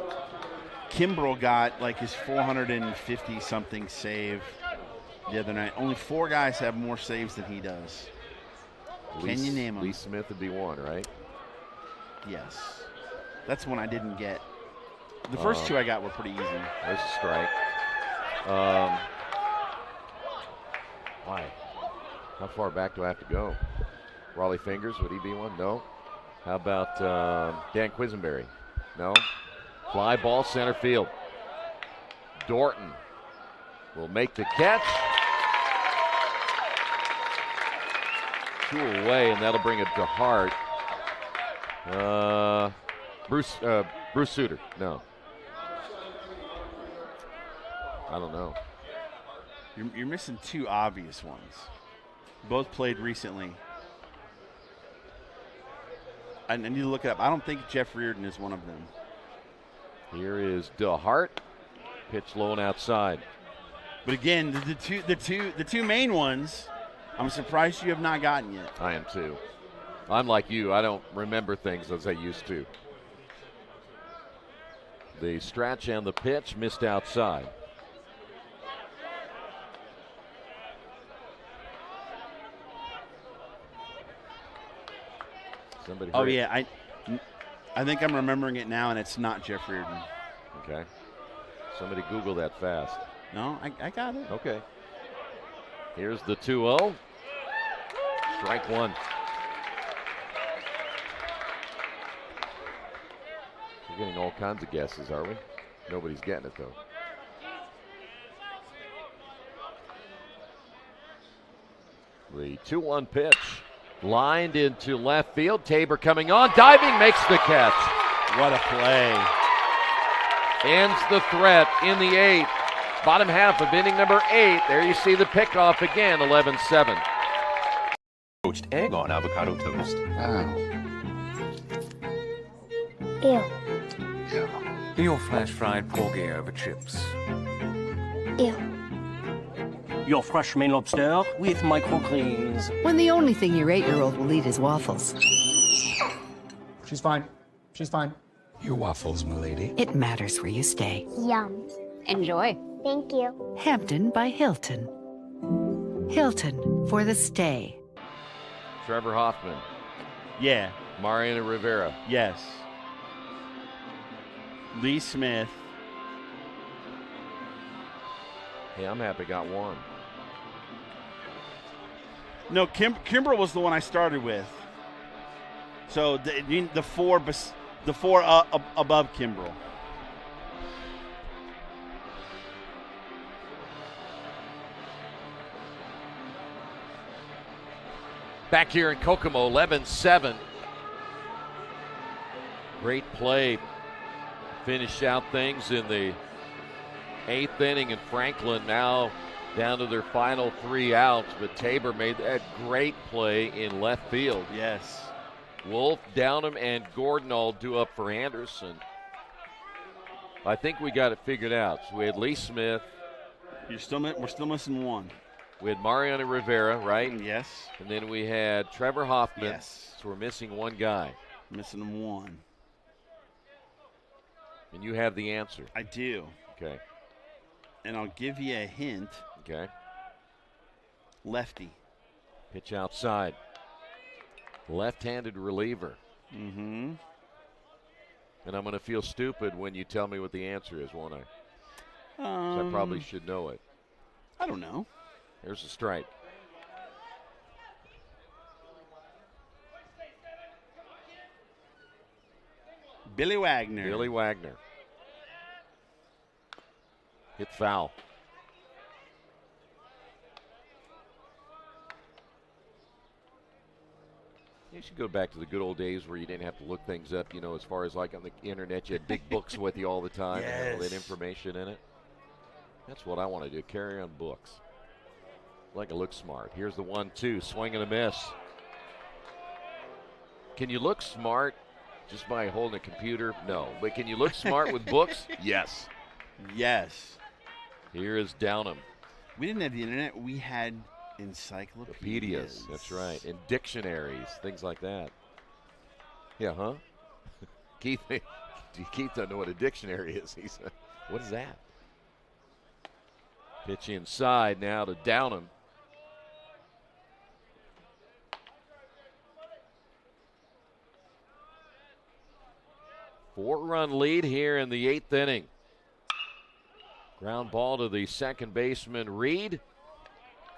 Kimbrell got like his 450-something save the other night. Only 4 guys have more saves than he does. Can you name them? Lee Smith would be one, right? Yes. That's one I didn't get. The first 2 I got were pretty easy. There's a strike. Why? How far back do I have to go? Raleigh Fingers, would he be one? No. How about Dan Quisenberry? No. Fly ball center field. Dorton will make the catch. 2 away, and that'll bring it to Hart. Bruce Suter. No. I don't know. You're missing 2 obvious ones. Both played recently. I need to look it up. I don't think Jeff Reardon is one of them. Here is DeHart. Pitch low and outside. But again, the two main ones, I'm surprised you have not gotten yet. I am too. I'm like you. I don't remember things as I used to. The stretch and the pitch missed outside. Somebody Oh yeah, I think I'm remembering it now, and it's not Jeff Reardon. Okay. Somebody Google that fast. No, I got it. Okay. Here's the 2-0. Strike 1. We're getting all kinds of guesses, are we? Nobody's getting it, though. The 2-1 pitch. Lined into left field. Tabor coming on. Diving, makes the catch. What a play. Ends the threat in the 8th. Bottom half of inning number 8. There you see the pickoff again, 11-7. Poached egg on avocado toast. Ew. Your flash fried porgy over chips. Ew. Your fresh main lobster with microgreens. When the only thing your 8-year-old will eat is waffles, She's fine. She's fine. Your waffles, milady. it matters where you stay. Yum. Enjoy. Thank you. Hampton by Hilton. Hilton for the stay. Trevor Hoffman. Yeah. Mariano Rivera. Yes. Lee Smith. Hey, I'm happy I got one. No, Kimbrel was the one I started with. So the four above Kimbrel. Back here in Kokomo, 11-7. Great play. Finished out things in the 8th inning, and Franklin now down to their final 3 outs, but Tabor made that great play in left field. Yes. Wolf, Downham, and Gordon all due up for Anderson. I think we got it figured out. So we had Lee Smith. We're still missing one. We had Mariano Rivera, right? Yes. And then we had Trevor Hoffman. Yes. So we're missing one guy. Missing one. And you have the answer. I do. Okay. And I'll give you a hint. Okay. Lefty. Pitch outside. Left-handed reliever. Mm-hmm. And I'm going to feel stupid when you tell me what the answer is, won't I? So I probably should know it. I don't know. Here's a strike. Billy Wagner. Billy Wagner. Hit foul. You should go back to the good old days where you didn't have to look things up, you know, as far as like on the internet. You had big books with you all the time and had all that information in it. That's what I want to do, carry on books. Like it looks smart. Here's the 1-2, swing and a miss. Can you look smart just by holding a computer? No. But can you look smart with books? Yes. Yes. Here is Downham. We didn't have the internet. We had encyclopedias. That's right. And dictionaries, things like that. Yeah, huh? Keith doesn't know what a dictionary is. He said, what is that? Pitch inside now to Downham. Four-run lead here in the 8th inning. Ground ball to the second baseman, Reed.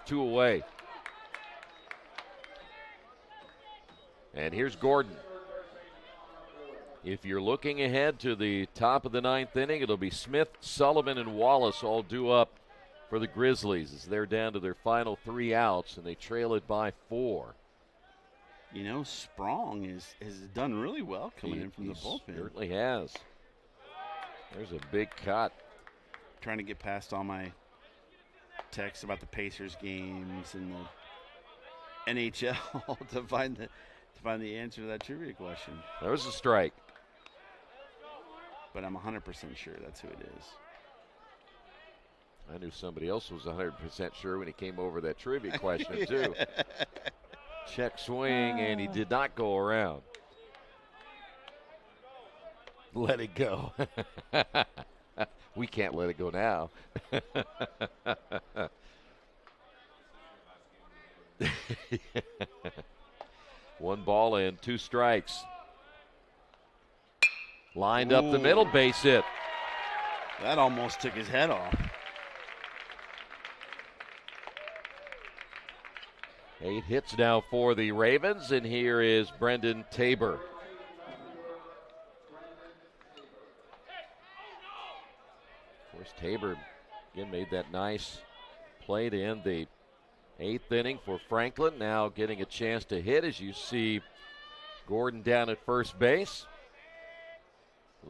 2 away. And here's Gordon. If you're looking ahead to the top of the 9th inning, it'll be Smith, Sullivan, and Wallace all due up for the Grizzlies as they're down to their final 3 outs, and they trail it by 4. You know, Sprong has done really well coming in from the bullpen. Certainly has. There's a big cut. Trying to get past all my texts about the Pacers games and the NHL to find the answer to that trivia question. There was a strike. But I'm 100% sure that's who it is. I knew somebody else was 100% sure when he came over that trivia question, too. Check swing, and he did not go around. Let it go. We can't let it go now. 1 ball and 2 strikes. Lined up the middle, base hit. That almost took his head off. 8 hits now for the Ravens, and here is Brendan Tabor. Of course, Tabor again made that nice play to end the 8th inning for Franklin. Now getting a chance to hit as you see Gordon down at first base.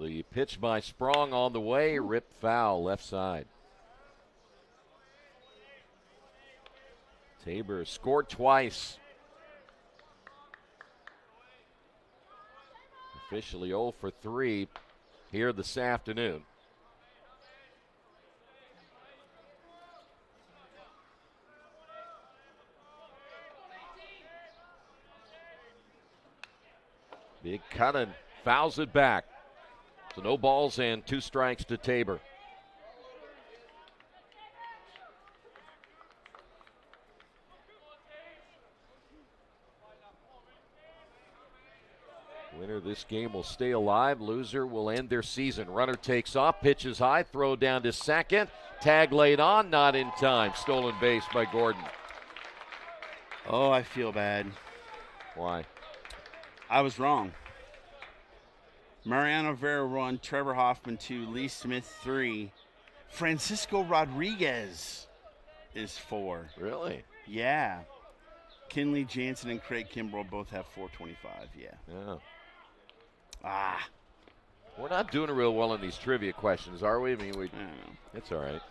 The pitch by Sprong on the way, ripped foul left side. Tabor scored twice. Officially 0 for 3 here this afternoon. Big cut and fouls it back. So no balls and 2 strikes to Tabor. Winner of this game will stay alive. Loser will end their season. Runner takes off, pitches high, throw down to second. Tag laid on, not in time. Stolen base by Gordon. Oh, I feel bad. Why? I was wrong. Mariano Vera 1, Trevor Hoffman 2, Lee Smith 3, Francisco Rodriguez is 4. Really? Yeah. Kinley Jansen and Craig Kimbrell both have 425. Yeah. Ah. We're not doing real well in these trivia questions, are we? I mean, I don't know. It's all right.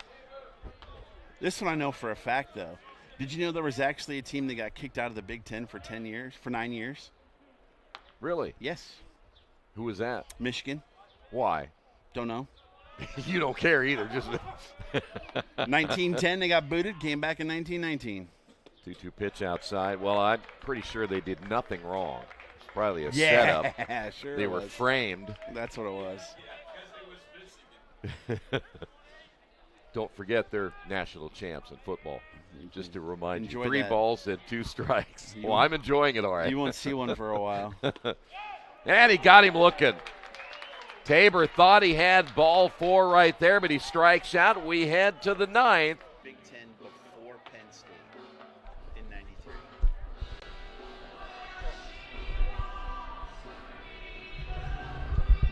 This one I know for a fact, though. Did you know there was actually a team that got kicked out of the Big Ten for 9 years? Really? Yes. Who was that? Michigan. Why? Don't know. You don't care either. Just 1910, they got booted, came back in 1919. 2-2 pitch outside. Well, I'm pretty sure they did nothing wrong. It's probably a setup. Yeah, sure. They were framed. That's what it was. Don't forget they're national champs in football. Just to remind you, 3 that. balls and 2 strikes. Well, I'm enjoying it all right. You won't see one for a while. And he got him looking. Tabor thought he had ball 4 right there, but he strikes out. We head to the 9th. Big Ten before Penn State in 93.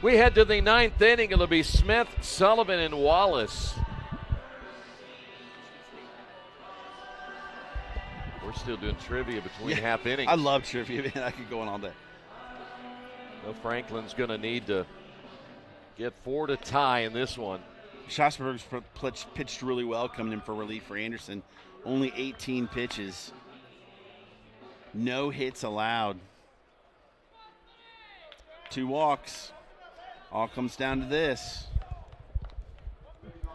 We head to the 9th inning. It'll be Smith, Sullivan, and Wallace. We're still doing trivia between half innings. I love trivia, man. I could go on all day. So Franklin's going to need to get 4 to tie in this one. Schosberg's pitched really well coming in for relief for Anderson. Only 18 pitches. No hits allowed. 2 walks. All comes down to this.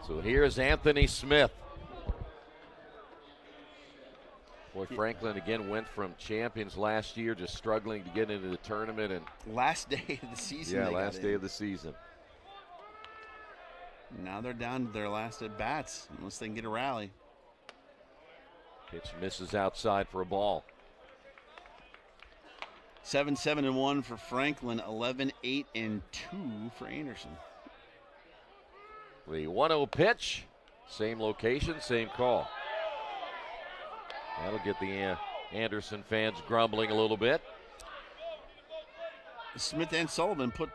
So here's Anthony Smith. Boy, Franklin again went from champions last year, just struggling to get into the tournament. And last day of the season. Yeah, last day of the season. Now they're down to their last at bats, unless they can get a rally. Pitch misses outside for a ball. 7-7-1 for Franklin, 11-8-2 for Anderson. The 1-0 pitch, same location, same call. That'll get the Anderson fans grumbling a little bit. Smith and Sullivan put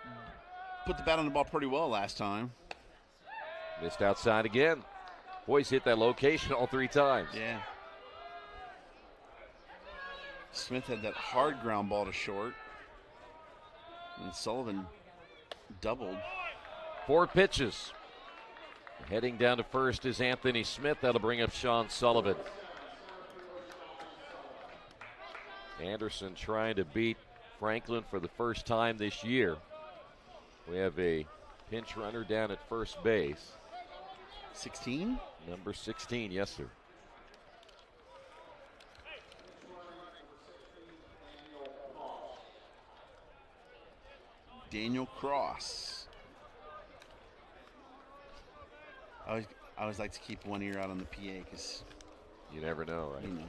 the bat on the ball pretty well last time. Missed outside again. Boys hit that location all 3 times. Yeah. Smith had that hard ground ball to short. And Sullivan doubled. 4 pitches. Heading down to first is Anthony Smith. That'll bring up Sean Sullivan. Anderson trying to beat Franklin for the first time this year. We have a pinch runner down at first base. 16? Number 16, yes, sir. Daniel Cross. I always like to keep one ear out on the PA because you never know, right? You know.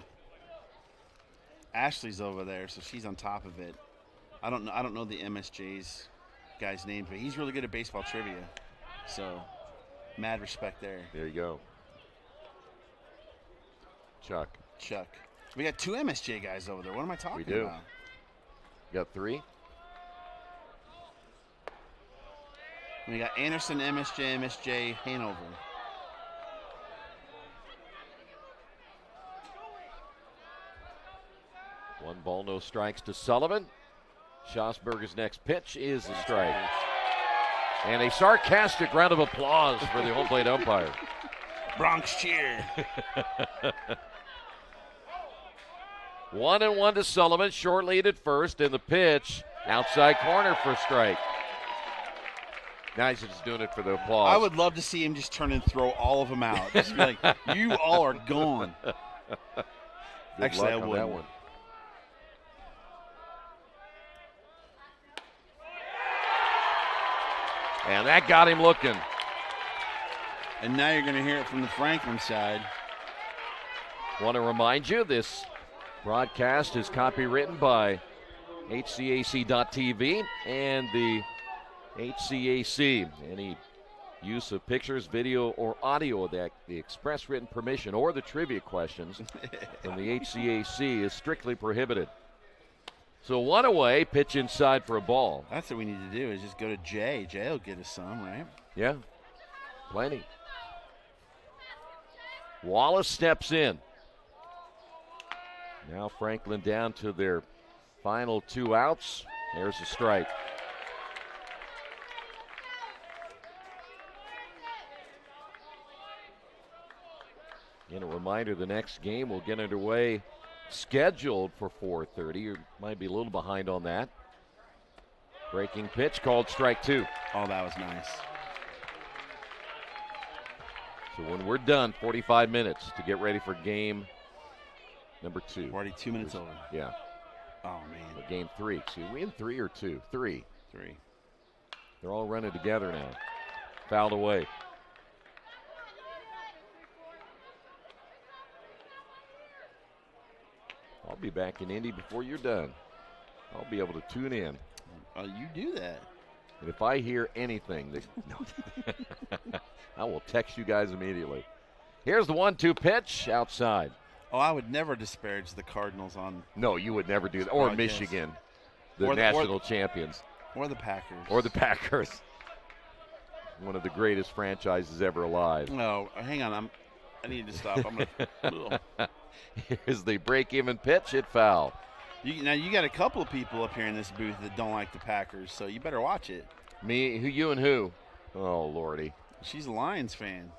Ashley's over there, so she's on top of it. I don't know the MSJ's guy's name, but he's really good at baseball trivia. So, mad respect there. There you go. Chuck. We got 2 MSJ guys over there. What am I talking about? We do. You got 3? We got Anderson, MSJ, Hanover. One ball, no strikes to Sullivan. Schosberger's next pitch is a strike. And a sarcastic round of applause for the home plate umpire. Bronx cheer. 1-1 to Sullivan, short lead at first, and the pitch outside corner for a strike. Now he's just doing it for the applause. I would love to see him just turn and throw all of them out. Just be like, you all are gone. Actually, I would. That one. And that got him looking. And now you're going to hear it from the Franklin side. Want to remind you, this broadcast is copywritten by HCAC.TV and the HCAC. Any use of pictures, video, or audio that the express written permission or the trivia questions from the HCAC is strictly prohibited. So 1 away, pitch inside for a ball. That's what we need to do is just go to Jay. Jay will get us some, right? Yeah, plenty. Wallace steps in. Now Franklin down to their final 2 outs. There's a strike. And a reminder, the next game will get underway scheduled for 4:30. You might be a little behind on that. Breaking pitch called strike 2. Oh, that was nice. So when we're done, 45 minutes to get ready for game number 2. We're already 2 minutes over. Yeah. Oh, man. Game 3. Excuse me, in 3 or 2? 3. 3. They're all running together now. Fouled away. I'll be back in Indy before you're done. I'll be able to tune in. You do that. And if I hear anything, I will text you guys immediately. Here's the 1-2 pitch outside. Oh, I would never disparage the Cardinals on. No, you would never do that. Or Michigan, the national champions. Or the Packers. Or the Packers. One of the greatest franchises ever alive. No, hang on. I need to stop. I'm gonna. Here's the break-even pitch. Hit foul. Now you got a couple of people up here in this booth that don't like the Packers, so you better watch it. Me? Who? You and who? Oh, Lordy. She's a Lions fan.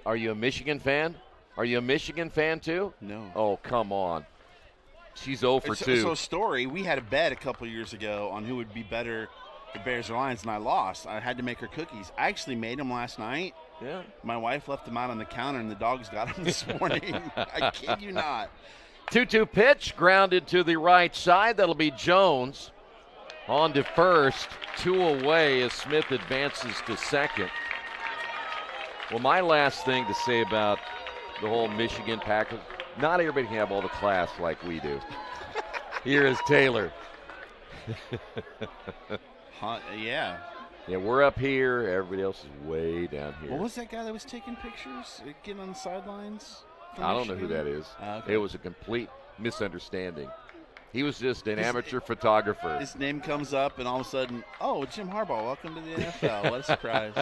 Are you a Michigan fan? Are you a Michigan fan too? No. Oh, come on. She's 0 for 2. So, story, we had a bet a couple years ago on who would be better, the Bears or Lions, and I lost. I had to make her cookies. I actually made them last night. Yeah. My wife left them out on the counter, and the dogs got them this morning. I kid you not. 2-2 pitch, grounded to the right side. That'll be Jones. On to first, 2 away as Smith advances to second. Well, my last thing to say about the whole Michigan Packers, not everybody can have all the class like we do. Here is Taylor. Yeah. Yeah, we're up here. Everybody else is way down here. What was that guy that was taking pictures, getting on the sidelines? I don't know who that is. Okay. It was a complete misunderstanding. He was just an amateur photographer. His name comes up, and all of a sudden, oh, Jim Harbaugh, welcome to the NFL. What a surprise.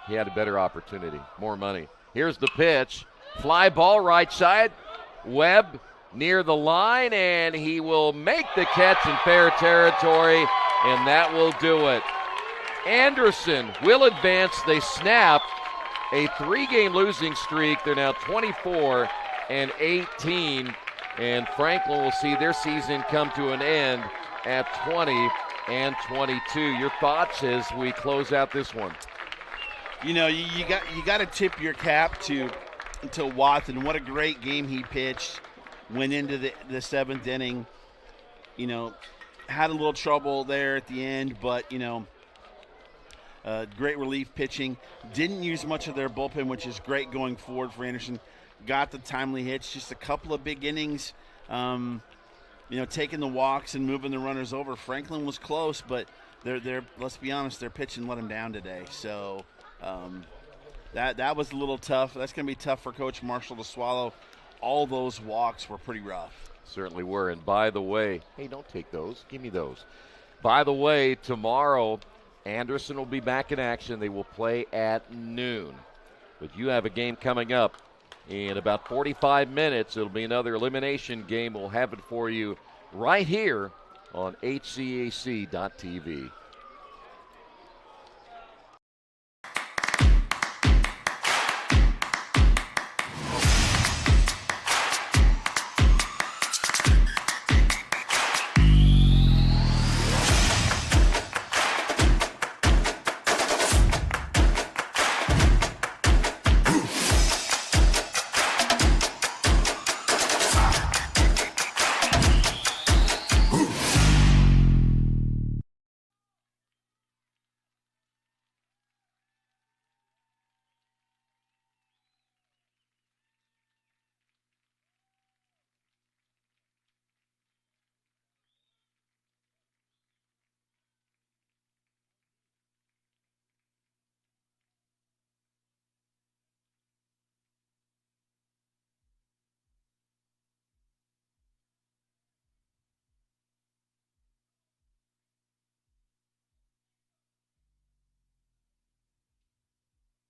He had a better opportunity, more money. Here's the pitch. Fly ball right side. Webb near the line, and he will make the catch in fair territory, and that will do it. Anderson will advance. They snap a 3-game losing streak. They're now 24-18, and Franklin will see their season come to an end at 20-22. Your thoughts as we close out this one? You know, you got to tip your cap to Watson. What a great game he pitched. Went into the 7th inning. You know, had a little trouble there at the end, but great relief pitching. Didn't use much of their bullpen, which is great going forward for Anderson. Got the timely hits. Just a couple of big innings. Taking the walks and moving the runners over. Franklin was close, but they're let's be honest, their pitching let him down today. So that was a little tough. That's going to be tough for Coach Marshall to swallow. All those walks were pretty rough. Certainly were. And by the way, hey, don't take those. Give me those. By the way, tomorrow, Anderson will be back in action. They will play at noon. But you have a game coming up in about 45 minutes. It'll be another elimination game. We'll have it for you right here on HCAC.TV.